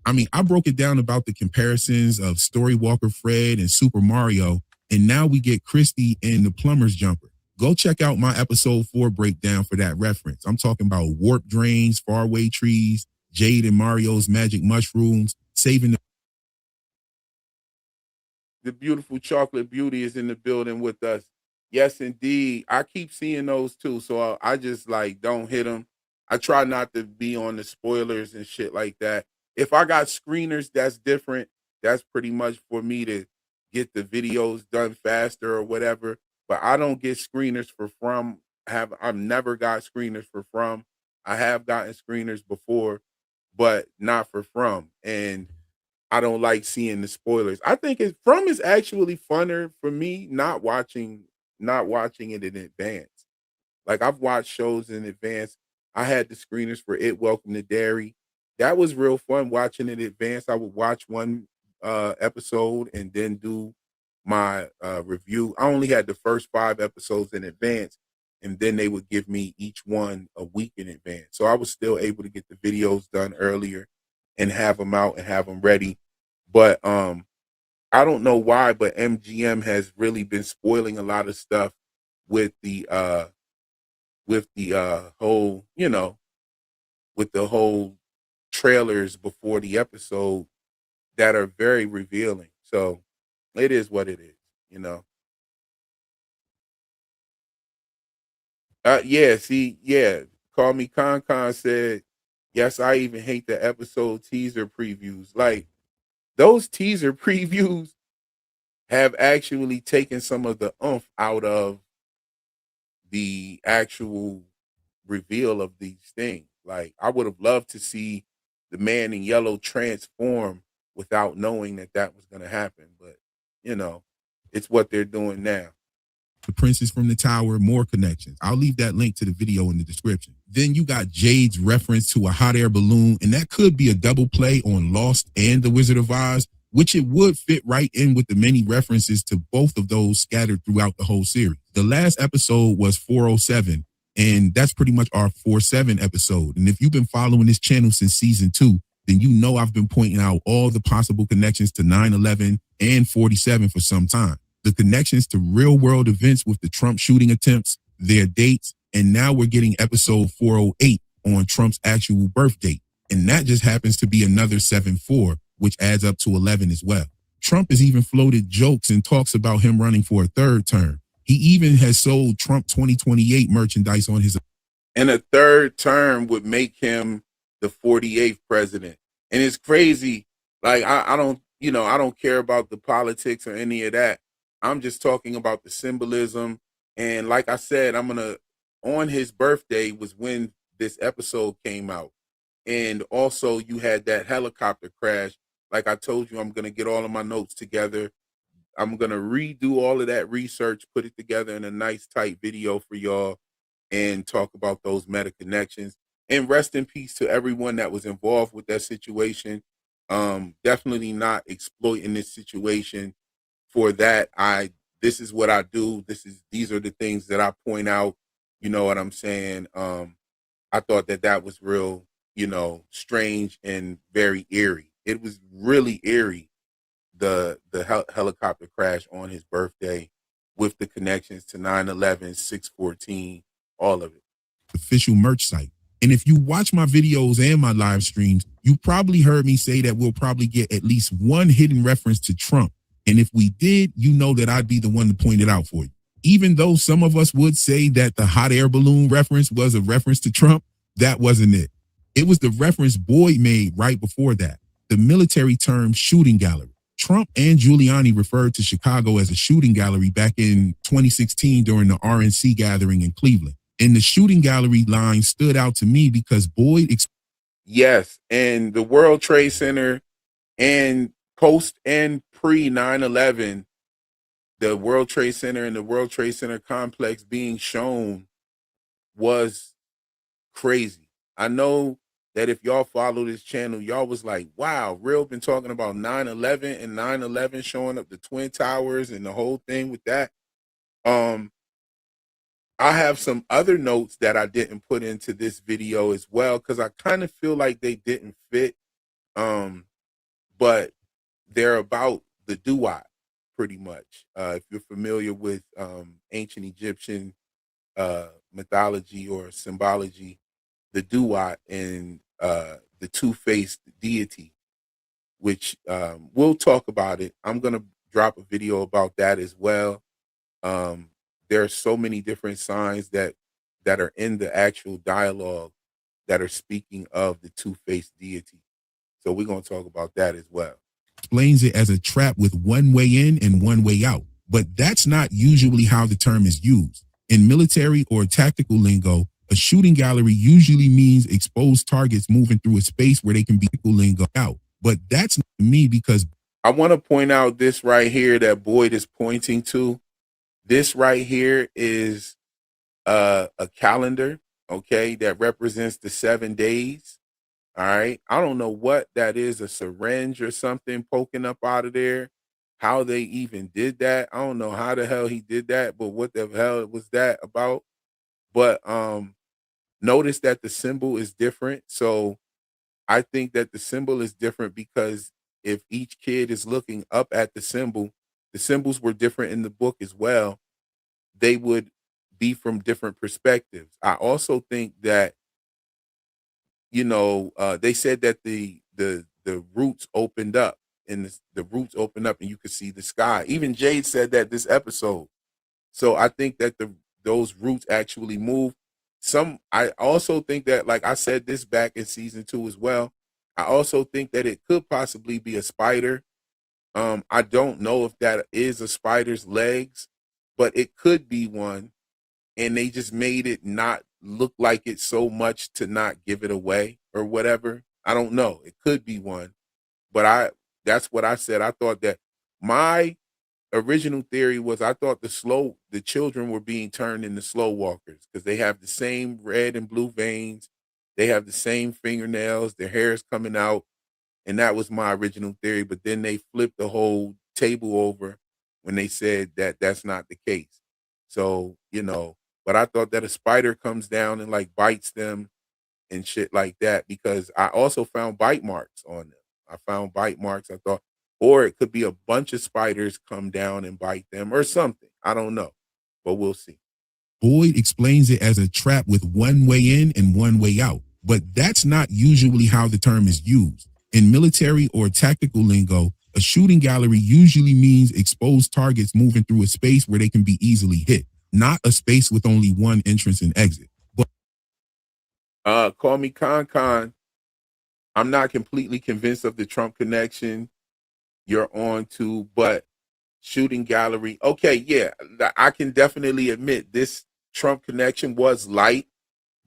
I mean, I broke it down about the comparisons of Storywalker Fred and Super Mario, and now we get Christy in the plumber's jumper. Go check out my episode 4 breakdown for that reference. I'm talking about warp drains, faraway trees, Jade and Mario's magic mushrooms, saving the beautiful chocolate beauty is in the building with us. Yes, indeed. I keep seeing those too, so I just like don't hit them. I try not to be on the spoilers and shit like that. If I got screeners, that's different. That's pretty much for me to get the videos done faster or whatever. But I don't get screeners for From. I've never got screeners for From. I have gotten screeners before, but not for From. And I don't like seeing the spoilers. I think From is actually funner for me not watching it in advance. Like I've watched shows in advance. I had the screeners for It Welcome to Derry. That was real fun watching in advance. I would watch one episode and then do my review. I only had the first 5 episodes in advance, and then they would give me each one a week in advance. So I was still able to get the videos done earlier and have them out and have them ready. But I don't know why, but MGM has really been spoiling a lot of stuff with the whole, you know, with the whole trailers before the episode that are very revealing. So it is what it is, you know. Yeah. Call Me Con said, yes, I even hate the episode teaser previews. Like those teaser previews have actually taken some of the oomph out of the actual reveal of these things. Like I would have loved to see the man in yellow transform without knowing that that was going to happen. But, you know, it's what they're doing now. The Princess from the Tower, more connections. I'll leave that link to the video in the description. Then you got Jade's reference to a hot air balloon, and that could be a double play on Lost and The Wizard of Oz, which it would fit right in with the many references to both of those scattered throughout the whole series. The last episode was 407, and that's pretty much our 47 episode. And if you've been following this channel since season 2, then you know I've been pointing out all the possible connections to 9/11 and 47 for some time. The connections to real world events with the Trump shooting attempts, their dates, and now we're getting episode 408 on Trump's actual birth date. And that just happens to be another 7-4, which adds up to 11 as well. Trump has even floated jokes and talks about him running for a 3rd term. He even has sold Trump 2028 merchandise on his. And a 3rd term would make him the 48th president. And it's crazy. Like, I don't care about the politics or any of that. I'm just talking about the symbolism. And like I said, on his birthday was when this episode came out. And also you had that helicopter crash. Like I told you, I'm going to get all of my notes together. I'm going to redo all of that research, put it together in a nice tight video for y'all and talk about those meta connections. And rest in peace to everyone that was involved with that situation. Definitely not exploiting this situation for that. This is what I do. These are the things that I point out. You know what I'm saying? I thought that was real, strange and very eerie. It was really eerie, the helicopter crash on his birthday with the connections to 9/11, 6/14, all of it. Official merch site. And if you watch my videos and my live streams, you probably heard me say that we'll probably get at least one hidden reference to Trump. And if we did, you know that I'd be the one to point it out for you. Even though some of us would say that the hot air balloon reference was a reference to Trump, that wasn't it. It was the reference Boyd made right before that, the military term shooting gallery. Trump and Giuliani referred to Chicago as a shooting gallery back in 2016 during the RNC gathering in Cleveland. And the shooting gallery line stood out to me because Boyd. Yes, and the World Trade Center and post and pre 9/11, the World Trade Center and the World Trade Center complex being shown was crazy. I know that if y'all follow this channel, y'all was like, wow, Real been talking about 9/11 and 9/11 showing up the Twin Towers and the whole thing with that. I have some other notes that I didn't put into this video as well because I kind of feel like they didn't fit. But they're about the Duat, pretty much. If you're familiar with ancient Egyptian mythology or symbology, the Duat and the two-faced deity, which we'll talk about it. I'm going to drop a video about that as well. There are so many different signs that are in the actual dialogue that are speaking of the two-faced deity. So we're going to talk about that as well. Explains it as a trap with one way in and one way out. But that's not usually how the term is used. In military or tactical lingo, a shooting gallery usually means exposed targets moving through a space where they can be lingo out. But that's not me because I want to point out this right here that Boyd is pointing to. This right here is a calendar, okay, that represents the 7 days. All right. I don't know what that is, a syringe or something poking up out of there. How they even did that. I don't know how the hell he did that, but what the hell was that about? But notice that the symbol is different. So I think that the symbol is different because if each kid is looking up at the symbols were different in the book as well. They would be from different perspectives. I also think that they said that the roots opened up and the roots opened up and you could see the sky. Even Jade said that this episode. So I think that those roots actually move. I also think that, like I said this back in season 2 as well, I also think that it could possibly be a spider. I don't know if that is a spider's legs, but it could be one. And they just made it not look like it so much to not give it away or whatever. I don't know. It could be one. But that's what I said. I thought that my original theory was I thought the children were being turned into slow walkers because they have the same red and blue veins. They have the same fingernails. Their hair is coming out. And that was my original theory. But then they flipped the whole table over when they said that that's not the case. So, but I thought that a spider comes down and like bites them and shit like that, because I also found bite marks on them. I found bite marks. I thought, or it could be a bunch of spiders come down and bite them or something. I don't know, but we'll see. Boyd explains it as a trap with one way in and one way out, but that's not usually how the term is used. In military or tactical lingo, a shooting gallery usually means exposed targets moving through a space where they can be easily hit, not a space with only one entrance and exit. Call me Con. I'm not completely convinced of the Trump connection you're on to, but shooting gallery. Okay, yeah, I can definitely admit this Trump connection was light,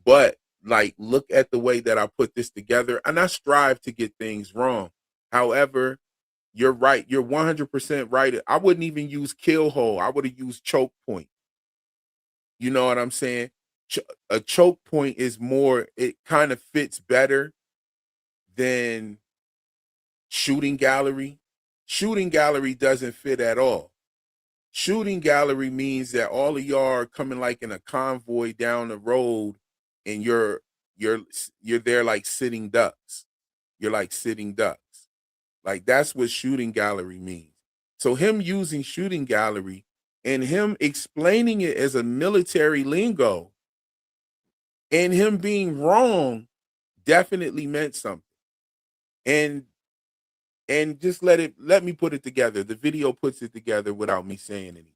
but like, look at the way that I put this together, and I strive to get things wrong. However, you're right. You're 100% right. I wouldn't even use kill hole. I would have used choke point. You know what I'm saying? A choke point is more, it kind of fits better than shooting gallery. Shooting gallery doesn't fit at all. Shooting gallery means that all of y'all are coming like in a convoy down the road, and you're there like sitting ducks. You're like sitting ducks. Like, that's what shooting gallery means. So him using shooting gallery and him explaining it as a military lingo and him being wrong definitely meant something. And just let me put it together. The video puts it together without me saying anything.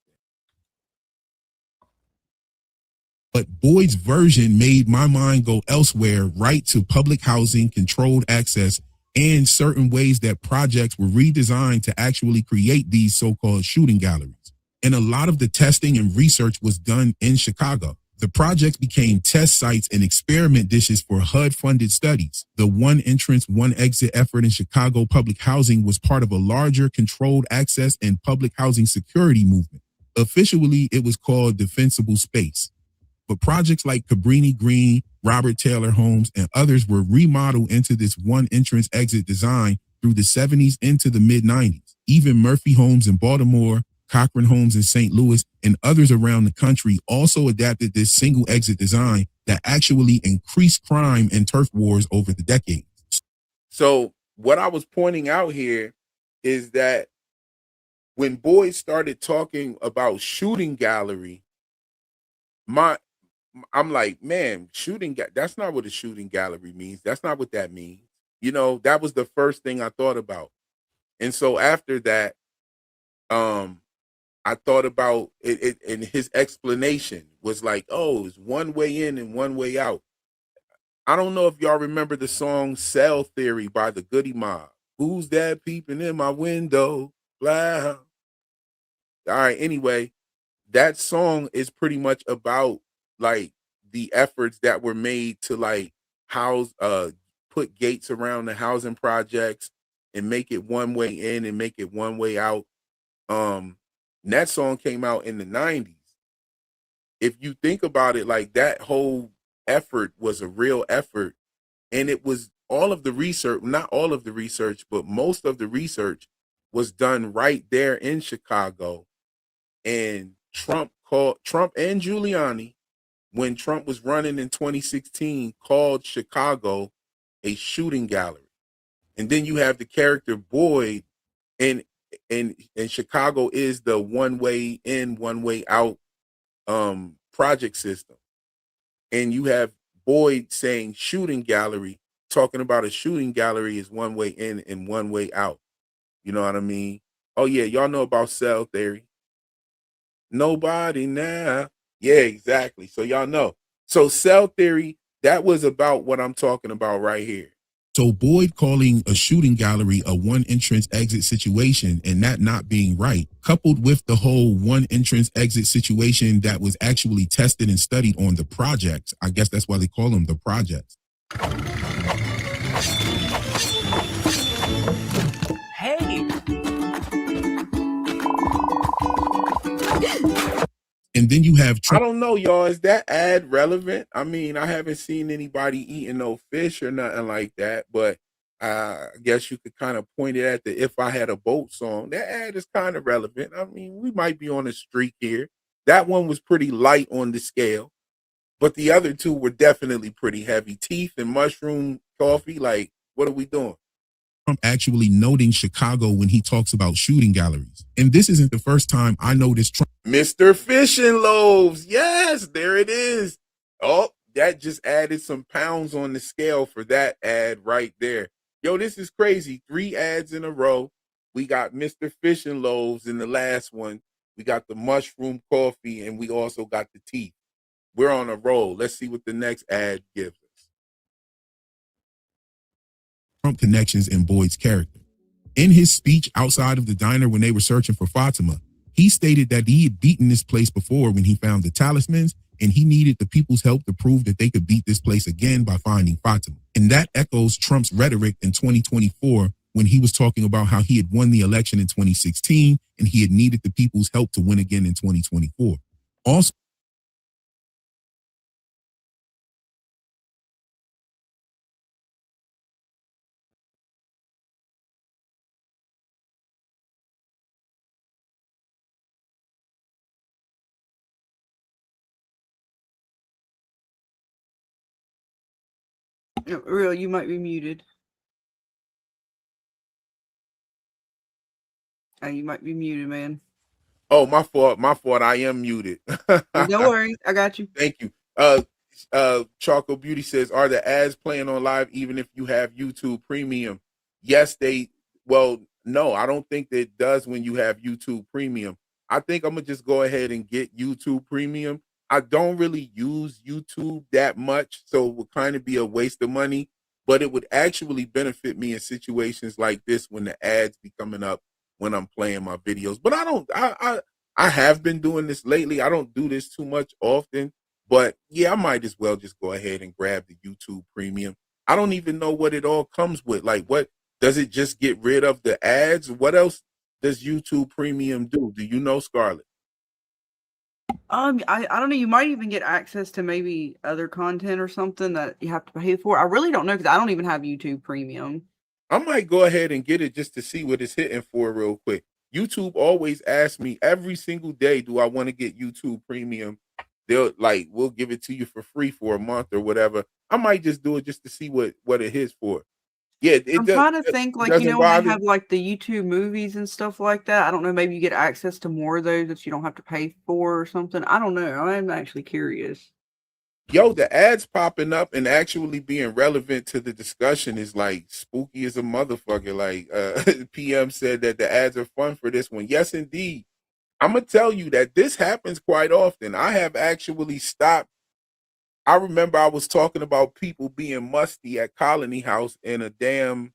But Boyd's version made my mind go elsewhere, right to public housing, controlled access, and certain ways that projects were redesigned to actually create these so-called shooting galleries. And a lot of the testing and research was done in Chicago. The projects became test sites and experiment dishes for HUD-funded studies. The one entrance, one exit effort in Chicago public housing was part of a larger controlled access and public housing security movement. Officially, it was called Defensible Space. But projects like Cabrini Green, Robert Taylor Homes, and others were remodeled into this one entrance exit design through the 70s into the mid-90s. Even Murphy Homes in Baltimore, Cochran Homes in St. Louis, and others around the country also adapted this single exit design that actually increased crime and turf wars over the decades. So what I was pointing out here is that when Boyd started talking about shooting gallery, I'm like, man, that's not what a shooting gallery means. That's not what that means. That was the first thing I thought about. And so after that, I thought about it, and his explanation was like, oh, it's one way in and one way out. I don't know if y'all remember the song Cell Theory by the Goody Mob. Who's that peeping in my window? Blah. All right, anyway, that song is pretty much about like the efforts that were made to like put gates around the housing projects and make it one way in and make it one way out. And that song came out in the 90s. if you think about it, like that whole effort was a real effort, and it was all of the research, not all of the research, but most of the research was done right there in Chicago. And Trump and Giuliani, when Trump was running in 2016, called Chicago a shooting gallery. And then you have the character Boyd, and Chicago is the one way in, one way out project system. And you have Boyd saying shooting gallery, talking about a shooting gallery is one way in and one way out. You know what I mean? Oh yeah, y'all know about cell theory. Nobody now. Yeah, exactly. So y'all know. So cell theory, that was about what I'm talking about right here. So Boyd calling a shooting gallery a one entrance exit situation and that not being right, coupled with the whole one entrance exit situation that was actually tested and studied on the projects. I guess that's why they call them the projects. Hey. And then you have I don't know, y'all. Is that ad relevant? I mean, I haven't seen anybody eating no fish or nothing like that, but I guess you could kind of point it at the If I Had a Boat song. That ad is kind of relevant. I mean, we might be on a streak here. That one was pretty light on the scale, but the other two were definitely pretty heavy. Teeth and mushroom coffee. Like, what are we doing? Trump actually noting Chicago when he talks about shooting galleries. And this isn't the first time I noticed Trump. Mr. Fish and Loaves. Yes, there it is. Oh, that just added some pounds on the scale for that ad right there. Yo, this is crazy. 3 ads in a row. We got Mr. Fish and Loaves in the last one. We got the mushroom coffee, and we also got the teeth. We're on a roll. Let's see what the next ad gives us. Trump connections in Boyd's character. In his speech outside of the diner when they were searching for Fatima, he stated that he had beaten this place before when he found the talismans, and he needed the people's help to prove that they could beat this place again by finding Fatima. And that echoes Trump's rhetoric in 2024 when he was talking about how he had won the election in 2016 and he had needed the people's help to win again in 2024. Also, Really, you might be muted. You might be muted, man. Oh, my fault. My fault. I am muted. No worries. I got you. Thank you. Charcoal Beauty says, are the ads playing on live even if you have YouTube Premium? Yes, no, I don't think that it does when you have YouTube Premium. I think I'm going to just go ahead and get YouTube Premium. I don't really use YouTube that much, so it would kind of be a waste of money, but it would actually benefit me in situations like this when the ads be coming up when I'm playing my videos. But I have been doing this lately. I don't do this too much often, but yeah, I might as well just go ahead and grab the YouTube Premium. I don't even know what it all comes with. Like, what does it just get rid of the ads? What else does YouTube Premium do? Do you know, Scarlett? I don't know. You might even get access to maybe other content or something that you have to pay for. I really don't know because I don't even have YouTube Premium. I might go ahead and get it just to see what it's hitting for real quick. YouTube always asks me every single day, do I want to get YouTube Premium? We'll give it to you for free for a month or whatever. I might just do it just to see what it hits for. Yeah, I'm trying to think, like, you know, when they have like the YouTube movies and stuff like that. I don't know, maybe you get access to more of those that you don't have to pay for or something. I don't know. I'm actually curious. Yo, the ads popping up and actually being relevant to the discussion is like spooky as a motherfucker. Like PM said that the ads are fun for this one. Yes, indeed. I'm gonna tell you that this happens quite often. I have actually stopped. I remember I was talking about people being musty at Colony House and a damn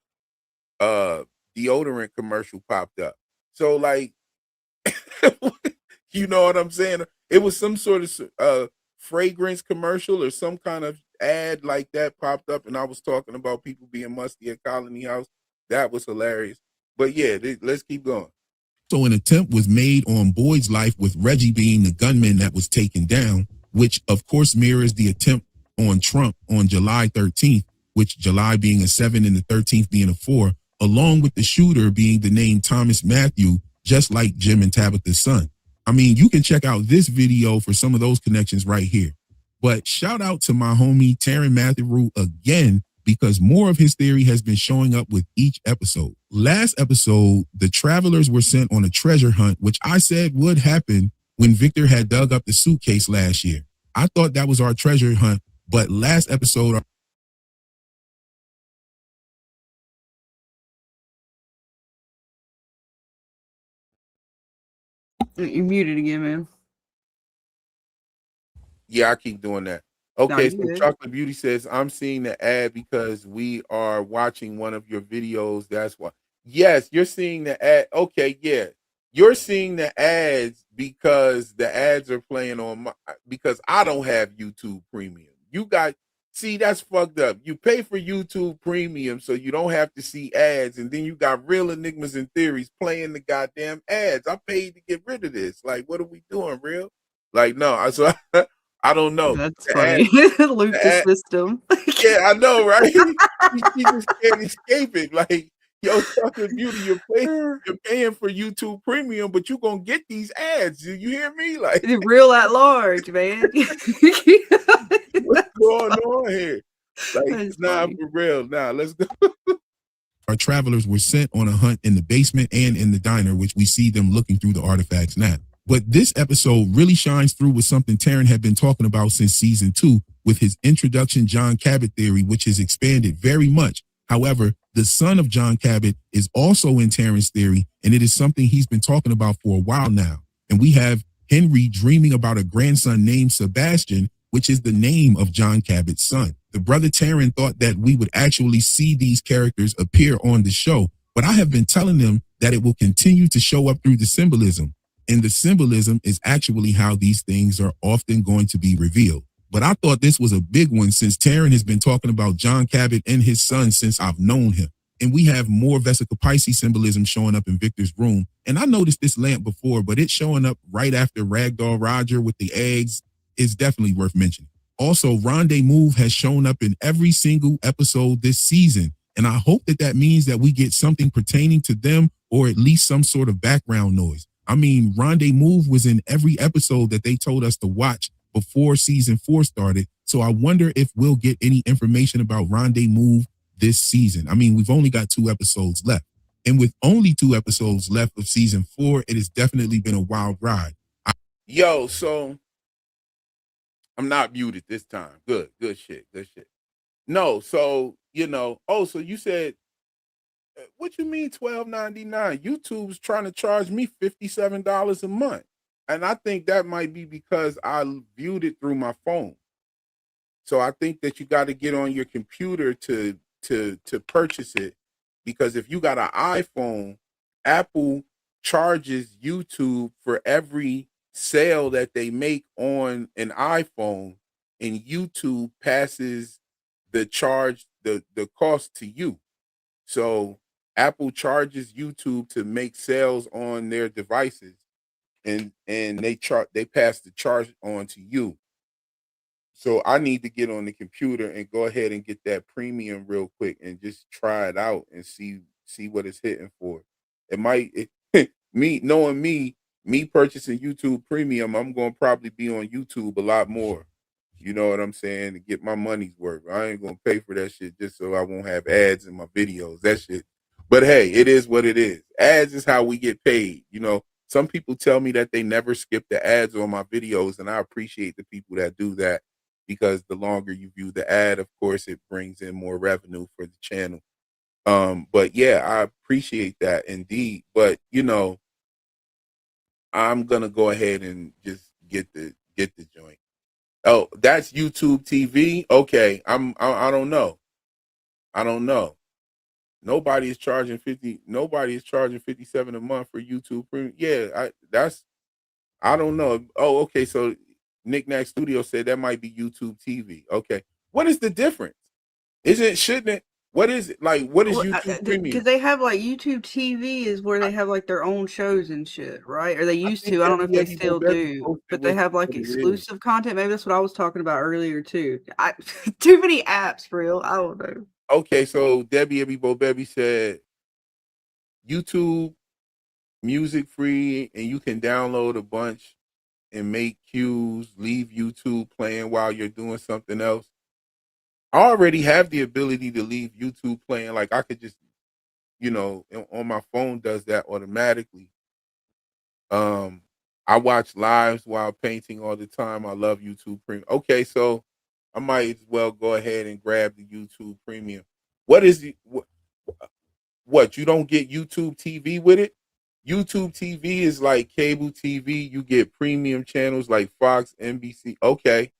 deodorant commercial popped up. So like, you know what I'm saying? It was some sort of fragrance commercial or some kind of ad like that popped up, and I was talking about people being musty at Colony House. That was hilarious. But yeah, let's keep going. So an attempt was made on Boyd's life, with Reggie being the gunman that was taken down, which of course mirrors the attempt on Trump on July 13th, which July being a 7 and the 13th being a 4, along with the shooter being the name Thomas Matthew, just like Jim and Tabitha's son. I mean, you can check out this video for some of those connections right here. But shout out to my homie Taryn Matthew again, because more of his theory has been showing up with each episode. Last episode, the travelers were sent on a treasure hunt, which I said would happen when Victor had dug up the suitcase last year. I thought that was our treasure hunt, but last episode, You're muted again, man. Yeah, I keep doing that. No, Okay, you so good. Chocolate Beauty says, I'm seeing the ad because we are watching one of your videos. That's why. Yes, you're seeing the ad. Okay, yeah. You're seeing the ads because the ads are playing on my, because I don't have YouTube Premium. You got, see, that's fucked up. You pay for YouTube Premium so you don't have to see ads, and then you got Real Enigmas and Theories playing the goddamn ads. I paid to get rid of this. Like, what are we doing, Real? Like, no, so I don't know. That's The funny. Loop the ad- system. yeah, I know, right? She just can't escape it. Like, yo, Chocolate Beauty, you're paying for YouTube Premium, but you're gonna get these ads. Do you hear me? Like, Real at large, man. what's going on here? Like, That's nah, funny. for real. Nah, let's go. our travelers were sent on a hunt in the basement and in the diner, which we see them looking through the artifacts now. But this episode really shines through with something Taryn had been talking about since season 2 with his introduction John Cabot theory, which has expanded very much. However, the son of John Cabot is also in Taryn's theory, and it is something he's been talking about for a while now. And we have Henry dreaming about a grandson named Sebastian, which is the name of John Cabot's son. The brother Taryn thought that we would actually see these characters appear on the show, but I have been telling them that it will continue to show up through the symbolism. And the symbolism is actually how these things are often going to be revealed. But I thought this was a big one since Taryn has been talking about John Cabot and his son since I've known him. And we have more Vesica Pisces symbolism showing up in Victor's room. And I noticed this lamp before, but it's showing up right after Ragdoll Roger with the eggs is definitely worth mentioning. Also, Rendezvous has shown up in every single episode this season. And I hope that that means that we get something pertaining to them, or at least some sort of background noise. I mean, Rendezvous was in every episode that they told us to watch before season 4 started. So I wonder if we'll get any information about Rendezvous this season. I mean, we've only got 2 episodes left. And with only 2 episodes left of season 4, it has definitely been a wild ride. Yo, so I'm not muted this time. Good shit. No, so, so you said, what you mean $12.99? YouTube's trying to charge me $57 a month. And I think that might be because I viewed it through my phone. So I think that you got to get on your computer to purchase it, because if you got an iPhone, Apple charges YouTube for every sale that they make on an iPhone, and YouTube passes the charge, the cost to you. So Apple charges YouTube to make sales on their devices, and they pass the charge on to you. So I need to get on the computer and go ahead and get that premium real quick and just try it out and see what it's hitting for. It might me purchasing YouTube Premium, I'm going to probably be on YouTube a lot more. You know what I'm saying? To get my money's worth. I ain't going to pay for that shit just so I won't have ads in my videos. That shit. But hey, it is what it is. Ads is how we get paid. Some people tell me that they never skip the ads on my videos, and I appreciate the people that do that, because the longer you view the ad, of course, it brings in more revenue for the channel. But yeah, I appreciate that indeed. But I'm gonna go ahead and just get the joint. Oh, that's YouTube TV. Okay, I don't know. Nobody is charging 50. Nobody is charging $57 a month for YouTube Premium. Yeah, I don't know. Oh, okay. So Nick Nack Studio said that might be YouTube TV. Okay, what is the difference? Shouldn't it? What is it like? What is Well, YouTube because Premium? they have like YouTube TV is where they have like their own shows and shit, right? Or they I used think to. I don't know if they Debbie Bo still Bevy do, posted but they what have like it is. exclusive content. Maybe that's what I was talking about earlier too. Too many apps for real. I don't know. Okay, so Debbie Bo Bevy said YouTube music free, and you can download a bunch and make cues, leave YouTube playing while you're doing something else. I already have the ability to leave YouTube playing. Like I could just, on my phone does that automatically. I watch lives while painting all the time. I love YouTube Premium. Okay, so I might as well go ahead and grab the YouTube Premium. What is the what? You don't get YouTube TV with it? YouTube TV is like cable TV. You get premium channels like Fox, NBC. Okay.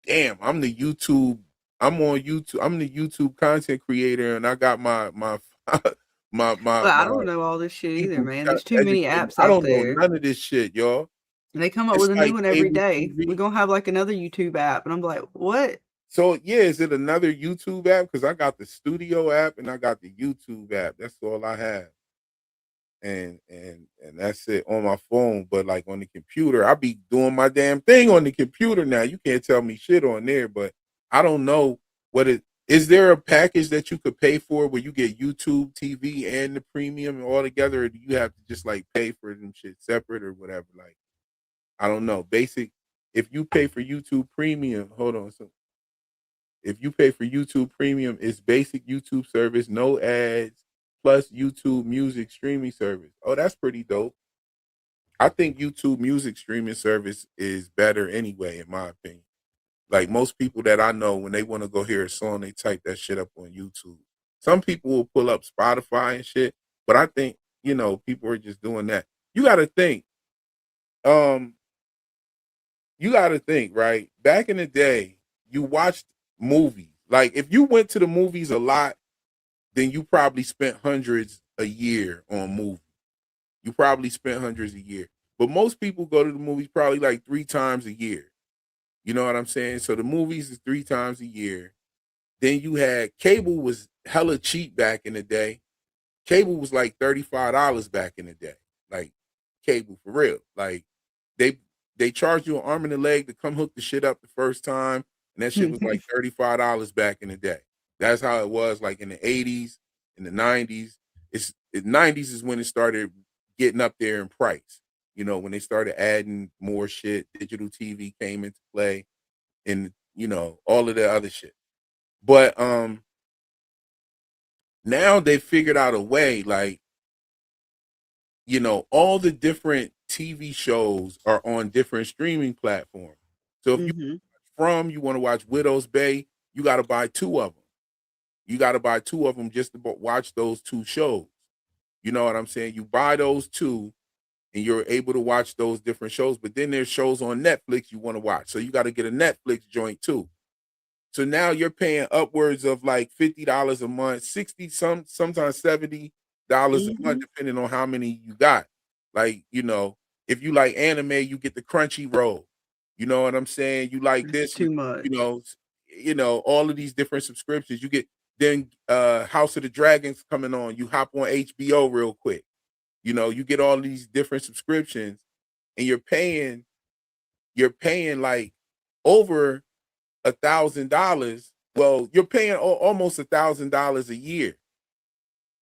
Damn, I'm on YouTube. I'm the YouTube content creator, and I got my Well, I don't know all this shit either, people man. got There's too many educated. apps I out don't know there. none of this shit, y'all. And they come up It's with a new like one every cable day. TV. We're gonna have like another YouTube app, and I'm like, what? So yeah, is it another YouTube app? Because I got the Studio app and I got the YouTube app. That's all I have. And that's it on my phone. But like on the computer, I be doing my damn thing on the computer now. You can't tell me shit on there, but I don't know what it is. There a package that you could pay for where you get YouTube TV and the premium all together, or do you have to just like pay for them shit separate or whatever? Like, I don't know. Basic, if you pay for YouTube premium, hold on. So if you pay for YouTube premium, it's basic YouTube service, no ads, plus YouTube music streaming service. Oh, that's pretty dope. I think YouTube music streaming service is better anyway, in my opinion. Like most people that I know, when they want to go hear a song, they type that shit up on YouTube. Some people will pull up Spotify and shit, but I think, people are just doing that. You got to think, right? Back in the day, you watched movies. Like if you went to the movies a lot, then you probably spent hundreds a year on movies. You probably spent hundreds a year. But most people go to the movies probably like 3 times a year. You know what I'm saying? So the movies is 3 times a year. Then you had cable was hella cheap back in the day. Cable was like $35 back in the day. Like cable for real. Like they charged you an arm and a leg to come hook the shit up the first time. And that shit was like $35 back in the day. That's how it was like in the 80s, in the 90s. The 90s is when it started getting up there in price. When they started adding more shit, digital TV came into play and, all of the other shit. But now they figured out a way, like, all the different TV shows are on different streaming platforms. So if you want to watch Widow's Bay, you got to buy 2 of them. You got to buy 2 of them just to watch those 2 shows. You know what I'm saying? You buy those 2 and you're able to watch those different shows. But then there's shows on Netflix you want to watch. So you got to get a Netflix joint too. So now you're paying upwards of like $50 a month, 60, sometimes $70 a month, depending on how many you got. Like, if you like anime, you get the Crunchyroll. You know what I'm saying? You like this, too much. All of these different subscriptions. You get then House of the Dragons coming on. You hop on HBO real quick. You get all these different subscriptions, and you're paying like over $1,000. Well, you're paying almost $1,000 a year.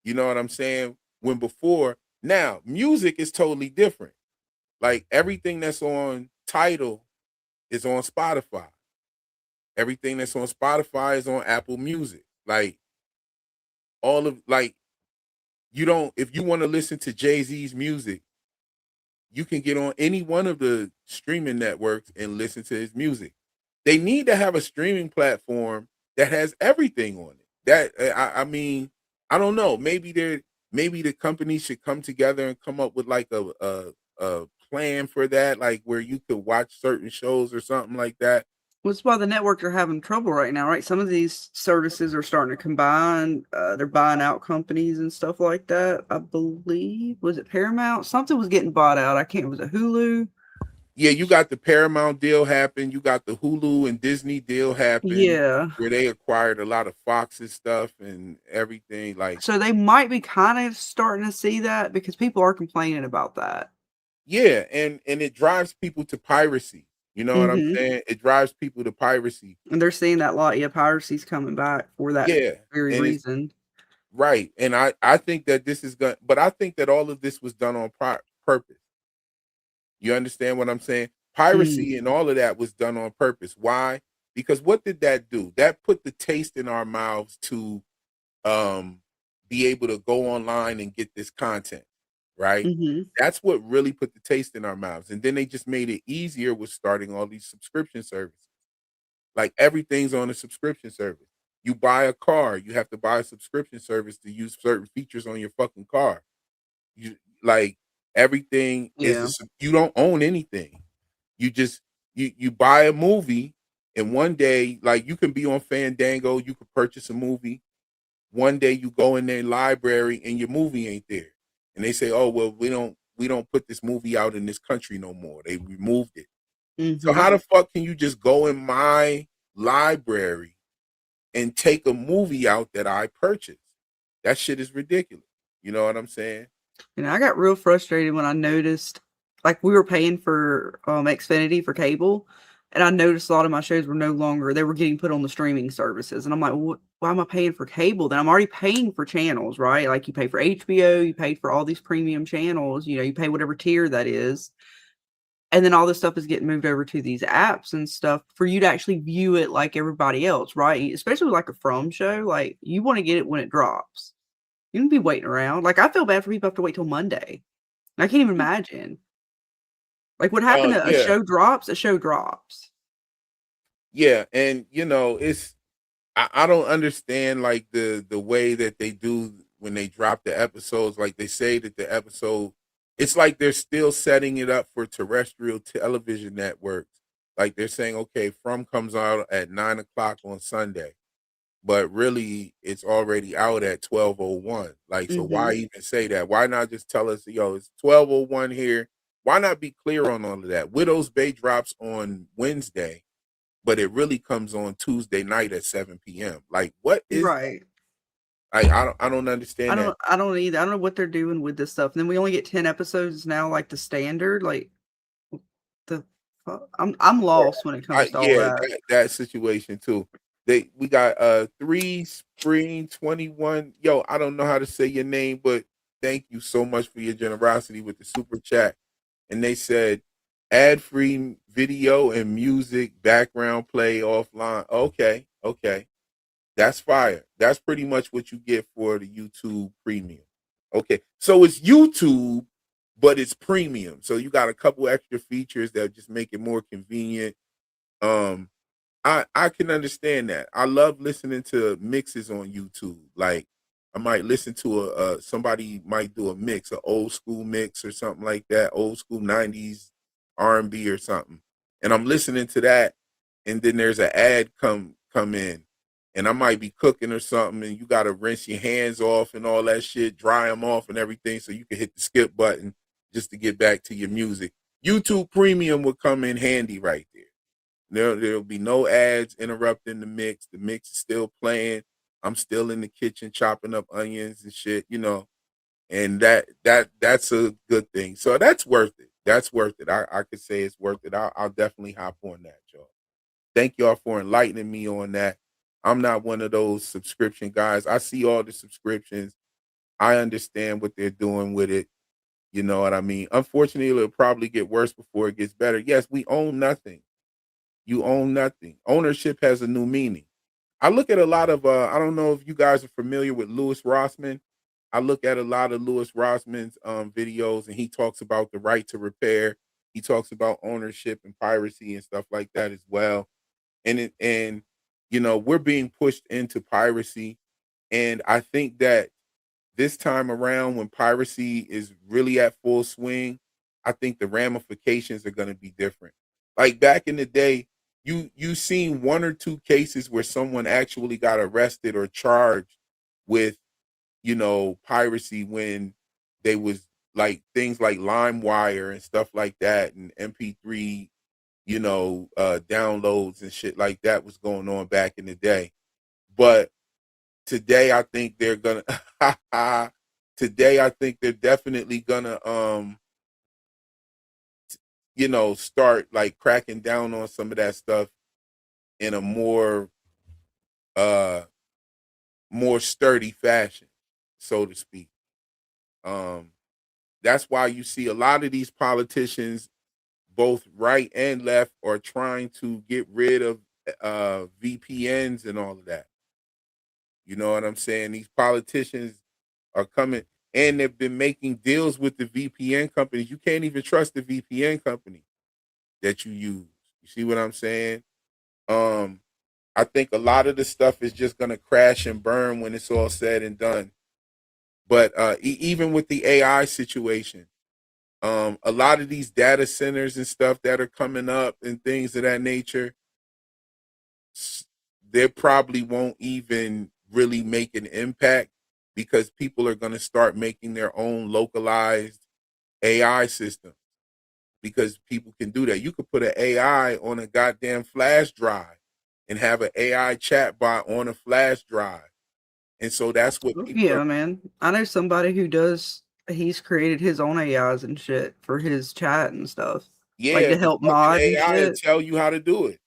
You know what I'm saying? When before, now music is totally different. Like everything that's on Tidal is on Spotify. Everything that's on Spotify is on Apple Music. Like if you want to listen to Jay-Z's music, you can get on any one of the streaming networks and listen to his music. They need to have a streaming platform that has everything on it. That I mean, I don't know. Maybe the companies should come together and come up with like a plan for that, like where you could watch certain shows or something like that. Well, that's why the networks are having trouble right now, right? Some of these services are starting to combine. They're buying out companies and stuff like that. I believe, was it Paramount? Something was getting bought out. Was it Hulu? Yeah, you got the Paramount deal happen. You got the Hulu and Disney deal happen, Yeah. where they acquired a lot of Fox's stuff and everything. Like, So they might be kind of starting to see that because people are complaining about that. yeah, and it drives people to piracy. You know what I'm Mhm. saying? It drives people to piracy. And they're seeing that a lot. Yeah, piracy's coming back for that Yeah, very and it's reason. right. And I think that this is going, but I think that all of this was done on purpose. You understand what I'm saying? Mm. Piracy and all of that was done on purpose. Why? Because what did that do? That put the taste in our mouths to um be able to go online and get this content, right? Mhm. That's what really put the taste in our mouths. And then they just made it easier with starting all these subscription services. Like everything's on a subscription service. You buy a car, you have to buy a subscription service to use certain features on your fucking car. You like everything is Yeah. you don't own anything. You just you buy a movie, and one day, like, you can be on Fandango, you could purchase a movie. One day you go in their library and your movie ain't there. And they say, "Oh, well, we don't put this movie out in this country no more. They removed it." So Mhm. how the fuck can you just go in my library and take a movie out that I purchased? That shit is ridiculous. You know what I'm saying? And I got real frustrated when I noticed, like, we were paying for Xfinity for cable, and I noticed a lot of my shows were no longer they were getting put on the streaming services, and I'm like, "What? Why am I paying for cable? Then I'm already paying for channels, right? Like, you pay for HBO, you pay for all these premium channels, you pay whatever tier that is, and then all this stuff is getting moved over to these apps and stuff for you to actually view it like everybody else, right? Especially with, like, a From show, like, you want to get it when it drops. You don't be waiting around. Like, I feel bad for people who have to wait till Monday. I can't even imagine. Like, what happened to a Yeah. show drops, a show drops. Yeah, and it's I don't understand, like, the way that they do when they drop the episodes. Like, they say that the episode, it's like they're still setting it up for terrestrial television networks. Like, they're saying, okay, From comes out at 9 o'clock on Sunday, but really it's already out at 12:01. Like, so why Mhm. even say that? Why not just tell us, yo, it's 12:01 here? Why not be clear on all of that? Widow's Bay drops on Wednesday, but it really comes on Tuesday night at 7 p.m. Like, what is that? Right. I don't understand that. I don't either. I don't know what they're doing with this stuff. And then we only get 10 episodes now, like the standard. Like, the I'm lost when it comes to all Yeah, that. that situation too. We got 3 Spring 21. Yo, I don't know how to say your name, but thank you so much for your generosity with the super chat. And they said ad-free video and music background play offline. Okay, okay. That's fire. That's pretty much what you get for the YouTube premium. Okay. So it's YouTube, but it's premium. So you got a couple extra features that just make it more convenient. Um, I can understand that. I love listening to mixes on YouTube. Like, I might listen to somebody might do a mix, an old school mix or something like that, old school 90s R&B or something. And I'm listening to that, and then there's an ad come in, and I might be cooking or something, and you got to rinse your hands off and all that shit, dry them off and everything, so you can hit the skip button just to get back to your music. YouTube Premium will come in handy right there. There'll be no ads interrupting the mix. The mix is still playing. I'm still in the kitchen chopping up onions and shit, and that's a good thing. So that's worth it. That's worth it. I could say it's worth it. I'll definitely hop on that, y'all. Thank y'all for enlightening me on that. I'm not one of those subscription guys. I see all the subscriptions. I understand what they're doing with it. You know what I mean? Unfortunately, it'll probably get worse before it gets better. Yes, we own nothing. You own nothing. Ownership has a new meaning. I look at a lot of I don't know if you guys are familiar with Louis Rossman. I look at a lot of Louis Rossman's videos, and he talks about the right to repair. He talks about ownership and piracy and stuff like that as well. And we're being pushed into piracy, and I think that this time around, when piracy is really at full swing, I think the ramifications are going to be different. Like back in the day, you seen one or two cases where someone actually got arrested or charged with piracy when they was like things like LimeWire and stuff like that, and MP3, downloads and shit like that was going on back in the day. But today, I think they're gonna. Today, I think they're definitely gonna, start like cracking down on some of that stuff in a more sturdy fashion, so to speak. That's why you see a lot of these politicians, both right and left, are trying to get rid of VPNs and all of that. You know what I'm saying? These politicians are coming, and they've been making deals with the VPN companies. You can't even trust the VPN company that you use. You see what I'm saying? I think a lot of the stuff is just going to crash and burn when it's all said and done. But even with the AI situation, a lot of these data centers and stuff that are coming up and things of that nature, they probably won't even really make an impact because people are going to start making their own localized AI system because people can do that. You could put an AI on a goddamn flash drive and have an AI chatbot on a flash drive. And so that's what people Yeah, man. I know somebody who does, he's created his own AIs and shit for his chat and stuff. Like to help mod and AI shit. to tell you how to do it.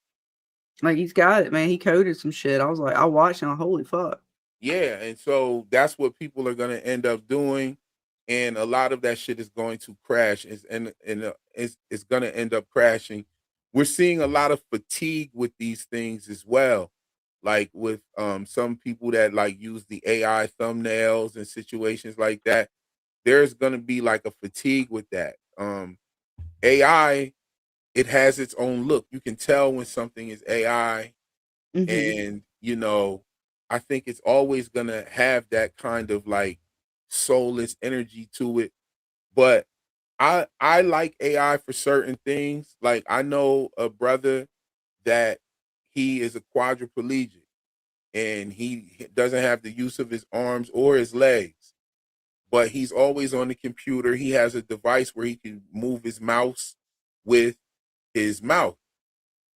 Like he's got it, man. He coded some shit. I was like, I watched him. Holy fuck. Yeah, and so that's what people are going to end up doing, and a lot of that shit is going to crash, it's going to end up crashing. We're seeing a lot of fatigue with these things as well, like with some people that like use the AI thumbnails and situations like that. There's going to be like a fatigue with that. AI, it has its own look. You can tell when something is AI, and I think it's always gonna have that kind of like soulless energy to it. But I like AI for certain things. Like I know a brother that he is a quadriplegic and he doesn't have the use of his arms or his legs, but he's always on the computer. He has a device where he can move his mouse with his mouth,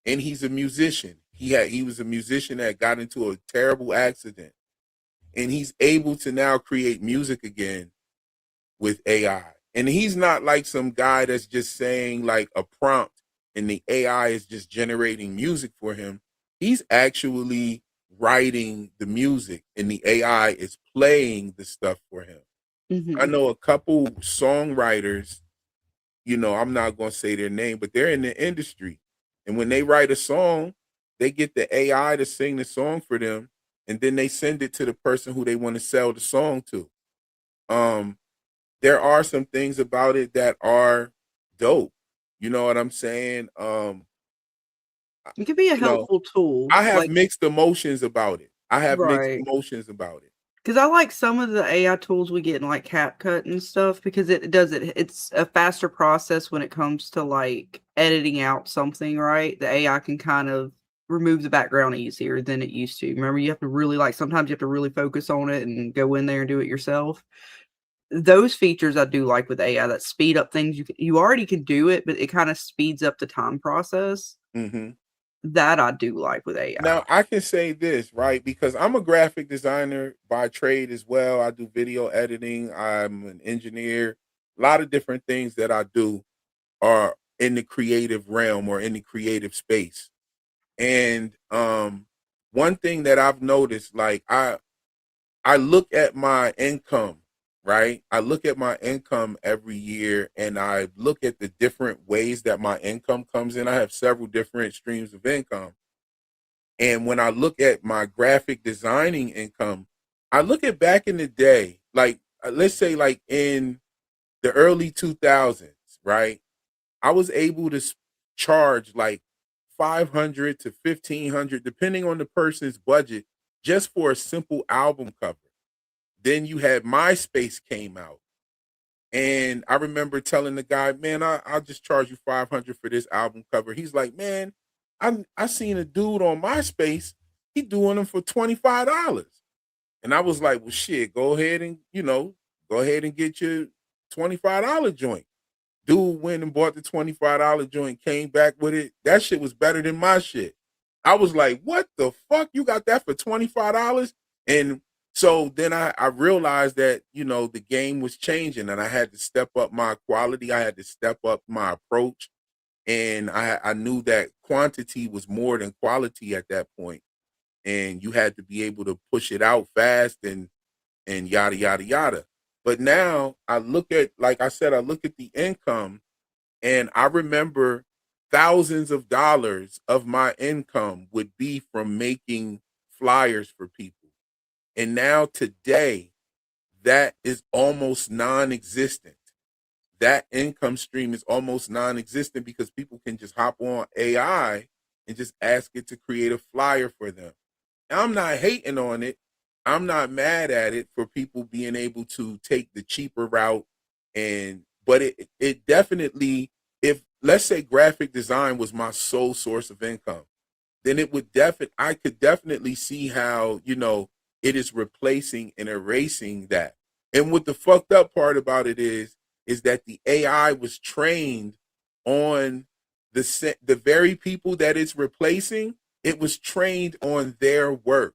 and he's a musician. He was a musician that got into a terrible accident, and he's able to now create music again with AI. And he's not like some guy that's just saying like a prompt and the AI is just generating music for him. He's actually writing the music and the AI is playing the stuff for him. I know a couple songwriters, I'm not going to say their name, but they're in the industry. And when they write a song, they get the AI to sing the song for them, and then they send it to the person who they want to sell the song to. There are some things about it that are dope. You know what I'm saying? It could be a helpful tool. I have like, mixed emotions about it. Right. Because I like some of the AI tools we get in like CapCut and stuff because it's a faster process when it comes to like editing out something, right? The AI can kind of remove the background easier than it used to. Remember, you have to really sometimes you have to really focus on it and go in there and do it yourself. Those features I do like with AI that speed up things. You already can do it, but it kind of speeds up the time process. Mm-hmm. That I do like with AI. Now, I can say this, right? Because I'm a graphic designer by trade as well. I do video editing. I'm an engineer. A lot of different things that I do are in the creative realm or in the creative space. And one thing that I've noticed, like I look at my income, right? I look at my income every year and I look at the different ways that my income comes in. I have several different streams of income. And when I look at my graphic designing income, I look at back in the day, like let's say like in the early 2000s, right? I was able to charge like $500 to $1,500, depending on the person's budget, just for a simple album cover. Then you had MySpace came out. And I remember telling the guy, man, I'll just charge you $500 for this album cover. He's like, man, I seen a dude on MySpace, he doing them for $25. And I was like, well, shit, go ahead and get your $25 joint. Dude went and bought the $25 joint, came back with it. That shit was better than my shit. I was like, what the fuck? You got that for $25? And so then I realized that, you know, the game was changing and I had to step up my quality. I had to step up my approach. And I knew that quantity was more than quality at that point. And you had to be able to push it out fast and yada, yada, yada. But now I look at, like I said, I look at the income and I remember thousands of dollars of my income would be from making flyers for people. And now today, that is almost non-existent. That income stream is almost non-existent because people can just hop on AI and just ask it to create a flyer for them. And I'm not hating on it. I'm not mad at it for people being able to take the cheaper route. But it definitely, if let's say graphic design was my sole source of income, then it would I could definitely see how, you know, it is replacing and erasing that. And what the fucked up part about it is that the AI was trained on the very people that it's replacing. It was trained on their work.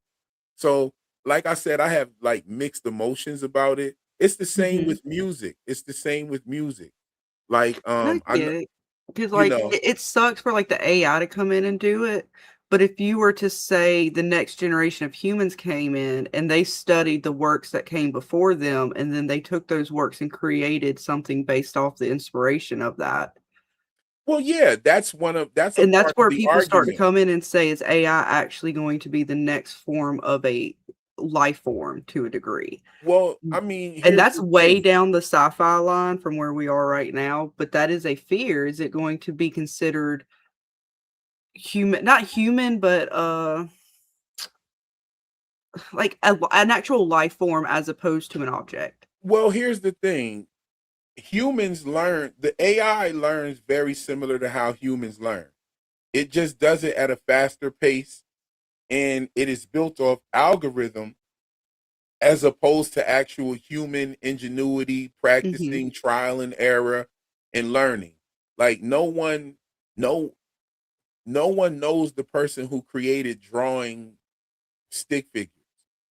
So, like I said, I have like mixed emotions about it. It's the same with music. It's the same with music. Like, I get it. Because you like know, it sucks for like the AI to come in and do it. But if you were to say the next generation of humans came in and they studied the works that came before them, and then they took those works and created something based off the inspiration of that. well, yeah, that's a And that's part of where the people start to argument. come in and say, is AI actually going to be the next form of a life form to a degree? Well, I mean, And here's that's the way thing. down the sci-fi line from where we are right now, but that is a fear. Is it going to be considered human, not human, but like an actual life form as opposed to an object? Well, here's the thing. The AI learns very similar to how humans learn. It just does it at a faster pace, and it is built off algorithm as opposed to actual human ingenuity, Mhm. practicing trial and error and learning. Like no no one knows the person who created drawing stick figures.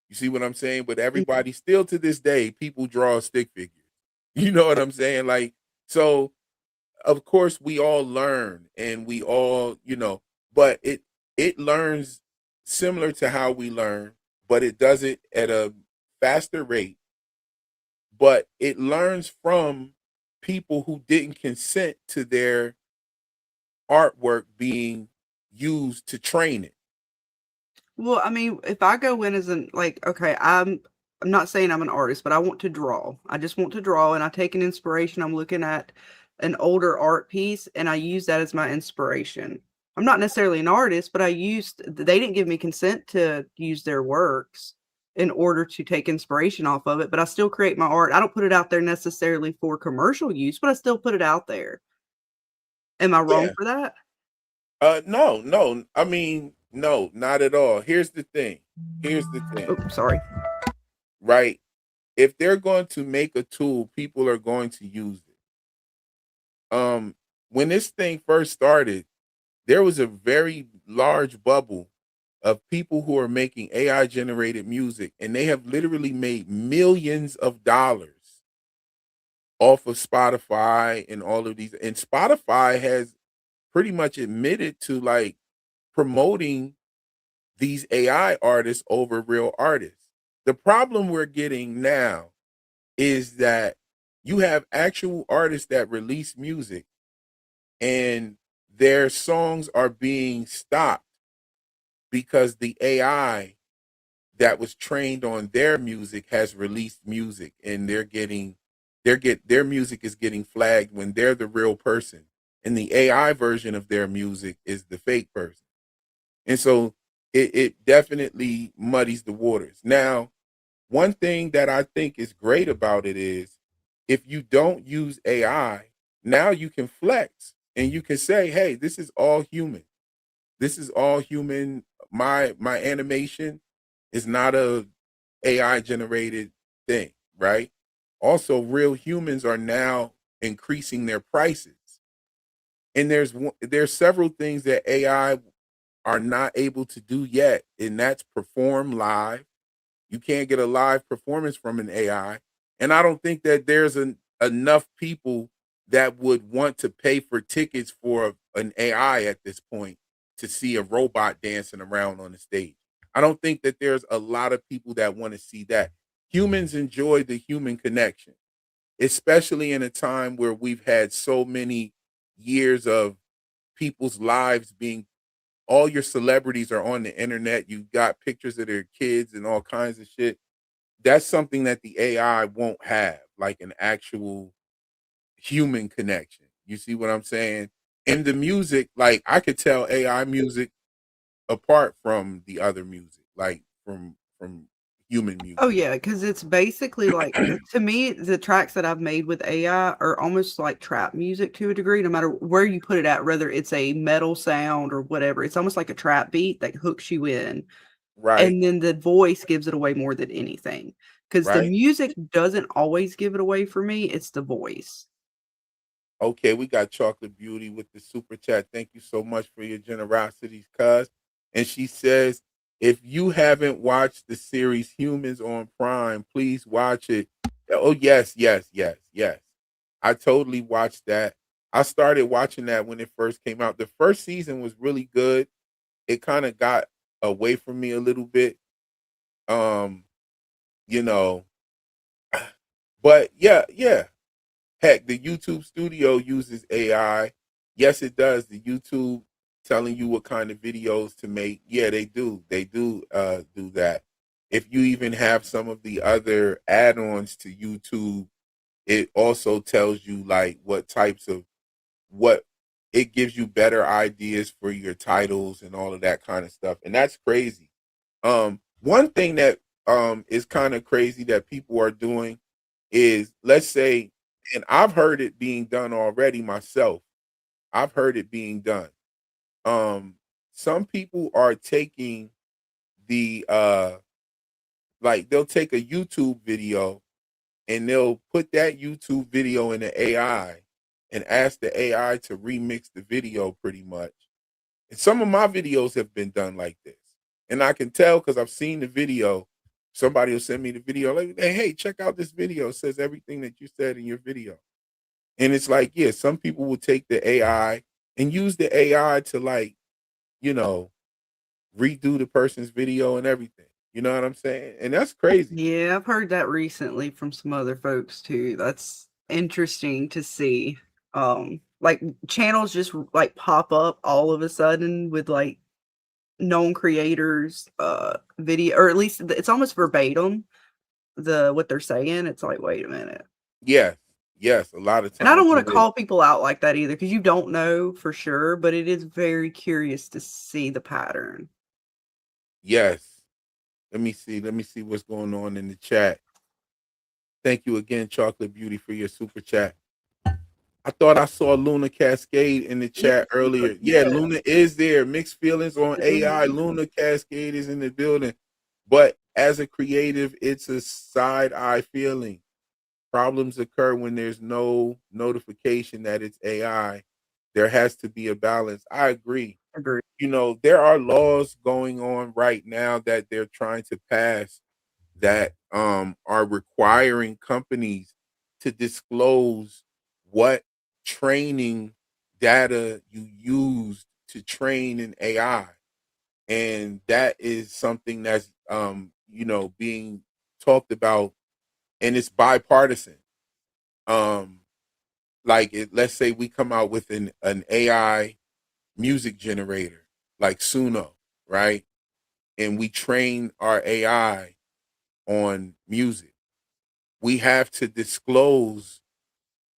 You see what I'm saying? But Mhm. everybody still to this day, people draw stick figures. You know what I'm saying? Like, so of course we all learn and we all, you know, but it learns similar to how we learn, but it does it at a faster rate. But it learns from people who didn't consent to their artwork being used to train it. Well, I mean, if I go in as an like, okay, I'm not saying I'm an artist, but I want to draw. I just want to draw, and I take an inspiration. I'm looking at an older art piece, and I use that as my inspiration. I'm not necessarily an artist, but they didn't give me consent to use their works in order to take inspiration off of it, but I still create my art. I don't put it out there necessarily for commercial use, but I still put it out there. Am I wrong Yeah. for that? No, no. I mean, no, not at all. Here's the thing. Here's the thing. Oh, sorry. Right? If they're going to make a tool, people are going to use it. When this thing first started, there was a very large bubble of people who are making AI generated music, and they have literally made millions of dollars off of Spotify and all of these. And Spotify has pretty much admitted to like promoting these AI artists over real artists. The problem we're getting now is that you have actual artists that release music and their songs are being stopped because the AI that was trained on their music has released music and their music is getting flagged when they're the real person and the AI version of their music is the fake person. And so it definitely muddies the waters. Now, one thing that I think is great about it is if you don't use AI, now you can flex and you can say, hey, this is all human. This is all human. My animation is not a AI generated thing, right? also real humans are now increasing their prices. And there's several things that AI are not able to do yet, and that's perform live. You can't get a live performance from an AI. And I don't think that there's enough people that would want to pay for tickets for an AI at this point to see a robot dancing around on the stage. I don't think that there's a lot of people that want to see that. Humans enjoy the human connection, especially in a time where we've had so many years of people's lives being, all your celebrities are on the internet. You've got pictures of their kids and all kinds of shit. That's something that the AI won't have, like an actual human connection. You see what I'm saying? In the music, like I could tell AI music apart from the other music, like from human music. Oh yeah, because it's basically like to me, the tracks that I've made with AI are almost like trap music to a degree, no matter where you put it at, whether it's a metal sound or whatever. It's almost like a trap beat that hooks you in. Right, And then the voice gives it away more than anything. Because the right. music doesn't always give it away for me, it's the voice. Okay, we got Chocolate Beauty with the super chat. Thank you so much for your generosity, cuz. And she says, if you haven't watched the series Humans on Prime, please watch it. Oh, yes, yes, yes, yes. I totally watched that. I started watching that when it first came out. The first season was really good. It kind of got away from me a little bit. Um, you know, but yeah. Heck, the YouTube studio uses AI. Yes, it does. The YouTube telling you what kind of videos to make. Yeah, they do. They do do that. If you even have some of the other add-ons to YouTube, it also tells you like what types of what it gives you better ideas for your titles and all of that kind of stuff. And that's crazy. One thing that is kind of crazy that people are doing is, let's say, and I've heard it being done already myself. I've heard it being done. Some people are taking the like they'll take a YouTube video and they'll put that YouTube video in the AI and ask the AI to remix the video pretty much. And some of my videos have been done like this. And I can tell because I've seen the video. Somebody will send me the video like, hey, check out this video. It says everything that you said in your video. And it's like, yeah, some people will take the AI and use the AI to like, you know, redo the person's video and everything. You know what I'm saying? And that's crazy. Yeah, I've heard that recently from some other folks too. That's interesting to see. Like channels just like pop up all of a sudden with like known creators video, or at least it's almost verbatim what they're saying. It's like, wait a minute. Yes. Yes. A lot of times. And I don't want it to is. call people out like that either, because you don't know for sure, but it is very curious to see the pattern. Yes. Let me see. Let me see what's going on in the chat. Thank you again, Chocolate Beauty, for your super chat. I thought I saw Luna Cascade in the chat earlier. Yeah, Luna is there. Mixed feelings on AI. Luna Cascade is in the building. But as a creative, it's a side eye feeling. Problems occur when there's no notification that it's AI. There has to be a balance. I agree. Agree. You know, there are laws going on right now that they're trying to pass that are requiring companies to disclose what training data you used to train an AI. And that is something that's you know, being talked about, and it's bipartisan. Like let's say we come out with an AI music generator like Suno, right? And we train our AI on music. We have to disclose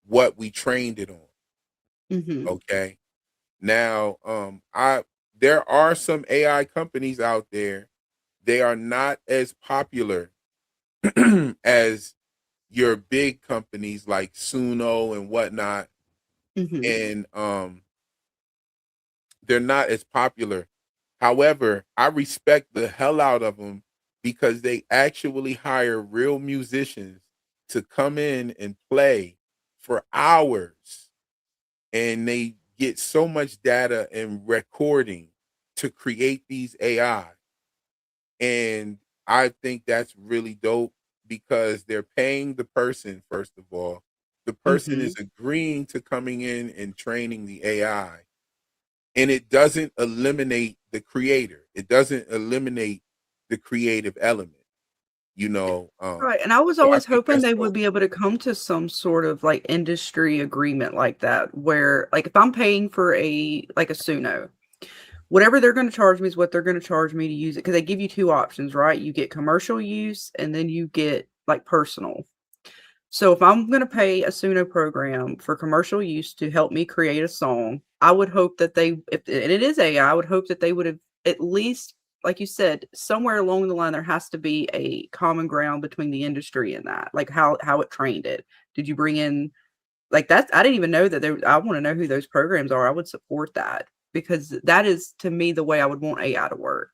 what we trained it on. Mm-hmm. Okay. Now, there are some AI companies out there. They are not as popular as your big companies like Suno and whatnot. Mm-hmm. And they're not as popular. However, I respect the hell out of them because they actually hire real musicians to come in and play for hours, and they get so much data and recording to create these AI. And I think that's really dope because they're paying the person, first of all. The person is agreeing to coming in and training the AI. And it doesn't eliminate the creator. It doesn't eliminate the creative element, you know. Right, and I was So I always think hoping that's they dope. would be able to come to some sort of like industry agreement like that, where like if I'm paying for a Suno, whatever they're going to charge me is what they're going to charge me to use it, because they give you two options, right? You get commercial use and then you get like personal. So if I'm going to pay a Suno program for commercial use to help me create a song, I would hope that and it is AI, I would hope that they would have at least, like you said, somewhere along the line, there has to be a common ground between the industry and that, like how it trained it. Did you bring in like that? I didn't even know that I want to know who those programs are. I would support that because that is to me the way I would want AI to work.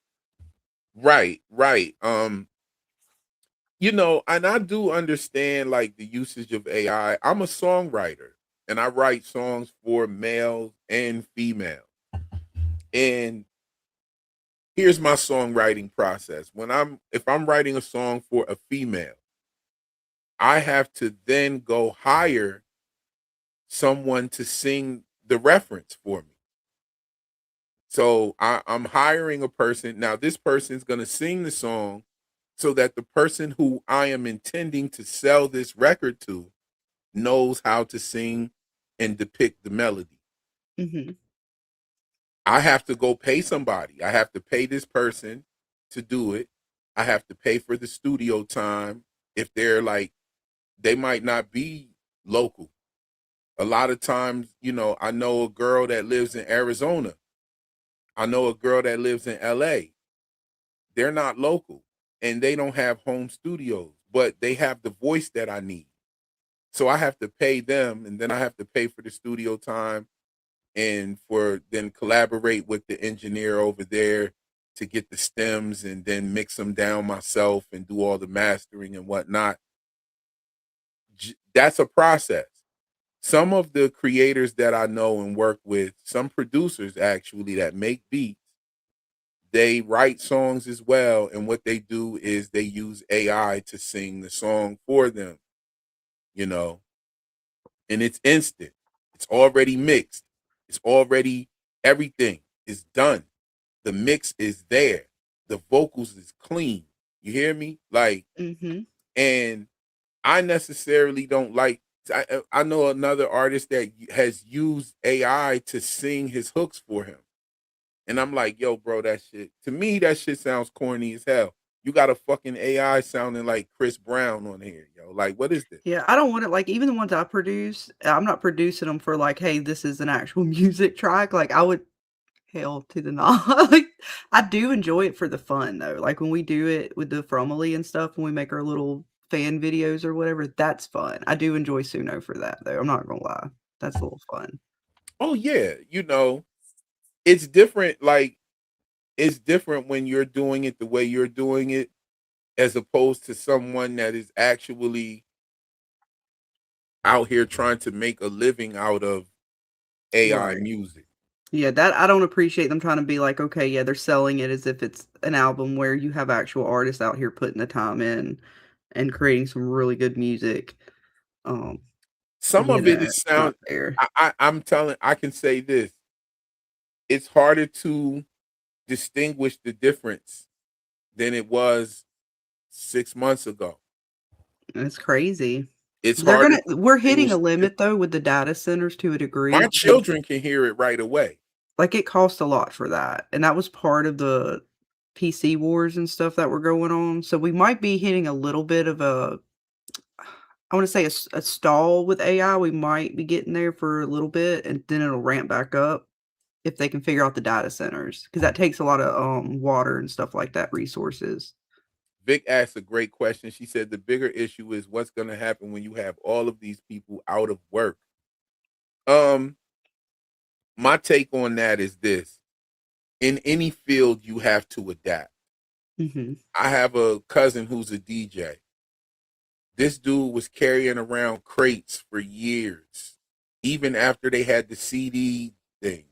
Right. You know, and I do understand like the usage of AI. I'm a songwriter and I write songs for males and female. And here's my songwriting process. If I'm writing a song for a female, I have to then go hire someone to sing the reference for me. So I'm hiring a person. Now this person's going to sing the song so that the person who I am intending to sell this record to knows how to sing and depict the melody. I have to go pay somebody. I have to pay this person to do it. I have to pay for the studio time. If they're like, they might not be local. A lot of times, you know, I know a girl that lives in Arizona. I know a girl that lives in LA. They're not local and they don't have home studios, but they have the voice that I need. So I have to pay them, and then I have to pay for the studio time and for then collaborate with the engineer over there to get the stems and then mix them down myself and do all the mastering and whatnot. That's a process. Some of the creators that I know and work with, some producers actually that make beats, they write songs as well. And what they do is they use AI to sing the song for them, you know, and it's instant. It's already mixed. It's already, everything is done. The mix is there. The vocals is clean. You hear me? Like, and I necessarily don't like, I know another artist that has used AI to sing his hooks for him. And I'm like, yo, bro, that shit, to me, that shit sounds corny as hell. You got a fucking AI sounding like Chris Brown on here, yo. Like, what is this? Yeah, I don't want it like even the ones I produce, I'm not producing them for like, hey, this is an actual music track. Like I would hell to the no. Like I do enjoy it for the fun though. Like when we do it with the Fromely and stuff, when we make our little fan videos or whatever, that's fun. I do enjoy Suno for that though. I'm not gonna lie. That's a little fun. Oh yeah, you know, it's different. Like it's different when you're doing it the way you're doing it, as opposed to someone that is actually out here trying to make a living out of AI music. Yeah, that I don't appreciate them trying to be like, okay, yeah, they're selling it as if it's an album where you have actual artists out here putting the time in and creating some really good music. Some of it is sound. I'm telling. I can say this: it's harder to distinguish the difference than it was 6 months ago. It's crazy. It's hard. We're hitting a limit though with the data centers to a degree. My children can hear it right away. Like it costs a lot for that, and that was part of the PC wars and stuff that were going on. So we might be hitting a little bit of a, I want to say a stall with AI. We might be getting there for a little bit, and then it'll ramp back up if they can figure out the data centers, because that takes a lot of water and stuff like that, resources. Vic asked a great question. She said the bigger issue is what's going to happen when you have all of these people out of work. My take on that is this: in any field, you have to adapt. I have a cousin who's a DJ. This dude was carrying around crates for years, even after they had the CD things.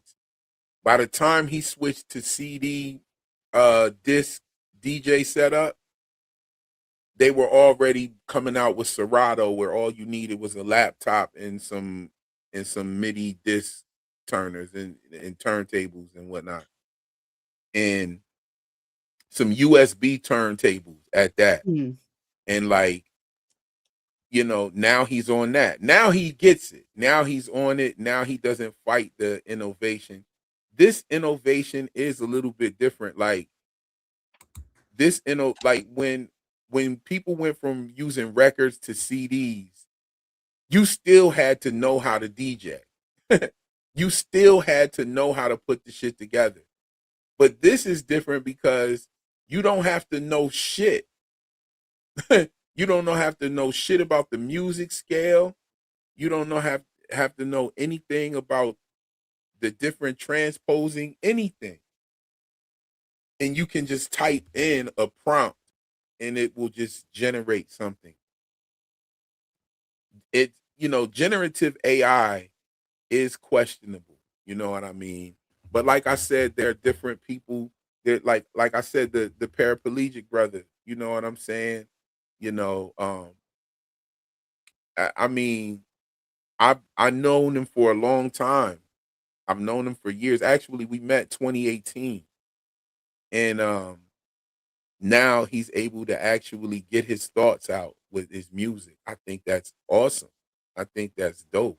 By the time he switched to CD disc DJ setup, they were already coming out with Serato, where all you needed was a laptop and some MIDI disc turners and turntables and whatnot, and some USB turntables at that. And like, you know, now he's on that. Now he gets it. Now he's on it. Now he doesn't fight the innovation. This innovation is a little bit different. Like this, like when people went from using records to CDs, you still had to know how to DJ. You still had to know how to put the shit together. But this is different because you don't have to know shit. You don't have to know shit about the music scale. You don't have to know anything about the different transposing, anything. And you can just type in a prompt and it will just generate something. It, you know, generative AI is questionable. You know what I mean? But like I said, there are different people. There, like I said, the paraplegic brother. You know what I'm saying? You know, I mean, I've known him for a long time. I've known him for years. Actually, we met 2018, and now he's able to actually get his thoughts out with his music. I think that's awesome. I think that's dope.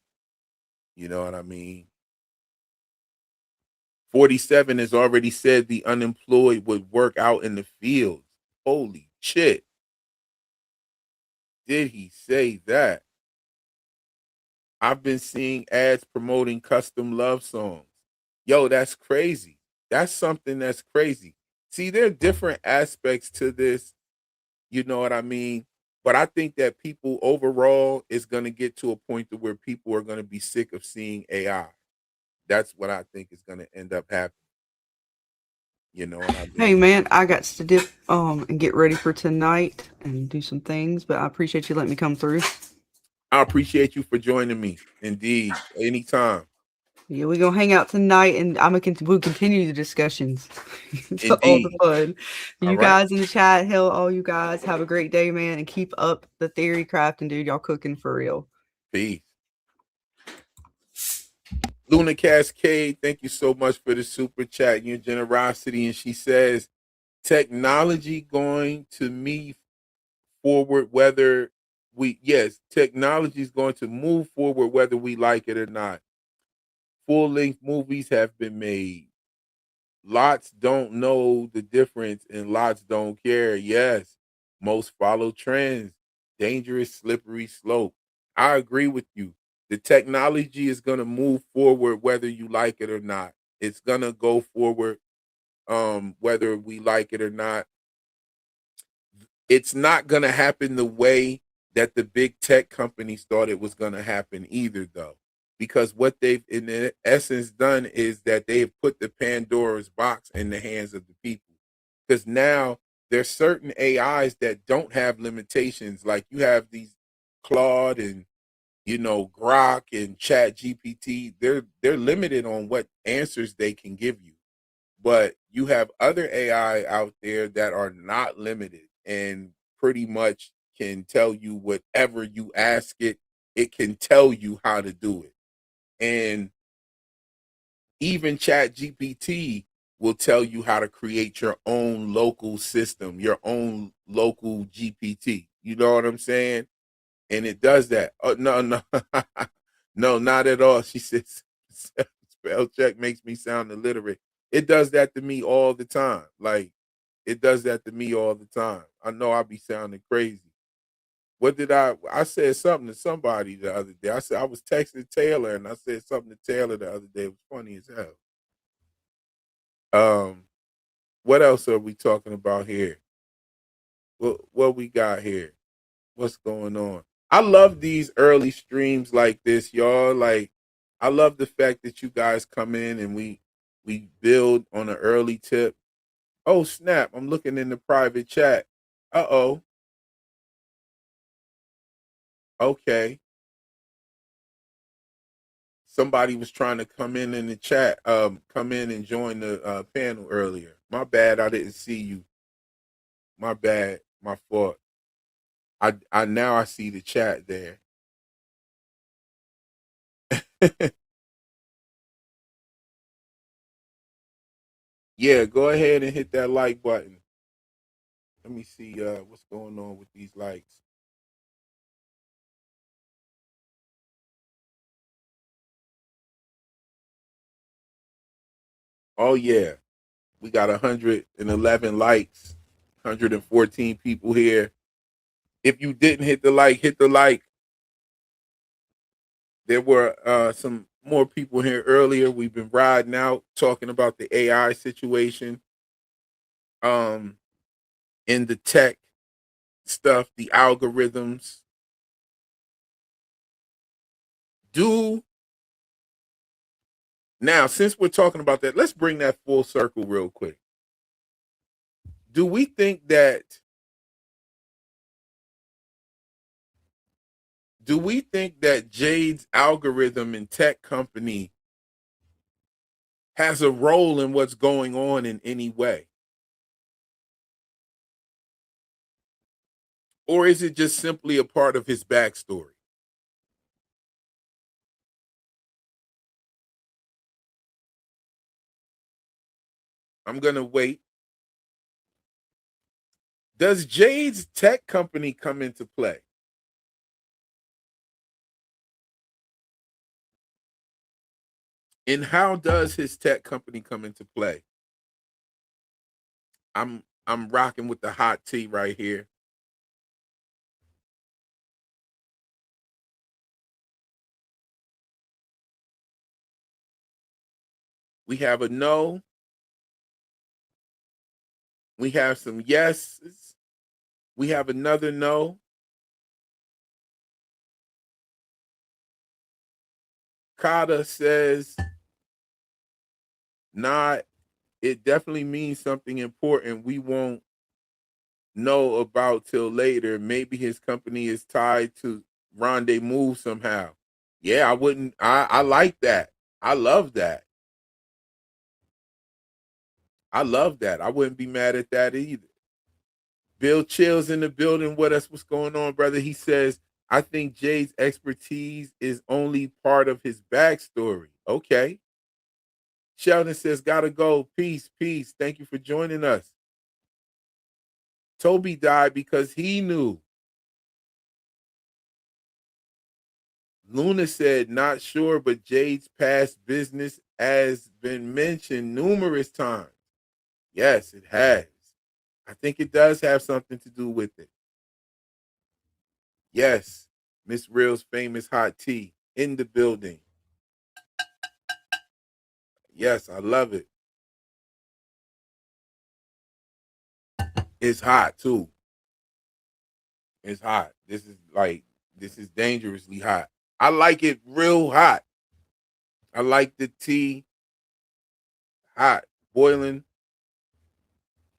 You know what I mean? 47 has already said the unemployed would work out in the fields. Holy shit. Did he say that? I've been seeing ads promoting custom love songs. Yo, that's crazy. That's something that's crazy. See, there are different aspects to this. You know what I mean? But I think that people overall is going to get to a point to where people are going to be sick of seeing AI. That's what I think is going to end up happening. You know what I mean? Hey man, I got to dip and get ready for tonight and do some things, but I appreciate you letting me come through. I appreciate you for joining me. Indeed. Anytime. Yeah, we're gonna hang out tonight, and we'll continue the discussions. All the fun. All You right. guys in the chat, hell, all you guys have a great day, man, and keep up the theory crafting, dude. Y'all cooking for real. Peace. Luna Cascade, thank you so much for the super chat and your generosity. And she says, technology going to move forward whether technology is going to move forward whether we like it or not. Full-length movies have been made. Lots don't know the difference and lots don't care. Yes, most follow trends. Dangerous, slippery slope. I agree with you. The technology is going to move forward whether you like it or not. It's going to go forward whether we like it or not. It's not going to happen the way that the big tech companies thought it was going to happen either, though. Because what they've in essence done is that they've put the Pandora's box in the hands of the people. Because now there's certain AIs that don't have limitations. Like you have these Claude and Grok and Chat GPT. They're limited on what answers they can give you. But you have other AI out there that are not limited and pretty much can tell you whatever you ask it. It can tell you how to do it. And even Chat GPT will tell you how to create your own local system, your own local GPT. You know what I'm saying? And it does that. Oh, no, no, not at all. She says, spell check makes me sound illiterate. It does that to me all the time. Like, it does that to me all the time. I know I be sounding crazy. What did I said something to somebody the other day. I said I was texting Taylor and I said something to Taylor the other day. It was funny as hell. What else are we talking about here? What we got here? What's going on? I love these early streams like this, y'all. Like, I love the fact that you guys come in and we build on an early tip. Oh, snap. I'm looking in the private chat. Uh-oh. Okay. Somebody was trying to come in the chat, come in and join the panel earlier. My bad, I didn't see you. My bad, my fault. I now I see the chat there. Yeah, go ahead and hit that like button. Let me see what's going on with these likes. Oh yeah, we got 111 likes, 114 people here. If you didn't hit the like, hit the like. There were some more people here earlier. We've been riding out talking about the AI situation, in the tech stuff, the algorithms. Now, since we're talking about that, let's bring that full circle real quick. Do we think that Jade's algorithm and tech company has a role in what's going on in any way? Or is it just simply a part of his backstory? I'm going to wait. Does Jade's tech company come into play? And how does his tech company come into play? I'm rocking with the hot tea right here. We have a no. We have some yeses. We have another no. Kata says, not. It definitely means something important we won't know about till later. Maybe his company is tied to Rendezvous somehow. Yeah, I like that. I love that. I love that. I wouldn't be mad at that either. Bill Chill's in the building with us. What's going on, brother? He says, I think Jade's expertise is only part of his backstory. Okay. Sheldon says, gotta go. Peace, peace. Thank you for joining us. Toby died because he knew. Luna said, not sure, but Jade's past business has been mentioned numerous times. Yes, it has. I think it does have something to do with it. Yes, Miss Real's famous hot tea in the building. Yes, I love it. It's hot too. It's hot. This is dangerously hot. I like it real hot. I like the tea hot, boiling.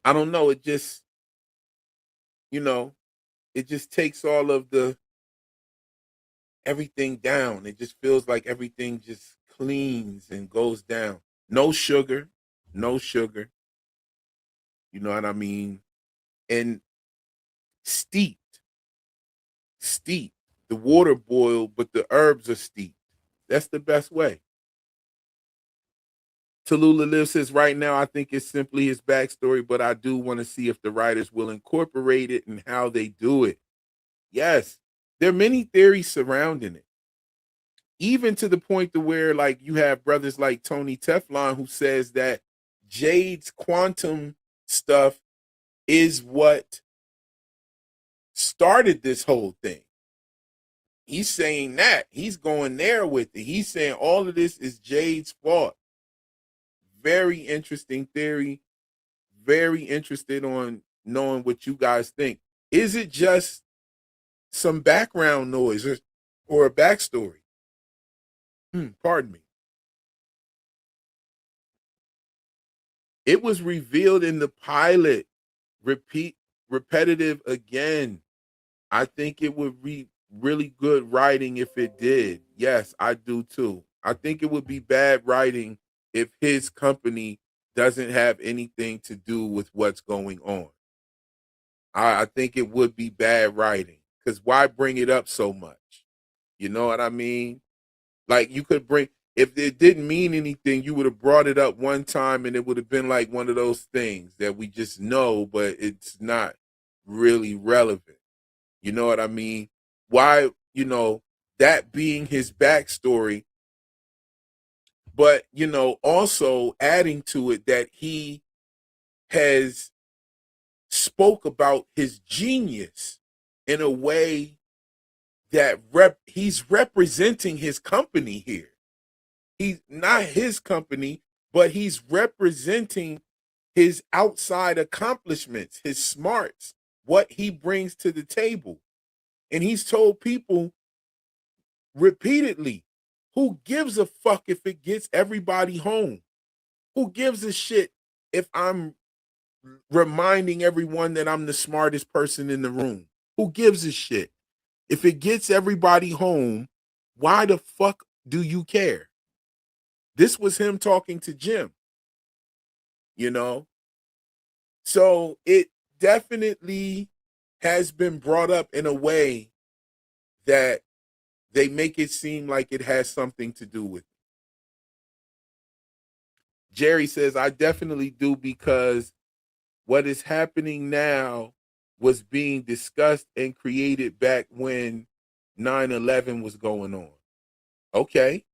I don't know. It just, it just takes all of everything down. It just feels like everything just cleans and goes down. No sugar, no sugar. You know what I mean? And steeped. The water boiled, but the herbs are steeped. That's the best way. Tallulah Live says, right now, I think it's simply his backstory, but I do want to see if the writers will incorporate it and how they do it. Yes, there are many theories surrounding it. Even to the point to where, like, you have brothers like Tony Teflon who says that Jade's quantum stuff is what started this whole thing. He's saying that. He's going there with it. He's saying all of this is Jade's fault. Very interesting theory. Very interested on knowing what you guys think. Is it just some background noise or a backstory? Pardon me. It was revealed in the pilot. Repetitive again. I think it would really good writing if it did. Yes, I do too. I think it would be bad writing if his company doesn't have anything to do with what's going on. I think it would be bad writing because why bring it up so much? You know what I mean? Like you could bring, if it didn't mean anything, you would have brought it up one time and it would have been like one of those things that we just know, but it's not really relevant. You know what I mean? Why, that being his backstory, but, also adding to it that he has spoke about his genius in a way that he's representing his company here. He's not his company, but he's representing his outside accomplishments, his smarts, what he brings to the table. And he's told people repeatedly, who gives a fuck if it gets everybody home? Who gives a shit if I'm reminding everyone that I'm the smartest person in the room? Who gives a shit? If it gets everybody home, why the fuck do you care? This was him talking to Jim, So it definitely has been brought up in a way that they make it seem like it has something to do with it. Jerry says, I definitely do, because what is happening now was being discussed and created back when 9/11 was going on. Okay.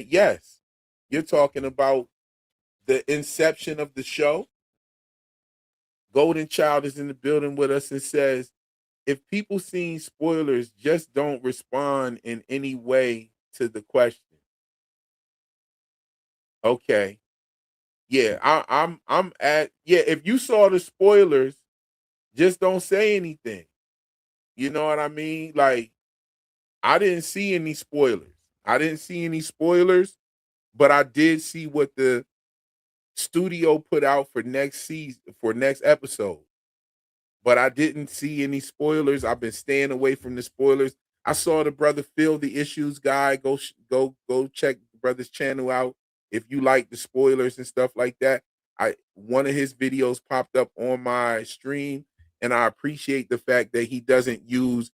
Yes. You're talking about the inception of the show. Golden Child is in the building with us and says, if people seeing spoilers, just don't respond in any way to the question. Okay. Yeah, if you saw the spoilers, just don't say anything. You know what I mean? Like, I didn't see any spoilers. But I did see what the studio put out for next episode. But I didn't see any spoilers. I've been staying away from the spoilers. I saw the brother Phil the Issues guy. Go check the brother's channel out if you like the spoilers and stuff like that. One of his videos popped up on my stream, and I appreciate the fact that he doesn't use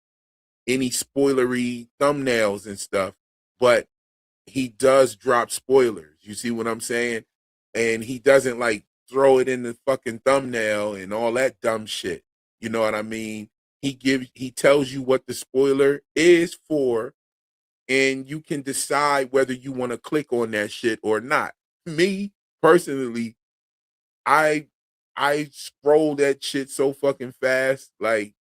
any spoilery thumbnails and stuff, but he does drop spoilers. You see what I'm saying? And he doesn't like throw it in the fucking thumbnail and all that dumb shit. You know what I mean? He tells you what the spoiler is for, and you can decide whether you want to click on that shit or not. Me personally, I scroll that shit so fucking fast. Like,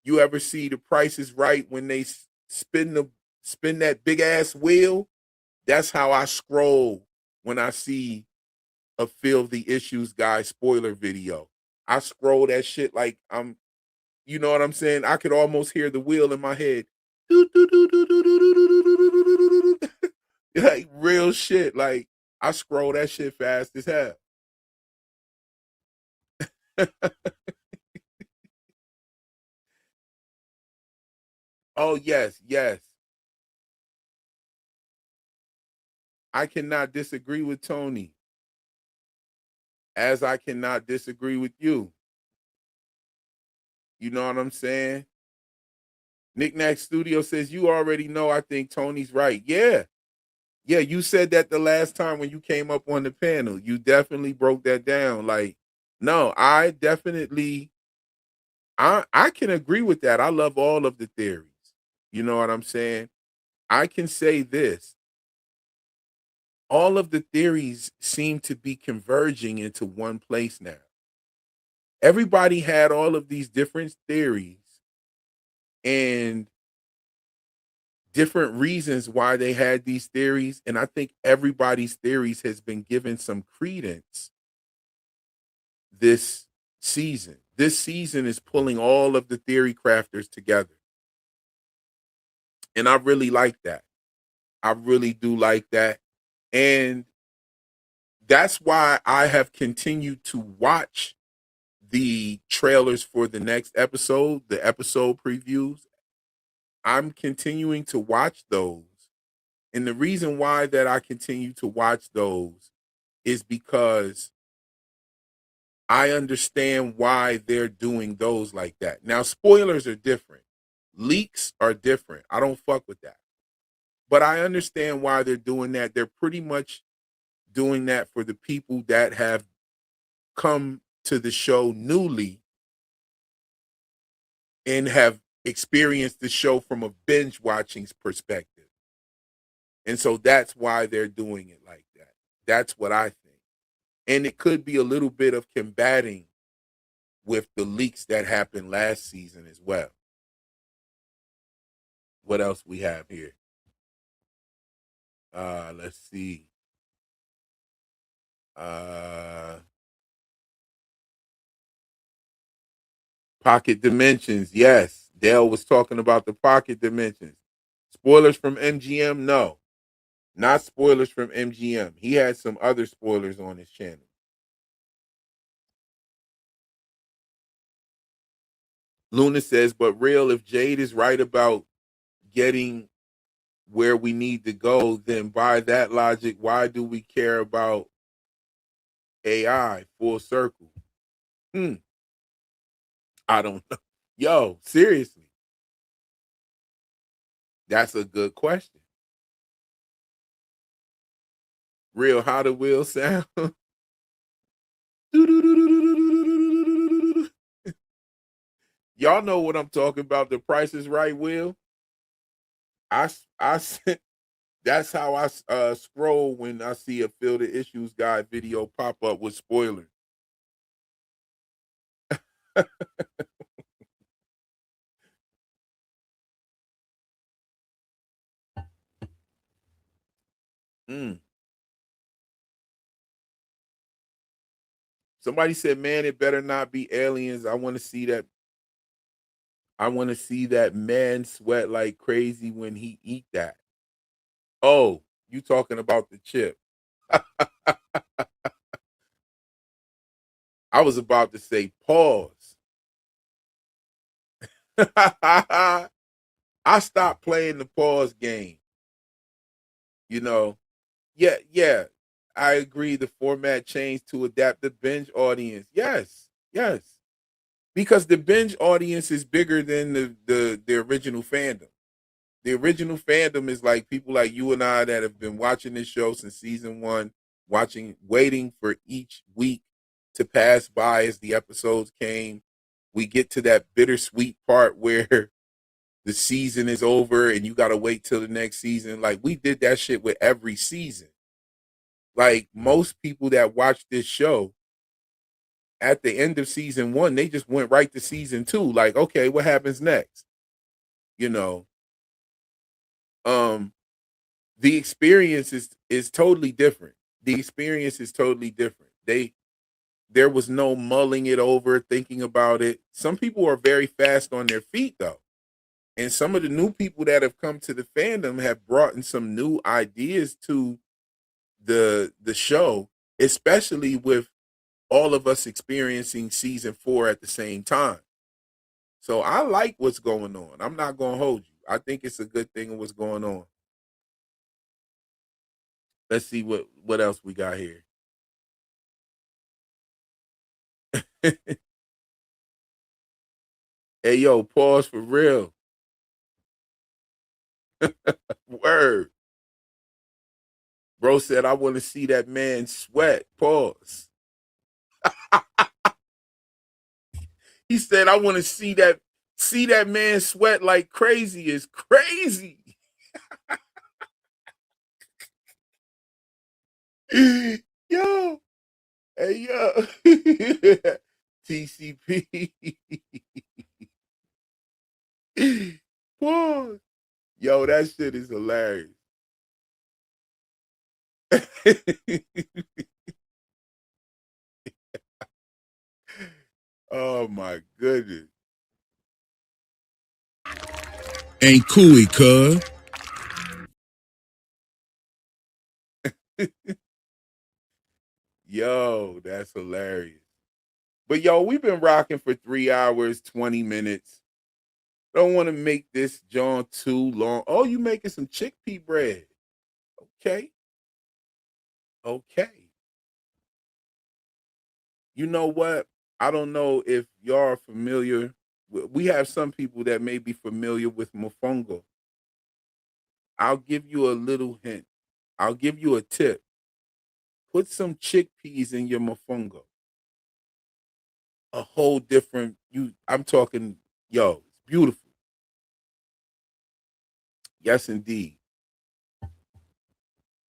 you ever see The Price is Right when they spin that big ass wheel? That's how I scroll when I see a Phil the Issues guy spoiler video. I scroll that shit like you know what I'm saying? I could almost hear the wheel in my head. Like real shit. Like, I scroll that shit fast as hell. Oh, yes. I cannot disagree with Tony, as I cannot disagree with you. You know what I'm saying? Knick-Knack Studio says, you already know I think Tony's right. Yeah, you said that the last time when you came up on the panel. You definitely broke that down. Like, no, I definitely, I can agree with that. I love all of the theories. You know what I'm saying? I can say this. All of the theories seem to be converging into one place now. Everybody had all of these different theories and different reasons why they had these theories. And I think everybody's theories has been given some credence this season. This season is pulling all of the theory crafters together. And I really like that. I really do like that. And that's why I have continued to watch the trailers for the next episode, the episode previews, I'm continuing to watch those. And the reason why that I continue to watch those is because I understand why they're doing those like that. Now, spoilers are different. Leaks are different. I don't fuck with that. But I understand why they're doing that. They're pretty much doing that for the people that have come to the show newly and have experienced the show from a binge watching perspective. And so that's why they're doing it like that. That's what I think. And it could be a little bit of combating with the leaks that happened last season as well. What else we have here? Let's see. Pocket dimensions. Yes. Dale was talking about the pocket dimensions. Spoilers from MGM? No. Not spoilers from MGM. He had some other spoilers on his channel. Luna says, but real, if Jade is right about getting where we need to go, then by that logic, why do we care about AI full circle? I don't know. Yo, seriously. That's a good question. Real, how the wheel sound? Y'all know what I'm talking about. The Price is Right wheel. I that's how I scroll when I see a Fill the Issues Guide video pop up with spoilers. Somebody said, man, it better not be aliens. I want to see that. I want to see that man sweat like crazy when he eat that. Oh, you talking about the chip. I was about to say pause. I stopped playing the pause game. You know, yeah. I agree. The format changed to adapt the binge audience. Yes. Because the binge audience is bigger than the original fandom. The original fandom is like people like you and I that have been watching this show since season 1, waiting for each week to pass by as the episodes came. We get to that bittersweet part where the season is over and you got to wait till the next season. Like, we did that shit with every season. Like, most people that watch this show at the end of season 1, they just went right to season 2. Like, okay, what happens next? You know, the experience is totally different. The experience is totally different. There was no mulling it over, thinking about it. Some people are very fast on their feet though. And some of the new people that have come to the fandom have brought in some new ideas to the show, especially with all of us experiencing season 4 at the same time. So I like what's going on. I'm not going to hold you. I think it's a good thing of what's going on. Let's see what else we got here. Hey, yo, pause for real. Word. Bro said, I want to see that man sweat. Pause. He said, I want to see that man sweat like crazy is crazy. Yo. Hey, yo. TCP. Pause. Yo, that shit is hilarious. Oh my goodness. Ain't cool, cuz. Yo, that's hilarious. But yo, we've been rocking for 3 hours, 20 minutes. Don't want to make this John too long. Oh, you making some chickpea bread. Okay. Okay. You know what? I don't know if y'all are familiar. We have some people that may be familiar with mofongo. I'll give you a little hint. I'll give you a tip. Put some chickpeas in your mofongo. A whole different I'm talking, yo, it's beautiful. Yes, indeed.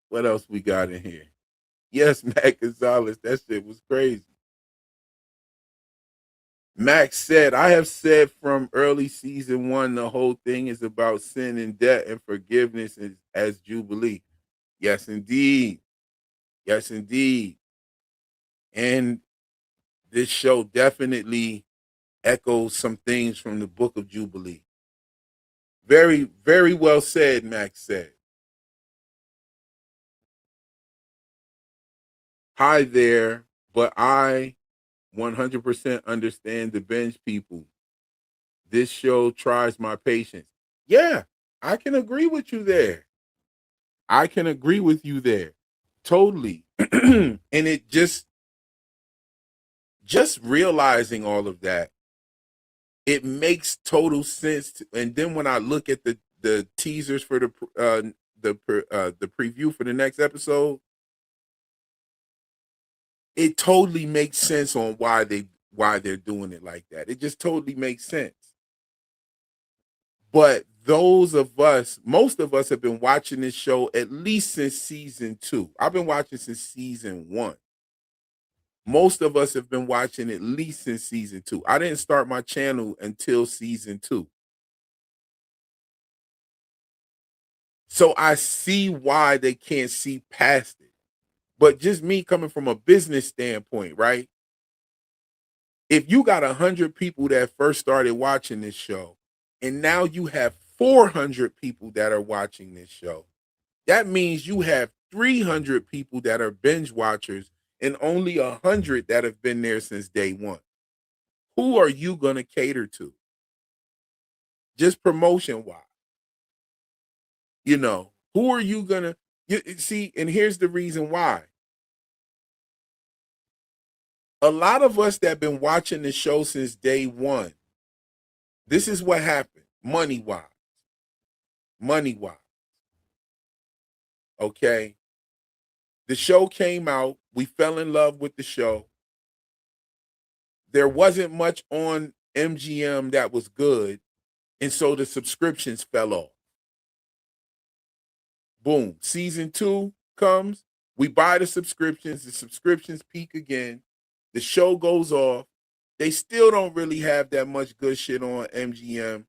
What else we got in here? Yes, Matt Gonzalez. That shit was crazy. Max said, I have said from early season 1, the whole thing is about sin and debt and forgiveness as Jubilee. Yes, indeed. Yes, indeed. And this show definitely echoes some things from the book of Jubilee. Very, very well said, Max said. Hi there, but I 100% understand the binge people. This show tries my patience. Yeah, I can agree with you there. I can agree with you there. Totally. And it just realizing all of that, it makes total sense. And then when I look at the teasers for the preview for the next episode, it totally makes sense on why they're doing it like that. It just totally makes sense. But those of us, most of us have been watching this show at least since season 2. I've been watching since season 1. Most of us have been watching at least since season 2. I didn't start my channel until season 2. So I see why they can't see past it. But just me coming from a business standpoint, right? If you got 100 people that first started watching this show, and now you have 400 people that are watching this show, that means you have 300 people that are binge watchers and only 100 that have been there since day 1. Who are you going to cater to? Just promotion wise. You know, who are you going to see? And here's the reason why. A lot of us that have been watching the show since day 1, this is what happened money-wise. Money-wise. Okay? The show came out. We fell in love with the show. There wasn't much on MGM that was good, and so the subscriptions fell off. Boom. Season 2 comes. We buy the subscriptions peak again. The show goes off. They still don't really have that much good shit on MGM.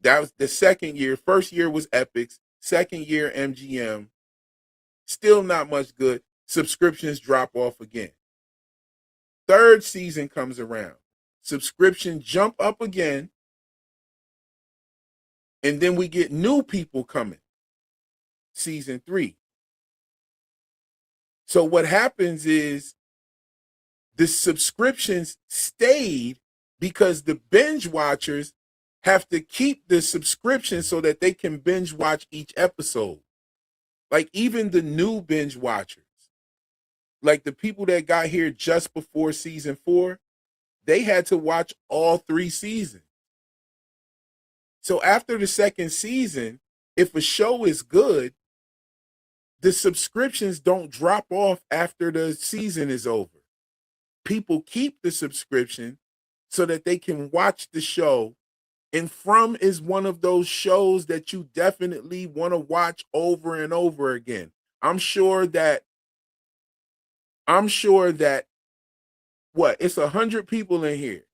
That was the second year. First year was Epix. Second year, MGM. Still not much good. Subscriptions drop off again. Third season comes around. Subscriptions jump up again. And then we get new people coming. Season 3. So what happens is the subscriptions stayed because the binge watchers have to keep the subscription so that they can binge watch each episode. Like even the new binge watchers, like the people that got here just before season 4, they had to watch all 3 seasons. So after the second season, if a show is good, the subscriptions don't drop off after the season is over. People keep the subscription so that they can watch the show. And From is one of those shows that you definitely want to watch over and over again. I'm sure that it's 100 people in here.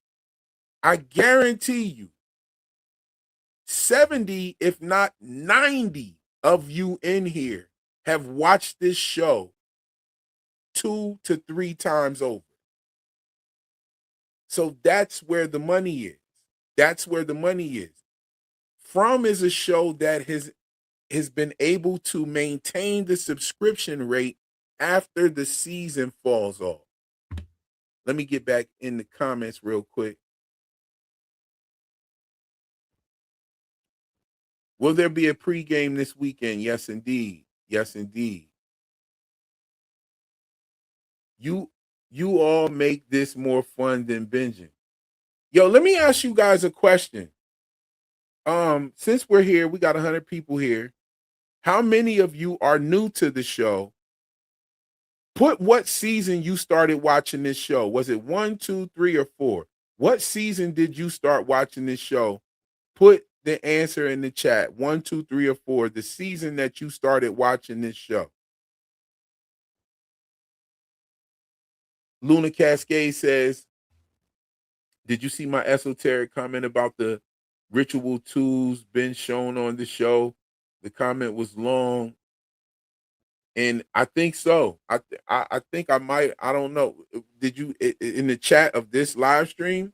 I guarantee you 70, if not 90 of you in here have watched this show 2 to 3 times over. So that's where the money is. That's where the money is. From is a show that has been able to maintain the subscription rate after the season falls off. Let me get back in the comments real quick. Will there be a pregame this weekend? Yes, indeed. Yes, indeed. You all make this more fun than binging. Yo, let me ask you guys a question. Since we're here, we got 100 people here. How many of you are new to the show? Put what season you started watching this show. Was it 1, 2, 3, or 4? What season did you start watching this show? Put the answer in the chat. 1, 2, 3, or 4. The season that you started watching this show. Luna Cascade says, did you see my esoteric comment about the ritual tools been shown on the show? The comment was long. And I think so. I think I might. I don't know. Did you in the chat of this live stream?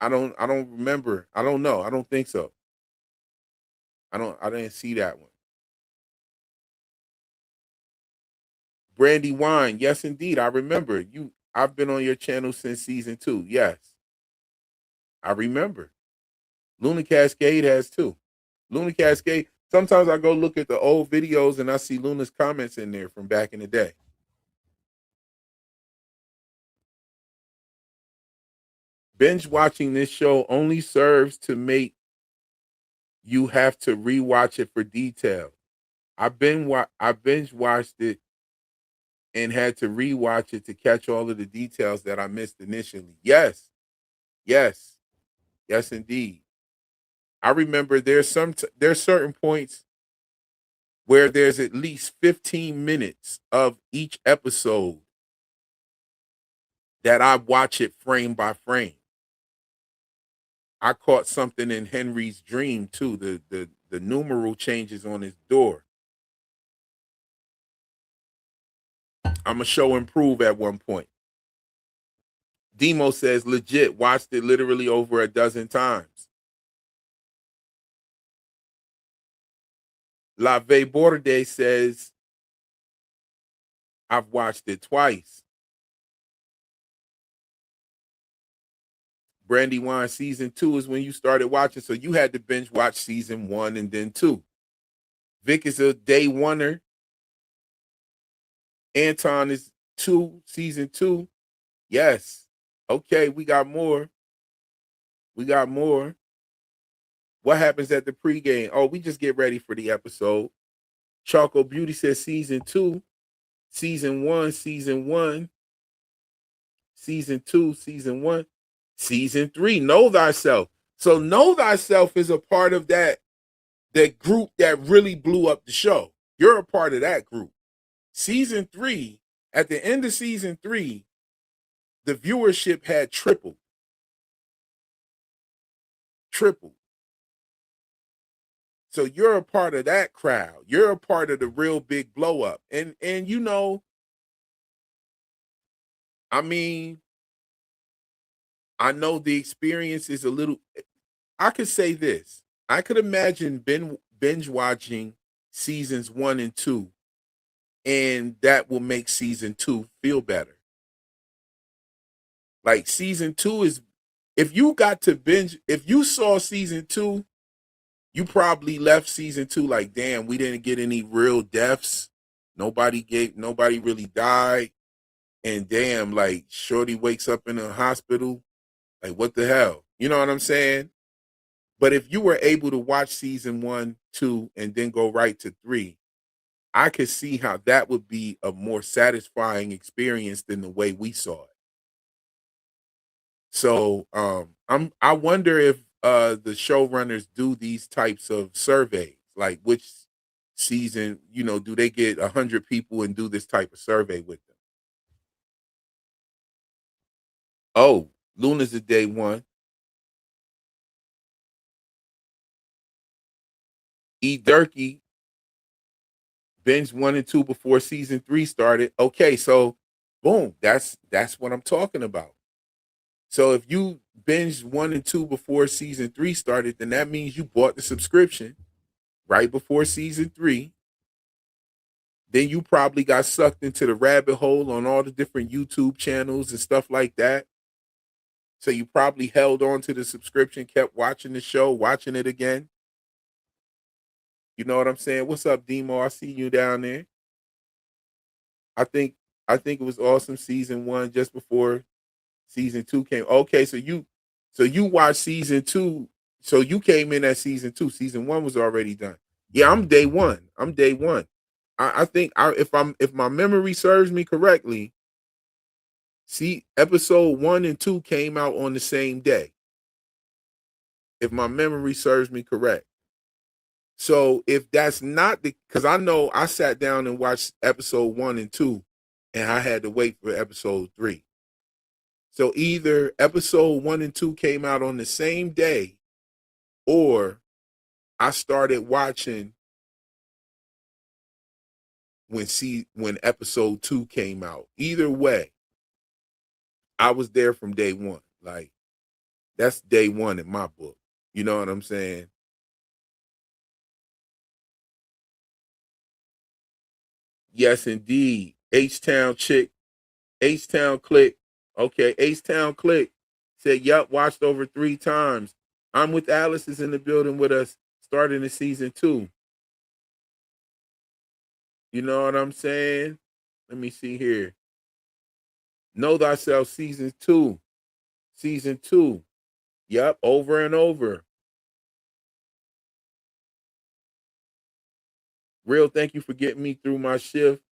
I don't remember. I don't know. I don't think so. I didn't see that one. Brandy Wine, yes, indeed. I remember you. I've been on your channel since season 2. Yes. I remember. Luna Cascade has too. Luna Cascade. Sometimes I go look at the old videos and I see Luna's comments in there from back in the day. Binge watching this show only serves to make you have to rewatch it for detail. I binge watched it and had to rewatch it to catch all of the details that I missed initially. Yes. Yes. Yes, indeed. I remember there's certain points where there's at least 15 minutes of each episode that I watch it frame by frame. I caught something in Henry's dream too, the numeral changes on his door. I'm a show improve at one point. Demo says legit, watched it literally over a dozen times. La Ve Borde says, I've watched it twice. Brandy Wine season 2 is when you started watching, so you had to binge watch season 1 and then 2. Vic is a day oneer. Anton is season 2. Yes. Okay, we got more. We got more. What happens at the pregame? Oh, we just get ready for the episode. Charcoal Beauty says season 2, season 1, season 1, season 2, season 1, season 3. Know Thyself. So Know Thyself is a part of that group that really blew up the show. You're a part of that group. Season 3, at the end of season 3, the viewership had tripled. So you're a part of that crowd. You're a part of the real big blow up. And you know, I mean, I know the experience is a little, I could say this. I could imagine binge watching seasons 1 and 2, and that will make season 2 feel better. Like season 2 is, if you got to binge, if you saw season 2, you probably left season 2 like, damn, we didn't get any real deaths. Nobody really died. And damn, like Shorty wakes up in a hospital. Like, what the hell? You know what I'm saying? But if you were able to watch season 1, 2, and then go right to 3, I could see how that would be a more satisfying experience than the way we saw it. So I wonder if the showrunners do these types of surveys, like which season, you know, do they get 100 people and do this type of survey with them? Oh, Luna's a day one. E. Durkee binge 1 and 2 before season 3 started. Okay, so boom, that's what I'm talking about. So if you binged 1 and 2 before season 3 started, then that means you bought the subscription right before season 3. Then you probably got sucked into the rabbit hole on all the different YouTube channels and stuff like that. So you probably held on to the subscription, kept watching the show, watching it again. You know what I'm saying? What's up, Demo? I see you down there. I think it was awesome season 1 just before season 2 came. Okay, so you watched season 2. So you came in at season 2. Season 1 was already done. Yeah, I'm day one. I think if my memory serves me correctly, see, episode 1 and 2 came out on the same day. If my memory serves me correct. So if that's not because I know I sat down and watched episode 1 and 2, and I had to wait for episode 3. So either episode 1 and 2 came out on the same day, or I started watching when episode 2 came out. Either way, I was there from day one. Like, that's day one in my book. You know what I'm saying? Yes, indeed. H-Town Chick, H-Town Click. Okay, H-Town Click said, yup, watched over 3 times. I'm with Alice is in the building with us, starting in season 2. You know what I'm saying? Let me see here. Know Thyself season 2. Season 2. Yep, over and over. Real, thank you for getting me through my shift.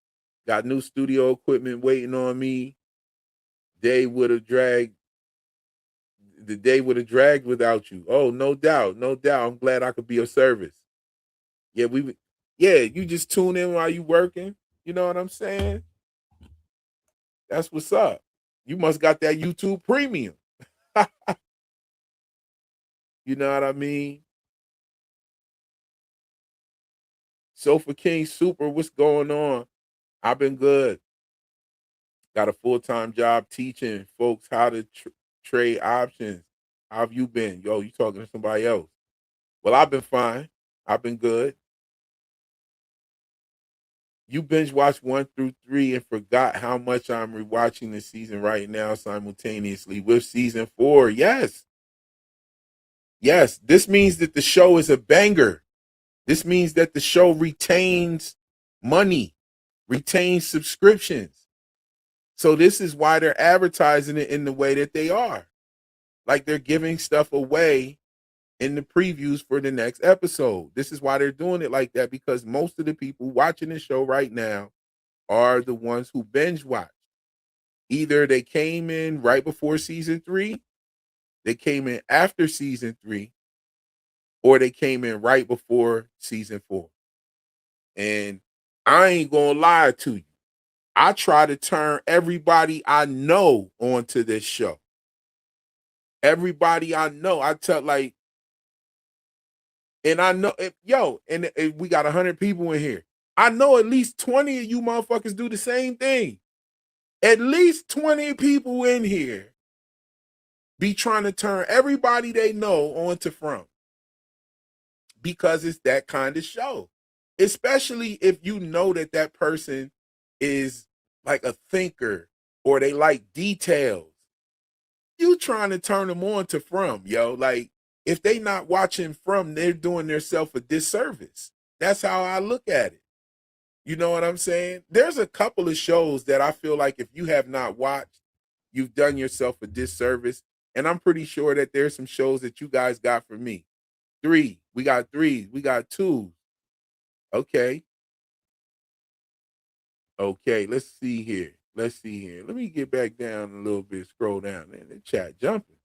Got new studio equipment waiting on me. The day would have dragged without you. Oh, no doubt, no doubt. I'm glad I could be of service. Yeah, you just tune in while you working. You know what I'm saying? That's what's up. You must got that YouTube Premium. You know what I mean? Sofa King Super, what's going on? I've been good. Got a full-time job teaching folks how to trade options. How have you been? Yo, you talking to somebody else? Well, I've been fine. I've been good. You binge watched 1 through 3 and forgot how much I'm rewatching the season right now simultaneously with season 4. Yes. Yes, this means that the show is a banger. This means that the show retains money, retains subscriptions. So this is why they're advertising it in the way that they are. Like they're giving stuff away in the previews for the next episode. This is why they're doing it like that, because most of the people watching the show right now are the ones who binge watch. Either they came in right before season 3, they came in after season 3, or they came in right before season 4. And I ain't gonna lie to you. I try to turn everybody I know onto this show. Everybody I know, I tell like, and I know, and we got 100 people in here. I know at least 20 of you motherfuckers do the same thing. At least 20 people in here be trying to turn everybody they know onto From, because it's that kind of show. Especially if you know that that person is like a thinker or they like details. You trying to turn them on to From, yo. Like, if they not watching From, they're doing themselves a disservice. That's how I look at it. You know what I'm saying? There's a couple of shows that I feel like if you have not watched, you've done yourself a disservice. And I'm pretty sure that there's some shows that you guys got for me. 3. We got 3. We got 2. Okay. Okay, let's see here. Let me get back down a little bit, scroll down there. The chat jumping.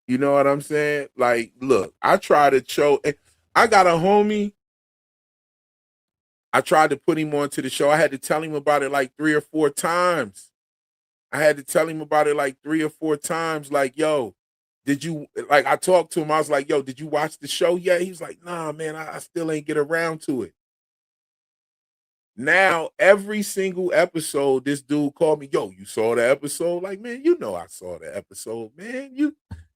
You know what I'm saying? Like, look, I try to show, I got a homie. I tried to put him onto the show. I had to tell him about it like 3 or 4 times. Like, yo, did you, like, I talked to him. I was like, yo, did you watch the show yet? He was like, nah, man, I still ain't get around to it. Now, every single episode, this dude called me, yo, you saw the episode? Like, man, you know I saw the episode, man.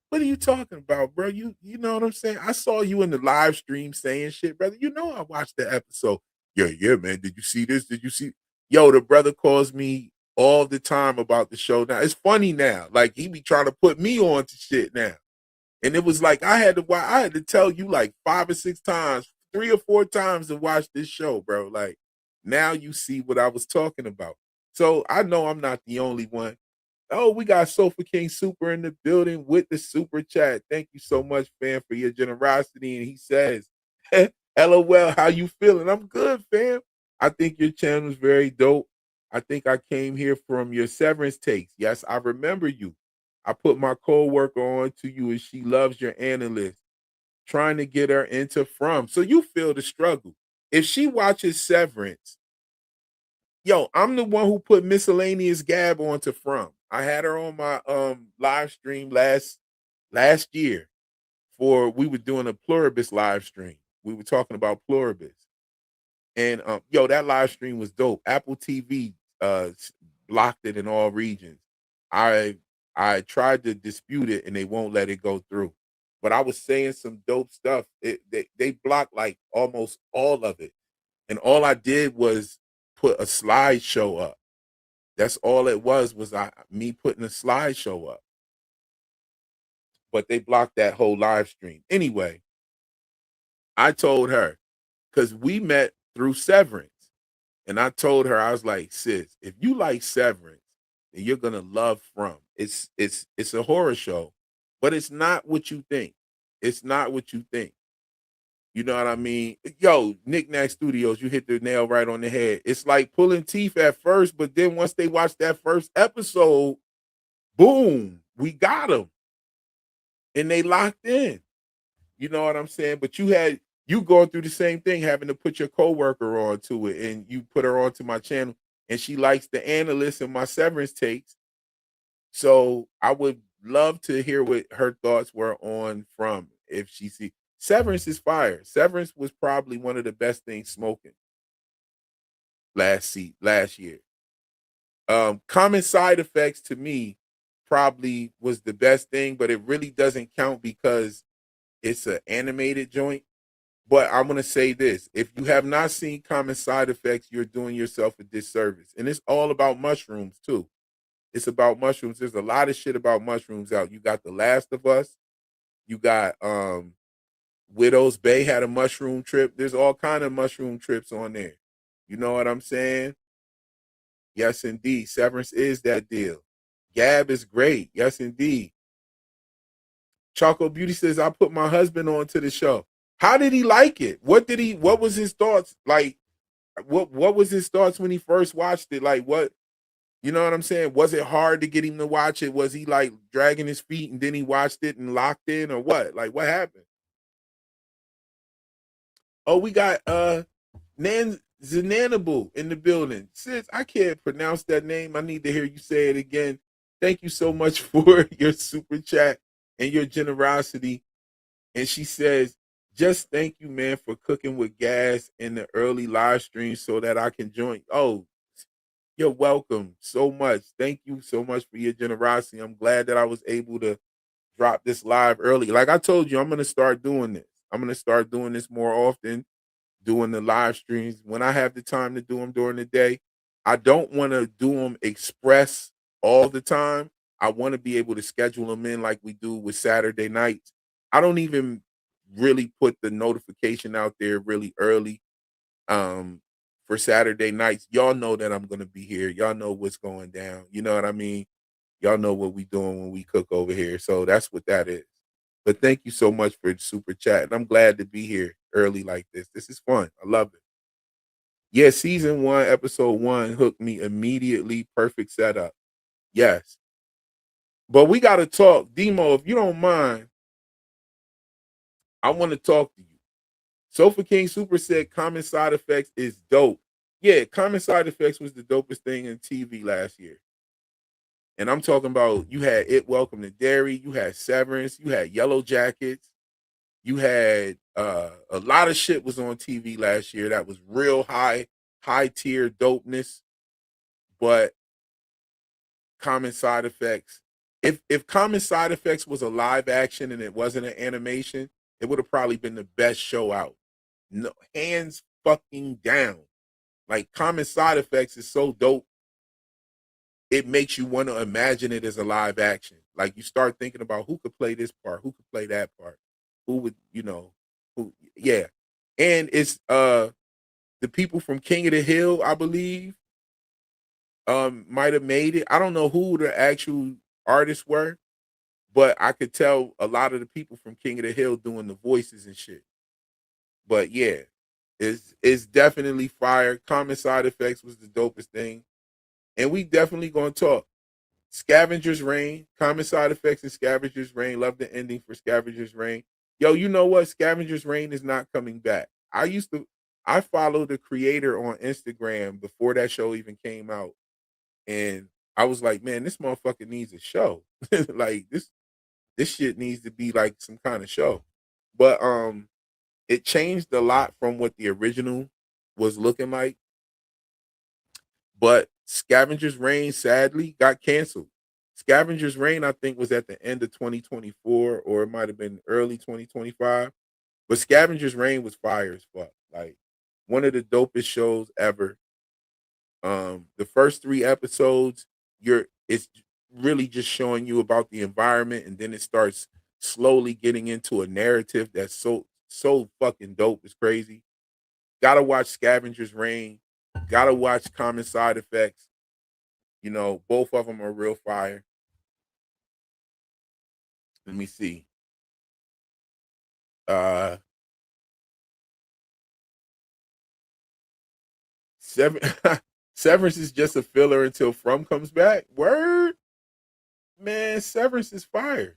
What are you talking about, bro? You know what I'm saying? I saw you in the live stream saying shit, brother. You know I watched the episode. Yeah, man. Did you see this? Did you see? Yo, the brother calls me all the time about the show. Now it's funny now. Like he be trying to put me on to shit now. And it was like I had to tell you like 5 or 6 times, 3 or 4 times to watch this show, bro. Like now you see what I was talking about. So I know I'm not the only one. Oh, we got Sofa King Super in the building with the super chat. Thank you so much, fam, for your generosity. And he says, LOL, how you feeling? I'm good, fam. I think your channel is very dope. I think I came here from your Severance takes. Yes, I remember you. I put my co-worker on to you and she loves your analyst. Trying to get her into From. So you feel the struggle. If she watches Severance, yo, I'm the one who put Miscellaneous Gab onto From. I had her on my live stream last year we were doing a Pluribus live stream. We were talking about Pluribus. And that live stream was dope. Apple TV blocked it in all regions. I tried to dispute it and they won't let it go through. But I was saying some dope stuff. They blocked like almost all of it. And all I did was put a slideshow up. That's all it was me putting a slideshow up. But they blocked that whole live stream. Anyway, I told her, because we met through Severance. And I told her, I was like, sis, if you like Severance, then you're gonna love From. It's a horror show, but it's not what you think. It's not what you think. You know what I mean? Yo, Knick Knack Studios, you hit the nail right on the head. It's like pulling teeth at first, but then once they watch that first episode, boom, we got them. And they locked in. You know what I'm saying? But you going through the same thing, having to put your coworker onto it, and you put her onto my channel, and she likes the analyst and my Severance takes. So I would love to hear what her thoughts were on From. If she see Severance is fire. Severance was probably one of the best things smoking last year. Common Side Effects to me probably was the best thing, but it really doesn't count because it's an animated joint. But I'm going to say this. If you have not seen Common Side Effects, you're doing yourself a disservice. And it's all about mushrooms, too. It's about mushrooms. There's a lot of shit about mushrooms out. You got The Last of Us. You got Widow's Bay had a mushroom trip. There's all kind of mushroom trips on there. You know what I'm saying? Yes, indeed. Severance is that deal. Gab is great. Yes, indeed. Choco Beauty says, I put my husband on to the show. How did he like it? What was his thoughts? Like, what was his thoughts when he first watched it? Like, what, you know what I'm saying? Was it hard to get him to watch it? Was he like dragging his feet and then he watched it and locked in, or what? Like, what happened? Oh, we got Zananabu in the building. Sis, I can't pronounce that name. I need to hear you say it again. Thank you so much for your super chat and your generosity. And she says, just thank you, man, for cooking with gas in the early live stream so that I can join. Oh, you're welcome so much. Thank you so much for your generosity. I'm glad that I was able to drop this live early. Like I told you, I'm going to start doing this. I'm going to start doing this more often, doing the live streams when I have the time to do them during the day. I don't want to do them express all the time. I want to be able to schedule them in like we do with Saturday nights. I don't even really put the notification out there really early for Saturday nights. Y'all know that I'm going to be here. Y'all know what's going down. You know what I mean? Y'all know what we doing when we cook over here. So that's what that is. But thank you so much for the super chat. And I'm glad to be here early like this. This is fun. I love it. Yeah, season 1, episode 1 hooked me immediately. Perfect setup. Yes. But we got to talk. Demo, if you don't mind, I want to talk to you. Sofa King Super said Common Side Effects is dope. Yeah, Common Side Effects was the dopest thing in TV last year. And I'm talking about, you had It Welcome to Derry, you had Severance, you had Yellow Jackets, you had a lot of shit was on TV last year that was real high tier dopeness. But Common Side Effects, if Common Side Effects was a live action and it wasn't an animation, it would have probably been the best show out. No, hands fucking down. Like, Common Side Effects is so dope. it makes you want to imagine it as a live action. Like you start thinking about who could play this part, who could play that part, who would, who, yeah. And it's the people from King of the Hill, I believe, might have made it. I don't know who the actual artists were, but I could tell a lot of the people from King of the Hill doing the voices and shit. But yeah, it's definitely fire. Common Side Effects was the dopest thing. And we definitely gonna talk. Scavenger's Reign, Common Side Effects and Scavenger's Reign. Love the ending for Scavenger's Reign. Yo, you know what? Scavenger's Reign is not coming back. I followed the creator on Instagram before that show even came out. And I was like, man, this motherfucker needs a show. Like this shit needs to be like some kind of show. But it changed a lot from what the original was looking like. But Scavenger's Reign sadly got canceled. Scavenger's Reign, I think, was at the end of 2024, or it might have been early 2025. But Scavenger's Reign was fire as fuck. Like one of the dopest shows ever. The first 3 episodes, it's really just showing you about the environment, and then it starts slowly getting into a narrative that's so fucking dope. It's crazy. Gotta watch Scavenger's Reign. Gotta watch Common Side Effects. Both of them are real fire. Let me see. Severance is just a filler until From comes back. Word, man. Severance is fire.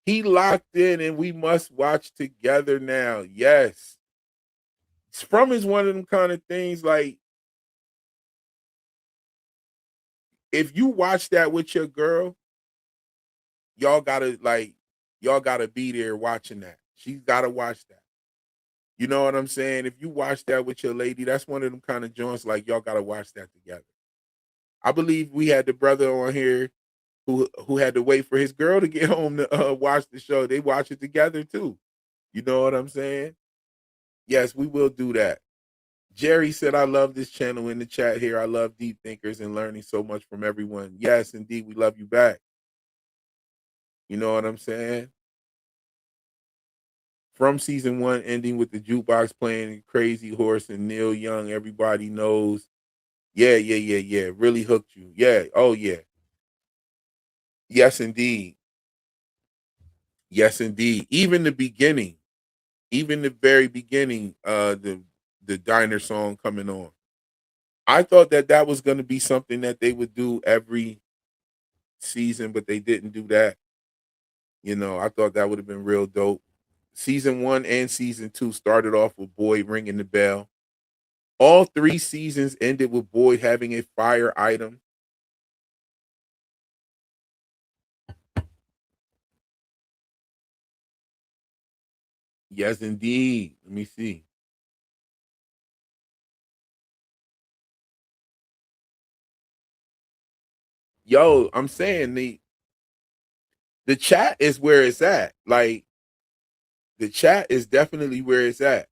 He locked in, and we must watch together now. Yes, From is one of them kind of things. Like, if you watch that with your girl, y'all gotta be there watching that. She's gotta watch that. You know what I'm saying? If you watch that with your lady, that's one of them kind of joints like y'all gotta watch that together. I believe we had the brother on here who had to wait for his girl to get home to watch the show. They watch it together too. You know what I'm saying? Yes, we will do that. Jerry said, I love this channel in the chat here. I love deep thinkers and learning so much from everyone. Yes, indeed, we love you back. You know what I'm saying? From season 1 ending with the jukebox playing Crazy Horse and Neil Young, everybody knows. Yeah. Really hooked you. Yeah. Oh, yeah. Yes, indeed. Yes, indeed. Even the beginning, even the very beginning, the diner song coming on. I thought that was going to be something that they would do every season, but they didn't do that. I thought that would have been real dope. Season 1 and season 2 started off with Boyd ringing the bell. All 3 seasons ended with Boyd having a fire item. Yes, indeed. Let me see. Yo, I'm saying the chat is where it's at. Like, the chat is definitely where it's at.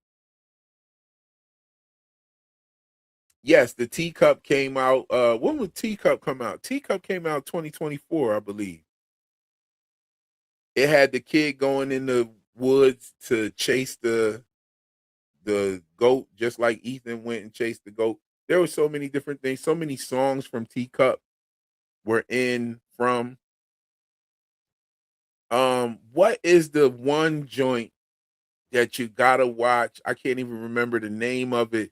Yes, the Teacup came out. When would Teacup come out? Teacup came out 2024, I believe. It had the kid going in the woods to chase the goat, just like Ethan went and chased the goat. There were so many different things. So many songs from Teacup were in From. What is the one joint that you gotta watch? I can't even remember the name of it.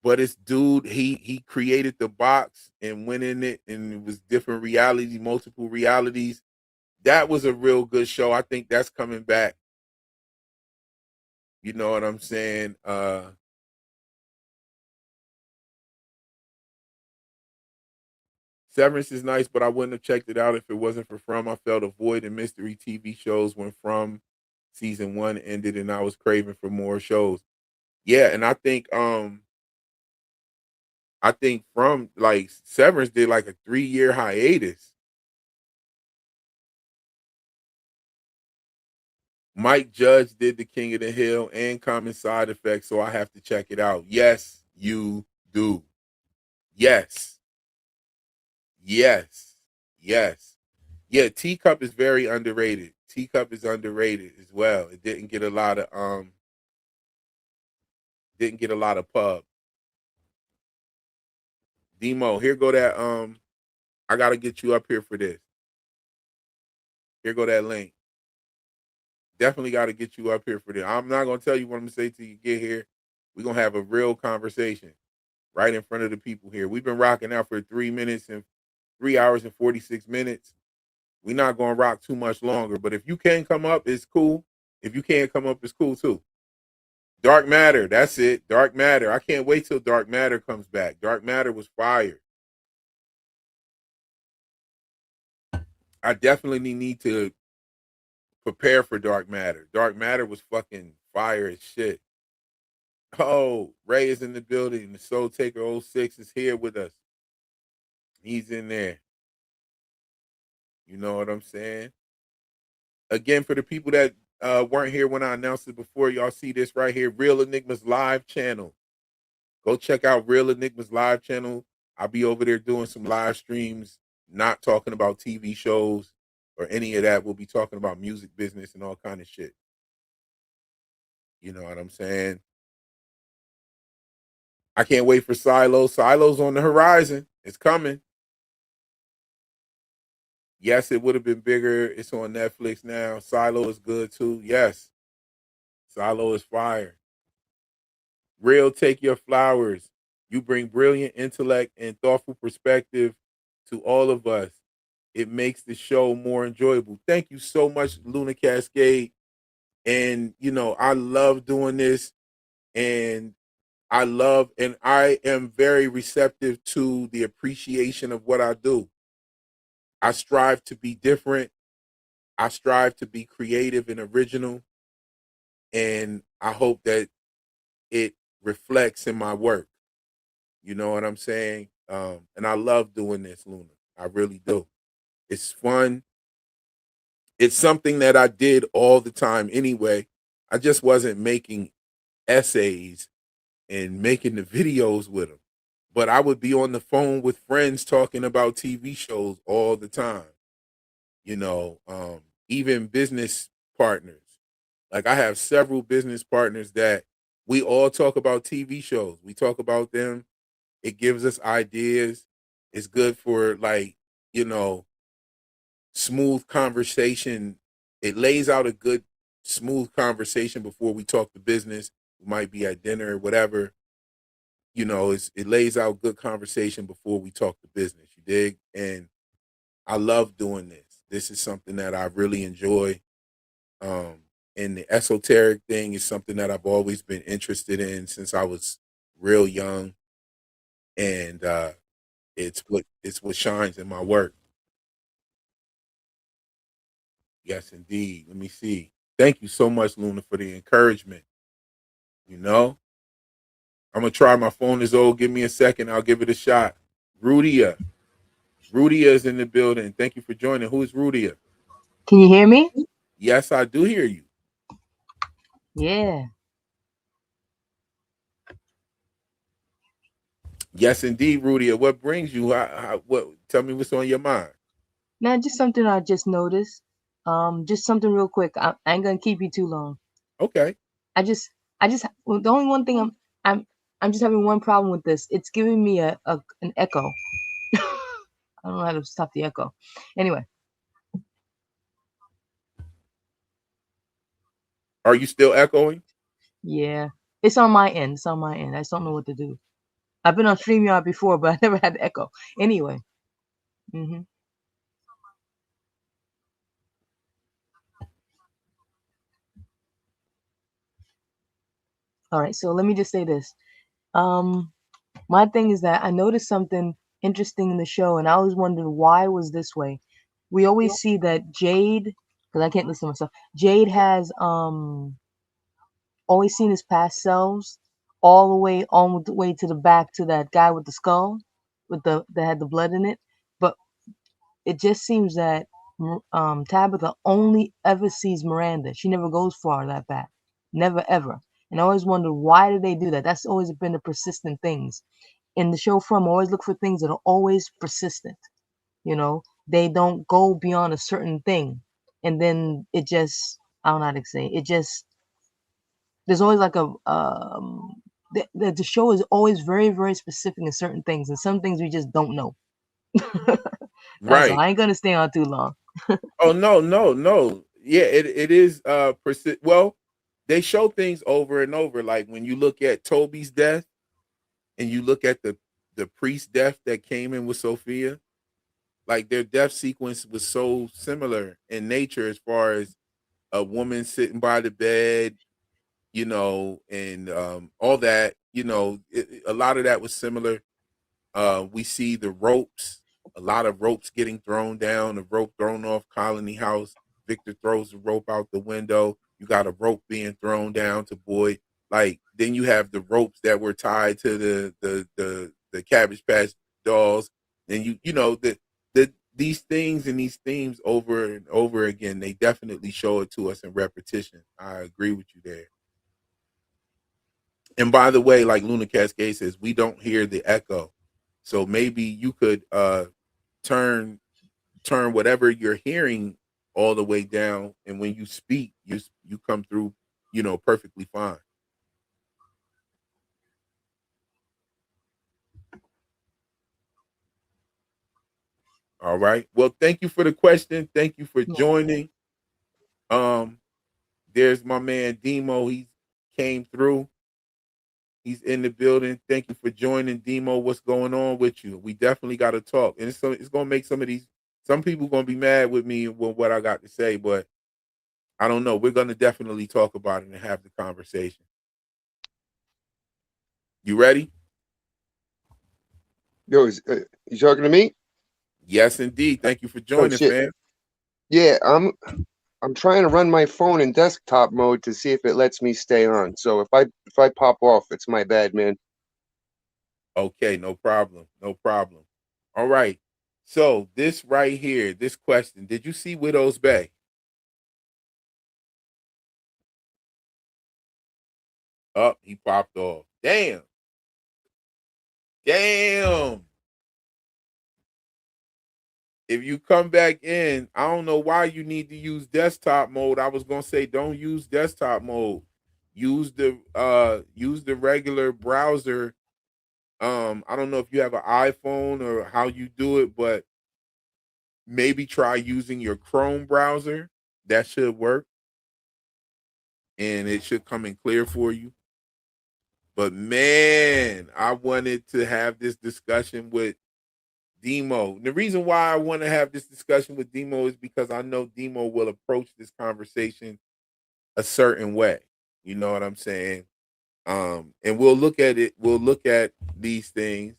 But it's dude, he created the box and went in it, and it was different realities, multiple realities. That was a real good show. I think that's coming back. You know what I'm saying? Severance is nice, but I wouldn't have checked it out if it wasn't for From. I felt a void in mystery TV shows when From season 1 ended, and I was craving for more shows. Yeah, and I think From, like, Severance did like a 3-year hiatus. Mike Judge did the King of the Hill and Common Side Effects, so I have to check it out. Yes, you do. Yes. Yes. Yes. Yeah, Teacup is very underrated. Teacup is underrated as well. It didn't get a lot of pub. Demo, here go that I gotta get you up here for this. Here go that link. Definitely gotta get you up here for this. I'm not gonna tell you what I'm gonna say till you get here. We're gonna have a real conversation right in front of the people here. We've been rocking out for 3 hours and 46 minutes. We're not gonna rock too much longer. But if you can come up, it's cool. If you can't come up, it's cool too. Dark Matter, that's it. Dark Matter. I can't wait till Dark Matter comes back. Dark Matter was fire. I definitely need to prepare for Dark Matter. Dark Matter was fucking fire as shit. Oh, Ray is in the building. The Soul Taker 06 is here with us. He's in there. You know what I'm saying? Again, for the people that weren't here when I announced it before, y'all see this right here, Real Enigma's live channel. Go check out Real Enigma's live channel. I'll be over there doing some live streams, not talking about TV shows or any of that. We'll be talking about music business and all kind of shit. You know what I'm saying? I can't wait for Silo. Silo's on the horizon. It's coming. Yes, it would have been bigger. It's on Netflix now. Silo is good too. Yes. Silo is fire. Real, take your flowers. You bring brilliant intellect and thoughtful perspective to all of us. It makes the show more enjoyable. Thank you so much, Luna Cascade. And, you know, I love doing this. And I am very receptive to the appreciation of what I do. I strive to be different. I strive to be creative and original. And I hope that it reflects in my work. You know what I'm saying? And I love doing this, Luna. I really do. It's fun. It's something that I did all the time anyway. I just wasn't making essays and making the videos with them. But I would be on the phone with friends talking about TV shows all the time. You know, even business partners. Like I have several business partners that we all talk about TV shows. We talk about them. It gives us ideas. It's good for, like, you know, smooth conversation. It lays out a good, smooth conversation before we talk to business. We might be at dinner or whatever. You know, it lays out good conversation before we talk to business. You dig? And I love doing this. This is something that I really enjoy. And the esoteric thing is something that I've always been interested in since I was real young. And it's what shines in my work. Yes, indeed. Let me see. Thank you so much, Luna, for the encouragement. You know, I'm gonna try. My phone is old. Give me a second. I'll give it a shot. Rudia. Rudia is in the building. Thank you for joining. Who is Rudia? Can you hear me? Yes, I do hear you. Yeah. Yes, indeed, Rudia. What brings you? What? Tell me what's on your mind. Man, just something I just noticed. Just something real quick. I ain't gonna keep you too long. Okay. Well, the only one thing I'm just having one problem with this. It's giving me an echo. I don't know how to stop the echo. Anyway. Are you still echoing? Yeah. It's on my end. It's on my end. I just don't know what to do. I've been on StreamYard before, but I never had the echo. Anyway. Mm-hmm. All right, so let me just say this. My thing is that I noticed something interesting in the show, and I always wondered why it was this way. We always see that Jade, because I can't listen to myself. Jade has always seen his past selves all the way to the back to that guy with the skull, that had the blood in it. But it just seems that Tabitha only ever sees Miranda. She never goes far that back, never ever. And I always wondered, why did they do that? That's always been the persistent things in the show. Always look for things that are always persistent. You know, they don't go beyond a certain thing, and then it just, I don't know how to say it. Just, there's always like a the show is always very, very specific in certain things, and some things we just don't know. That's all. Right. I ain't gonna stay on too long. Oh no. Yeah, it is well, they show things over and over. Like when you look at Toby's death and you look at the priest death that came in with Sophia, like their death sequence was so similar in nature as far as a woman sitting by the bed, you know, and all that, you know, a lot of that was similar. We see the ropes, a lot of ropes getting thrown down, a rope thrown off Colony House. Victor throws the rope out the window. You got a rope being thrown down to Boyd. Like then you have the ropes that were tied to the Cabbage Patch Dolls. And you know that these things and these themes over and over again, they definitely show it to us in repetition. I agree with you there. And by the way, like Luna Cascade says, we don't hear the echo. So maybe you could turn whatever you're hearing all the way down, and when you speak, you come through, you know, perfectly fine. All right. Well, thank you for the question. Thank you for joining. There's my man Demo. He came through. He's in the building. Thank you for joining, Demo. What's going on with you? We definitely got to talk. And it's going to make some people going to be mad with me with what I got to say, but I don't know. We're going to definitely talk about it and have the conversation. You ready? Yo, you talking to me? Yes, indeed. Thank you for joining, fam. Yeah, I'm trying to run my phone in desktop mode to see if it lets me stay on. So if I pop off, it's my bad, man. Okay, no problem. No problem. All right. So this right here, this question, did you see Widow's Bay? Oh, he popped off. Damn. If you come back in, I don't know why you need to use desktop mode. I was gonna say don't use desktop mode. Use the regular browser. I don't know if you have an iPhone or how you do it, but maybe try using your Chrome browser. That should work. And it should come in clear for you. But man, I wanted to have this discussion with Demo. The reason why I want to have this discussion with Demo is because I know Demo will approach this conversation a certain way. You know what I'm saying? And we'll look at it. We'll look at these things.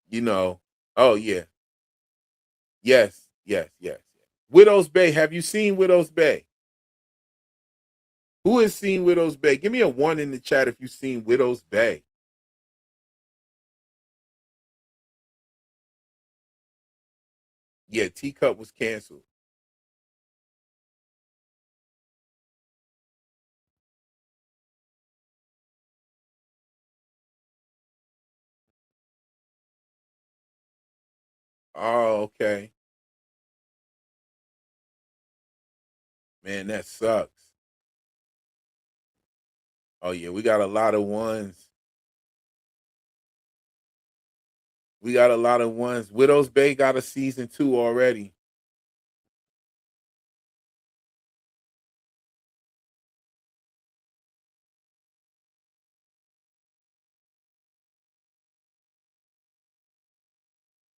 You know. Oh yeah. Yes. Widow's Bay. Have you seen Widow's Bay? Who has seen Widow's Bay? Give me a 1 in the chat if you've seen Widow's Bay. Yeah, Teacup was canceled. Oh, okay. Man, that sucks. Oh yeah, we got a lot of ones. Widow's Bay got a season 2 already.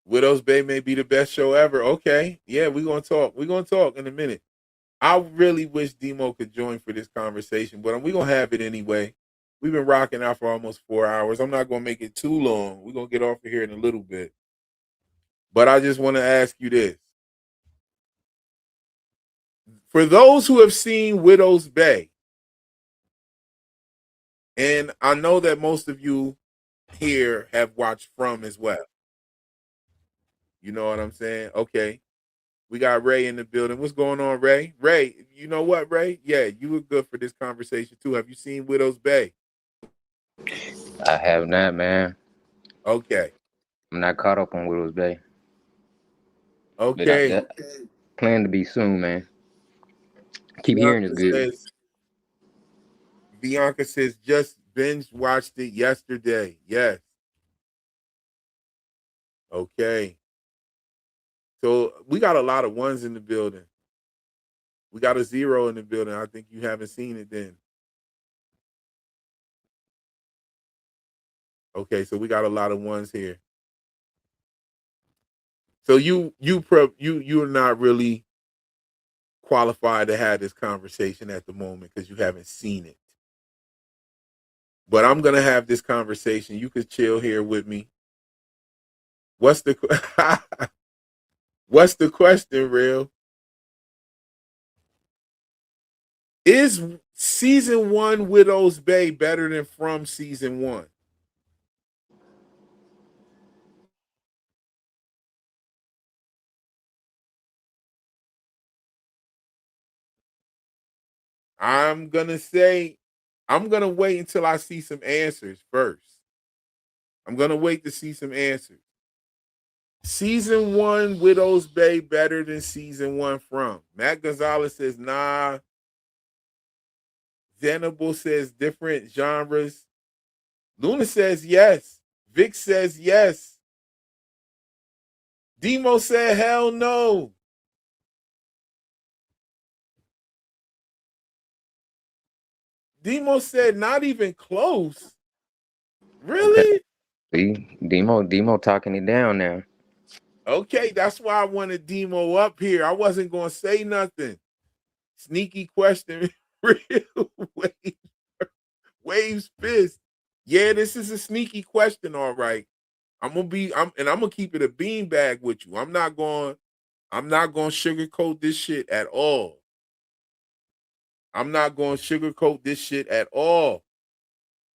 Widow's Bay may be the best show ever. Okay. Yeah, we're gonna talk. We're gonna talk in a minute. I really wish Demo could join for this conversation, but we're gonna have it anyway. We've been rocking out for almost 4 hours. I'm not gonna make it too long. We're gonna get off of here in a little bit. But I just want to ask you this. For those who have seen Widow's Bay, and I know that most of you here have watched From as well. You know what I'm saying? Okay. We got Ray in the building. What's going on, Ray? Ray, you know what, Ray? Yeah, you were good for this conversation too. Have you seen Widow's Bay? I have not, man. Okay. I'm not caught up on Widow's Bay. But Okay. that plan to be soon, man. Keep hearing it's good. Bianca says just binge watched it yesterday. Yes. Okay. So we got a lot of ones in the building. We got a 0 in the building. I think you haven't seen it then. Okay, so we got a lot of ones here. So you're not really qualified to have this conversation at the moment because you haven't seen it. But I'm gonna have this conversation. You could chill here with me. What's the what's the question, Real? Is season 1 Widow's Bay better than From season 1? I'm gonna wait until I see some answers first. I'm gonna wait to see some answers. Season 1 Widow's Bay better than season 1 From. Matt Gonzalez says nah. Zenable says different genres. Luna says yes. Vic says yes. Demo said hell no. Demo said not even close. Really? See, Demo talking it down now. Okay, that's why I wanted Demo up here. I wasn't gonna say nothing. Sneaky question. Real Waves fist. Yeah, this is a sneaky question, all right. I'm gonna keep it a beanbag with you. I'm not going to sugarcoat this shit at all. I'm not going to sugarcoat this shit at all.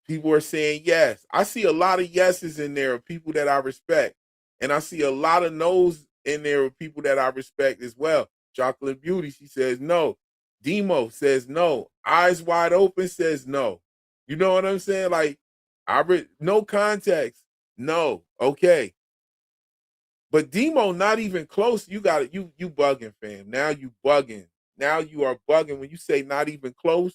People are saying yes. I see a lot of yeses in there of people that I respect. And I see a lot of no's in there of people that I respect as well. Chocolate Beauty, she says no. Demo says no. Eyes Wide Open says no. You know what I'm saying? Like, no context. No. Okay. But Demo not even close. You got it. You bugging, fam. Now you bugging. Now you are bugging when you say not even close.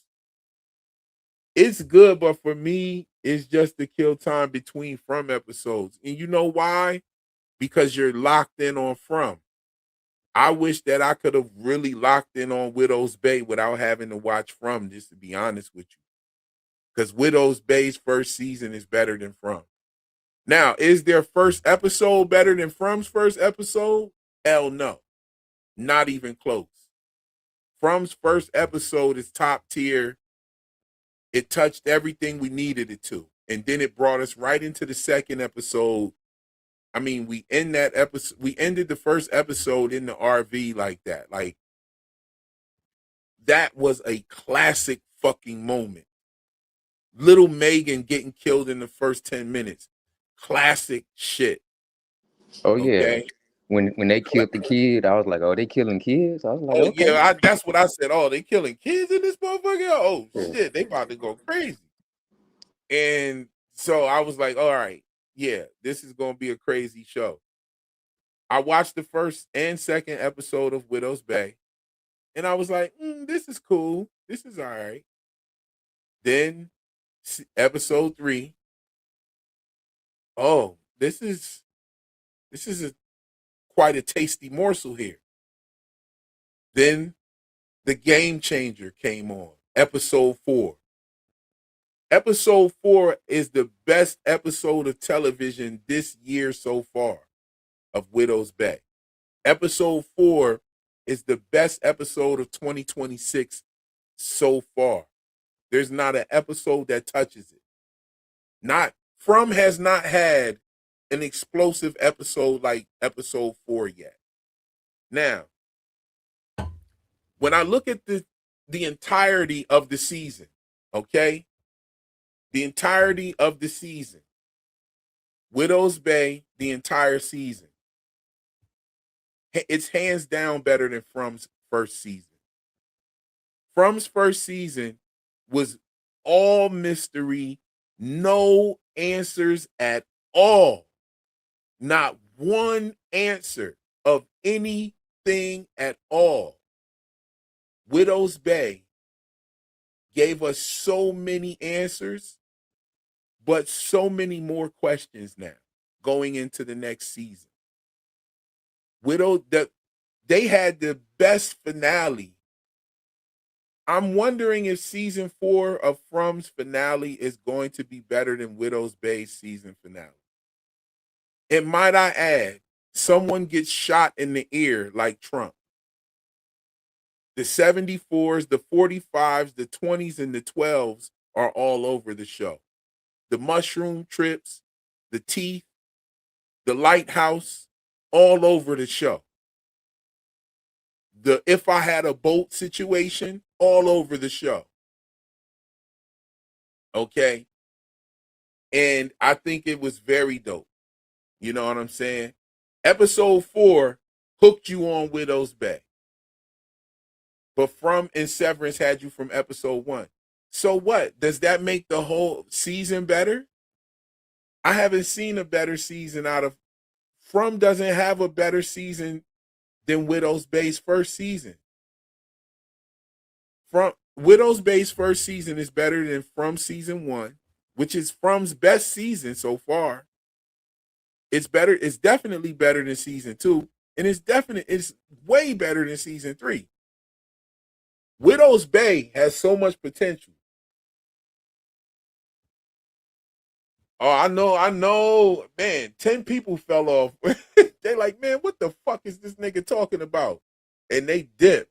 It's good, but for me, it's just to kill time between From episodes. And you know why? Because you're locked in on From. I wish that I could have really locked in on Widow's Bay without having to watch From, just to be honest with you. Because Widow's Bay's first season is better than From. Now, is their first episode better than From's first episode? Hell no. Not even close. From's first episode is top tier. It touched everything we needed it to. And then it brought us right into the second episode. I mean, we ended the first episode in the RV like that. Like, that was a classic fucking moment. Little Megan getting killed in the first 10 minutes. Classic shit. Oh yeah. Okay? When they killed the kid, I was like, oh, they killing kids? I was like, okay. Yeah, that's what I said. Oh, they killing kids in this motherfucker? Oh, shit, they about to go crazy. And so I was like, all right, yeah, this is going to be a crazy show. I watched the first and second episode of Widow's Bay, and I was like, this is cool. This is all right. Then episode 3. Oh, this is quite a tasty morsel here. Then the Game Changer came on, episode 4. Episode 4 is the best episode of television this year so far of Widow's Bay. Episode 4 is the best episode of 2026 so far. There's not an episode that touches it. From has not had an explosive episode like episode 4 yet. Now, when I look at the entirety of the season, okay? The entirety of the season. Widow's Bay, the entire season. It's hands down better than From's first season. From's first season was all mystery, no answers at all. Not one answer. of anything at all. Widow's Bay gave us so many answers, but so many more questions now going into the next season. They had the best finale. I'm wondering if season 4 of From's finale is going to be better than Widow's Bay's season finale. And might I add, someone gets shot in the ear like Trump. The 74s, the 45s, the 20s, and the 12s are all over the show. The mushroom trips, the teeth, the lighthouse, all over the show. The if I had a boat situation, all over the show. Okay? And I think it was very dope. You know what I'm saying? Episode 4 hooked you on Widow's Bay. But From and Severance had you from episode 1. So what? Does that make the whole season better? I haven't seen a better season out of From. Doesn't have a better season than Widow's Bay's first season. From Widow's Bay's first season is better than From season 1, which is From's best season so far. It's better. It's definitely better than season 2, and it's way better than season 3. Widow's Bay has so much potential. Oh, I know, man. 10 people fell off. They like, man, what the fuck is this nigga talking about? And they dipped.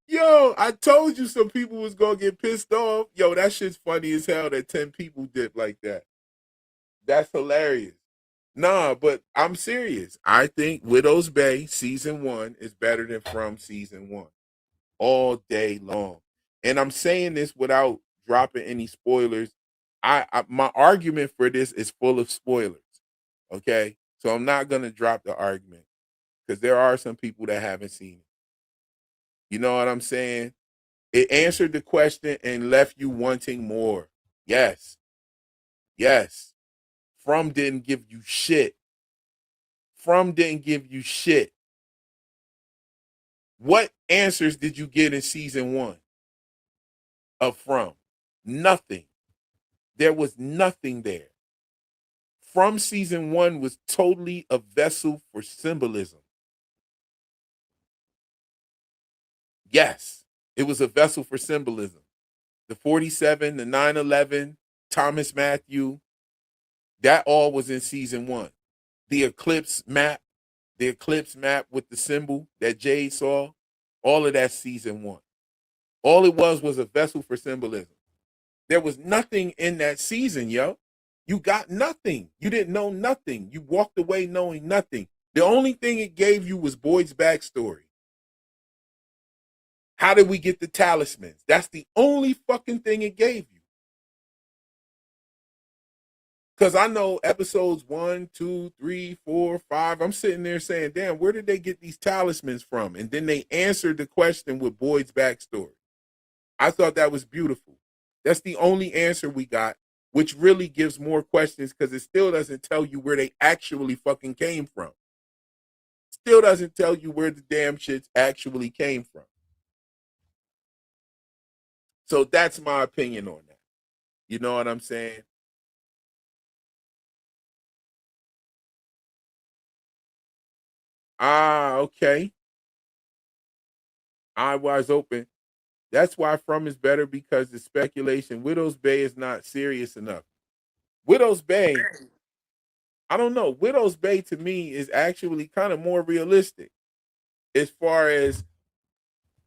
Yo, I told you some people was gonna get pissed off. Yo, that shit's funny as hell that 10 people dip like that. That's hilarious. Nah, but I'm serious. I think Widow's Bay season 1 is better than From season 1 all day long. And I'm saying this without dropping any spoilers. My argument for this is full of spoilers. Okay? So I'm not going to drop the argument because there are some people that haven't seen it. You know what I'm saying? It answered the question and left you wanting more. Yes. Yes. From didn't give you shit. From didn't give you shit. What answers did you get in season 1 of From? Nothing. There was nothing there. From season 1 was totally a vessel for symbolism. Yes, it was a vessel for symbolism. The 47, the 9/11, Thomas Matthew, that all was in season 1. The eclipse map with the symbol that Jade saw, all of that season 1. All it was a vessel for symbolism. There was nothing in that season, yo. You got nothing. You didn't know nothing. You walked away knowing nothing. The only thing it gave you was Boyd's backstory. How did we get the talismans? That's the only fucking thing it gave you. Because I know episodes 1, 2, 3, 4, 5, I'm sitting there saying, damn, where did they get these talismans from? And then they answered the question with Boyd's backstory. I thought that was beautiful. That's the only answer we got, which really gives more questions because it still doesn't tell you where they actually fucking came from. Still doesn't tell you where the damn shits actually came from. So that's my opinion on that. You know what I'm saying? Ah, okay. Eye wise open. That's why From is better because the speculation. Widow's Bay is not serious enough. Widow's Bay, I don't know. Widow's Bay to me is actually kind of more realistic as far as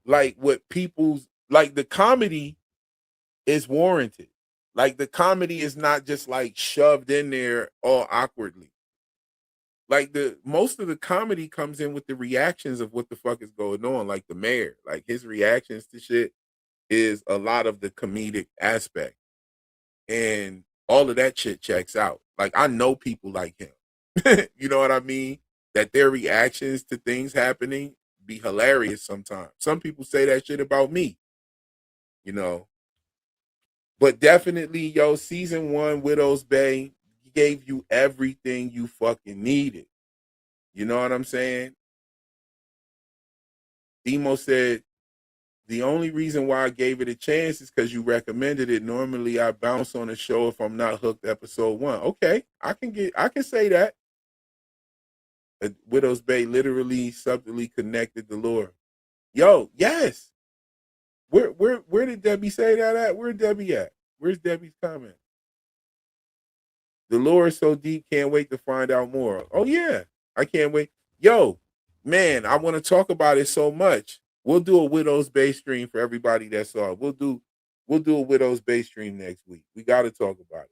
like what people's, like the comedy is warranted. Like the comedy is not just like shoved in there all awkwardly. Like most of the comedy comes in with the reactions of what the fuck is going on. Like the mayor, like his reactions to shit is a lot of the comedic aspect. And all of that shit checks out. Like I know people like him. You know what I mean? That their reactions to things happening be hilarious sometimes. Some people say that shit about me. You know. But definitely, yo, season 1, Widow's Bay gave you everything you fucking needed. You know what I'm saying? Demo said, the only reason why I gave it a chance is because you recommended it. Normally I bounce on a show if I'm not hooked episode 1. Okay, I can say that. Widow's Bay literally subtly connected the lore. Yo, yes. Where did Debbie say that at? Where Debbie at? Where's Debbie's comment? The lore is so deep, can't wait to find out more. Oh yeah, I can't wait. Yo, man, I want to talk about it so much. We'll do a Widow's Bay stream for everybody that saw it. We'll do a Widow's Bay stream next week. We got to talk about it.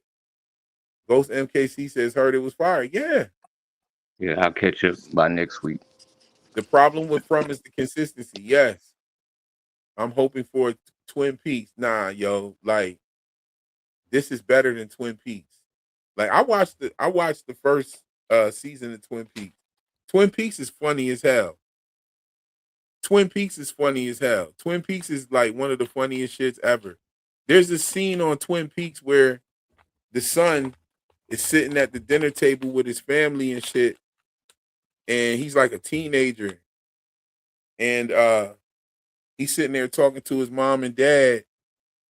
Ghost MKC says heard it was fire. Yeah. Yeah, I'll catch up by next week. The problem with From is the consistency. Yes. I'm hoping for Twin Peaks. Nah, yo, like this is better than Twin Peaks. Like I watched the first season of Twin Peaks. Twin Peaks is funny as hell. Twin Peaks is funny as hell. Twin Peaks is like one of the funniest shits ever. There's a scene on Twin Peaks where the son is sitting at the dinner table with his family and shit, and he's like a teenager, and he's sitting there talking to his mom and dad,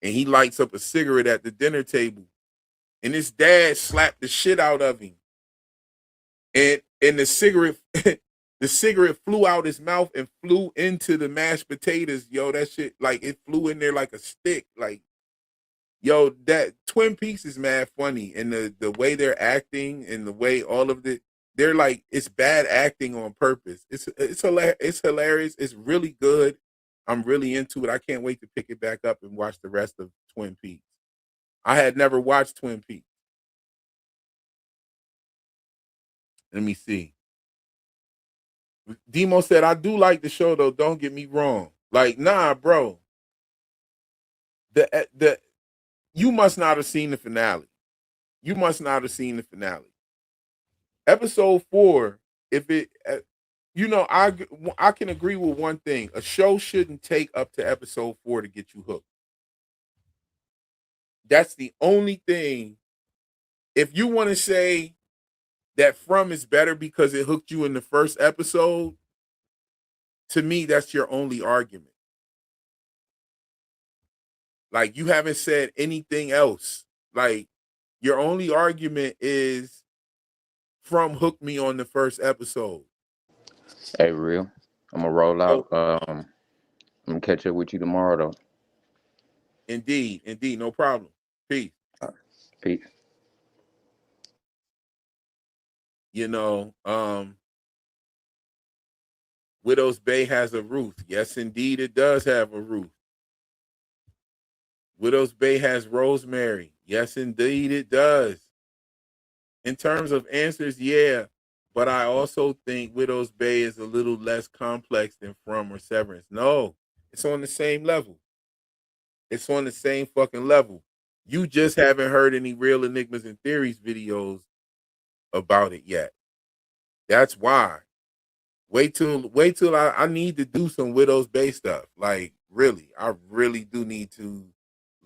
and he lights up a cigarette at the dinner table, and his dad slapped the shit out of him, and the cigarette the cigarette flew out his mouth and flew into the mashed potatoes. Yo, that shit, like it flew in there like a stick. Like, yo, that Twin Peaks is mad funny, and the way they're acting and the way all of the they're like, it's bad acting on purpose. It's hilarious. It's really good. I'm really into it. I can't wait to pick it back up and watch the rest of Twin Peaks. I had never watched Twin Peaks. Let me see. Demo said, I do like the show though. Don't get me wrong. Like, nah, bro. The you must not have seen the finale. You must not have seen the finale. Episode 4, if it, I can agree with one thing. A show shouldn't take up to episode 4 to get you hooked. That's the only thing. If you want to say that From is better because it hooked you in the first episode, to me, that's your only argument. Like, you haven't said anything else. Like, your only argument is From hooked me on the first episode. Hey, real. I'm gonna roll out. I'm gonna catch up with you tomorrow, though. Indeed, no problem. Peace. Peace. You know, Widow's Bay has a Ruth. Yes, indeed, it does have a Ruth. Widow's Bay has Rosemary. Yes, indeed, it does. In terms of answers, yeah, but I also think Widow's Bay is a little less complex than From or Severance. No, it's on the same level. It's on the same fucking level. You just haven't heard any Real Enigmas and Theories videos about it yet. That's why. Wait till I need to do some Widow's Bay stuff. Like, really, I really do need to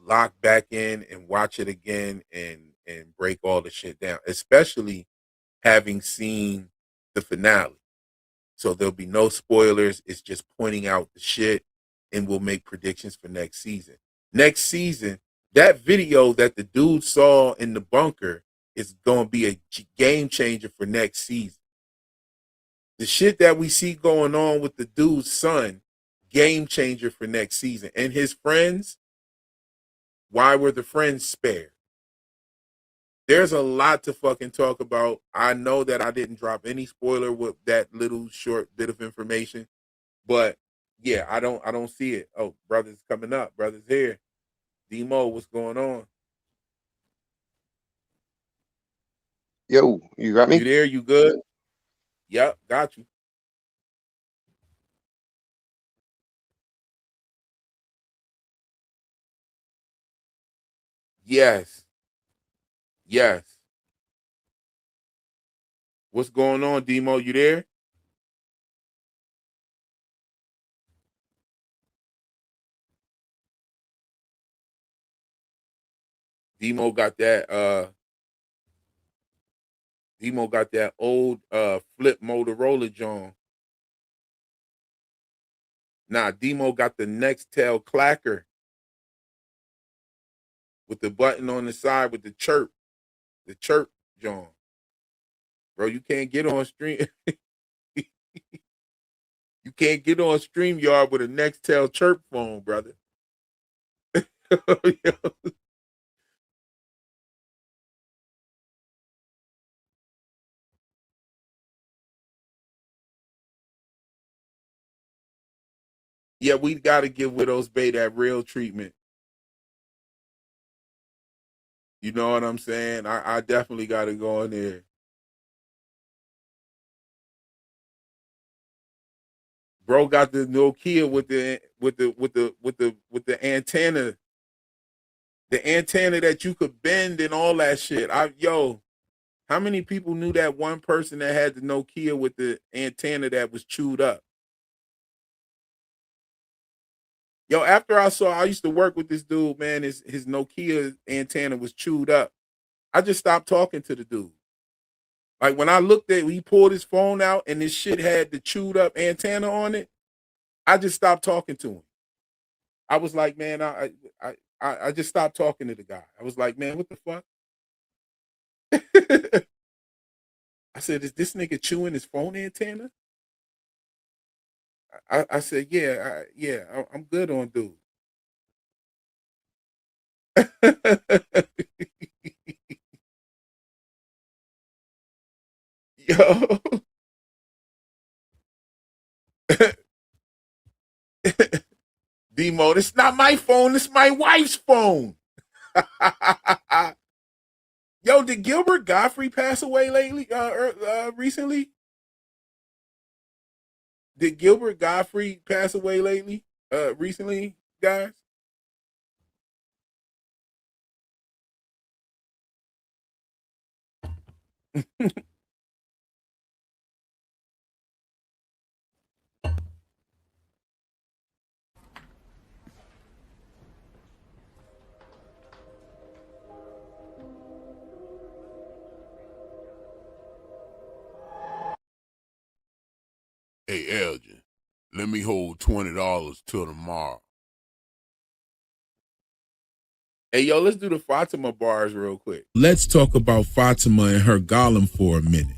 lock back in and watch it again and break all the shit down, especially having seen the finale. So there'll be no spoilers. It's just pointing out the shit, and we'll make predictions for next season. Next season, that video that the dude saw in the bunker is going to be a game changer for next season. The shit that we see going on with the dude's son, game changer for next season. And his friends, why were the friends spared? There's a lot to fucking talk about. I know that I didn't drop any spoiler with that little short bit of information, but yeah, I don't see it. Oh, brother's coming up. Brother's here. Demo, what's going on? Yo, you got me? You there? You good? Yep, got you. Yes. Yes. What's going on, Demo? You there? Demo got that old flip Motorola John. Nah, Demo got the Nextel clacker with the button on the side with the chirp John. Bro, you can't get on stream. You can't get on StreamYard with a Nextel chirp phone, brother. Yeah, we got to give Widows Bay that real treatment. You know what I'm saying? I definitely got to go in there. Bro got the Nokia with the antenna, the antenna that you could bend and all that shit. How many people knew that one person that had the Nokia with the antenna that was chewed up? Yo, after I used to work with this dude, man, his Nokia antenna was chewed up. I just stopped talking to the dude. Like when I looked at, he pulled his phone out and this shit had the chewed up antenna on it. I just stopped talking to him. I was like, man, I just stopped talking to the guy. I was like, man, what the fuck? I said, is this nigga chewing his phone antenna? I said, yeah, I'm good on dude. Yo. Demo, this not my phone, it's my wife's phone. Yo, did Gilbert Gottfried pass away lately? Recently? Did Gilbert Gottfried pass away lately? Recently, guys? Hey, Elgin, let me hold $20 till tomorrow. Hey, yo, let's do the Fatima bars real quick. Let's talk about Fatima and her golem for a minute.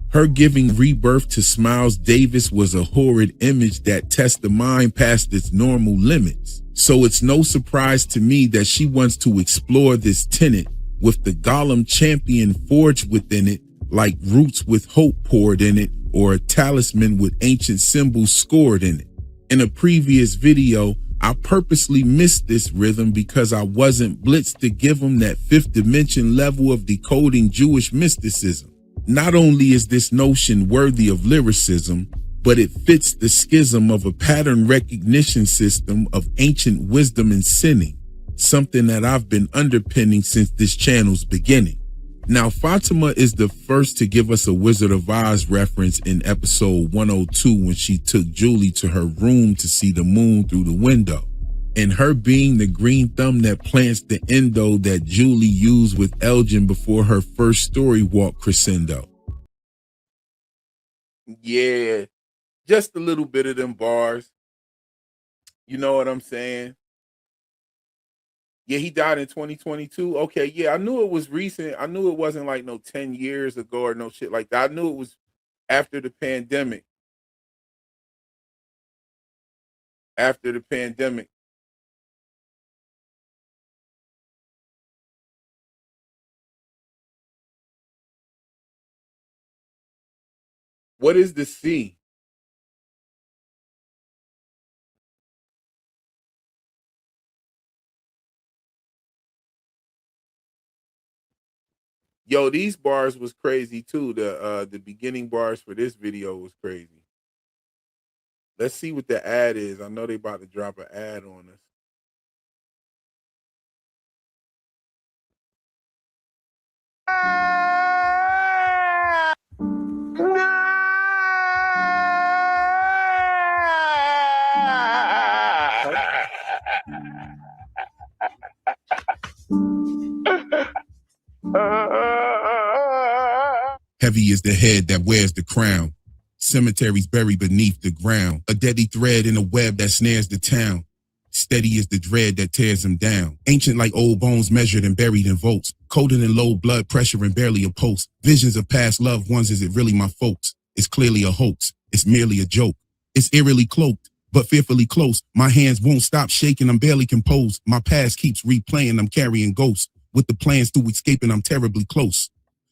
Her giving rebirth to Smiles Davis was a horrid image that tests the mind past its normal limits. So it's no surprise to me that she wants to explore this tenet with the golem champion forged within it, like roots with hope poured in it, or a talisman with ancient symbols scored in it. In a previous video, I purposely missed this rhythm because I wasn't blitzed to give them that fifth dimension level of decoding Jewish mysticism. Not only is this notion worthy of lyricism, but it fits the schism of a pattern recognition system of ancient wisdom and sinning, something that I've been underpinning since this channel's beginning. Now, Fatima is the first to give us a Wizard of Oz reference in episode 102 when she took Julie to her room to see the moon through the window. And her being the green thumb that plants the endo that Julie used with Elgin before her first story walk crescendo. Yeah, just a little bit of them bars. You know what I'm saying? Yeah, he died in 2022. Okay, yeah, I knew it was recent. I knew it wasn't like no 10 years ago or no shit like that. I knew it was after the pandemic. After the pandemic. What is the C? Yo, these bars was crazy too. The beginning bars for this video was crazy. Let's see what the ad is. I know they about to drop an ad on us. Heavy is the head that wears the crown. Cemeteries buried beneath the ground. A deadly thread in a web that snares the town. Steady is the dread that tears them down. Ancient like old bones measured and buried in votes. Colder than low blood pressure and barely a pulse. Visions of past loved ones, is it really my folks? It's clearly a hoax. It's merely a joke. It's eerily cloaked, but fearfully close. My hands won't stop shaking, I'm barely composed. My past keeps replaying, I'm carrying ghosts. With the plans to escaping, I'm terribly close.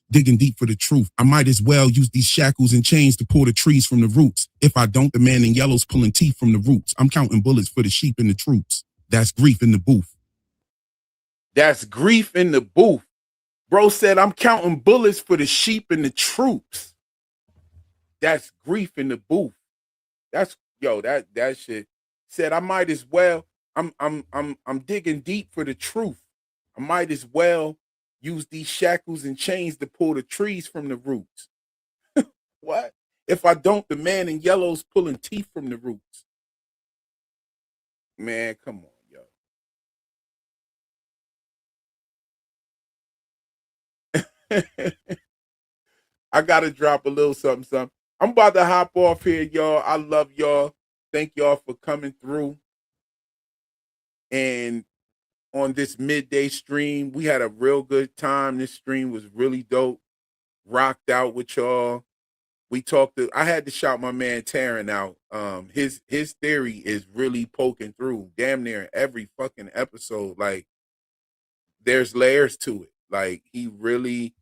Digging deep for the truth. I might as well use these shackles and chains to pull the trees from the roots. If I don't, the man in yellow's pulling teeth from the roots. I'm counting bullets for the sheep and the troops. That's grief in the booth. That's grief in the booth. Bro said, I'm counting bullets for the sheep and the troops. That's grief in the booth. That's that shit. Said I might as well. I'm digging deep for the truth. I might as well use these shackles and chains to pull the trees from the roots. What? If I don't, the man in yellow's pulling teeth from the roots. Man, come on, yo. I gotta drop a little something. I'm about to hop off here, y'all. I love y'all. Thank y'all for coming through. And on this midday stream, we had a real good time. This stream was really dope. Rocked out with y'all. We talked I had to shout my man Taryn out. His theory is really poking through damn near every fucking episode. Like, there's layers to it. Like, he really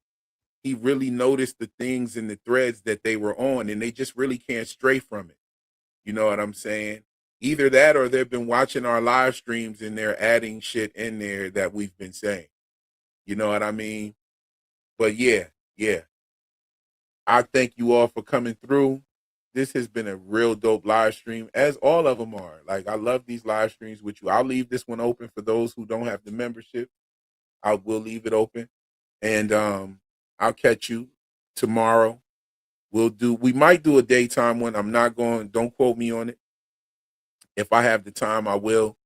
noticed the things in the threads that they were on, and they just really can't stray from it. You know what I'm saying? Either that or they've been watching our live streams and they're adding shit in there that we've been saying. You know what I mean? But yeah. I thank you all for coming through. This has been a real dope live stream, as all of them are. Like, I love these live streams with you. I'll leave this one open for those who don't have the membership. I will leave it open. And I'll catch you tomorrow. We might do a daytime one. Don't quote me on it. If I have the time, I will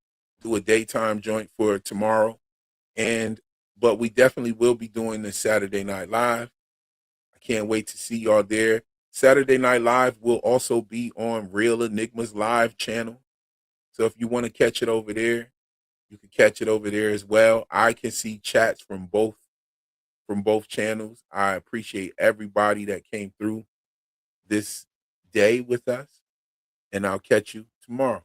do a daytime joint for tomorrow. But we definitely will be doing the Saturday Night Live. I can't wait to see y'all there. Saturday Night Live will also be on Real Enigmas Live channel. So if you want to catch it over there, you can catch it over there as well. I can see chats from both channels. I appreciate everybody that came through this day with us, and I'll catch you tomorrow.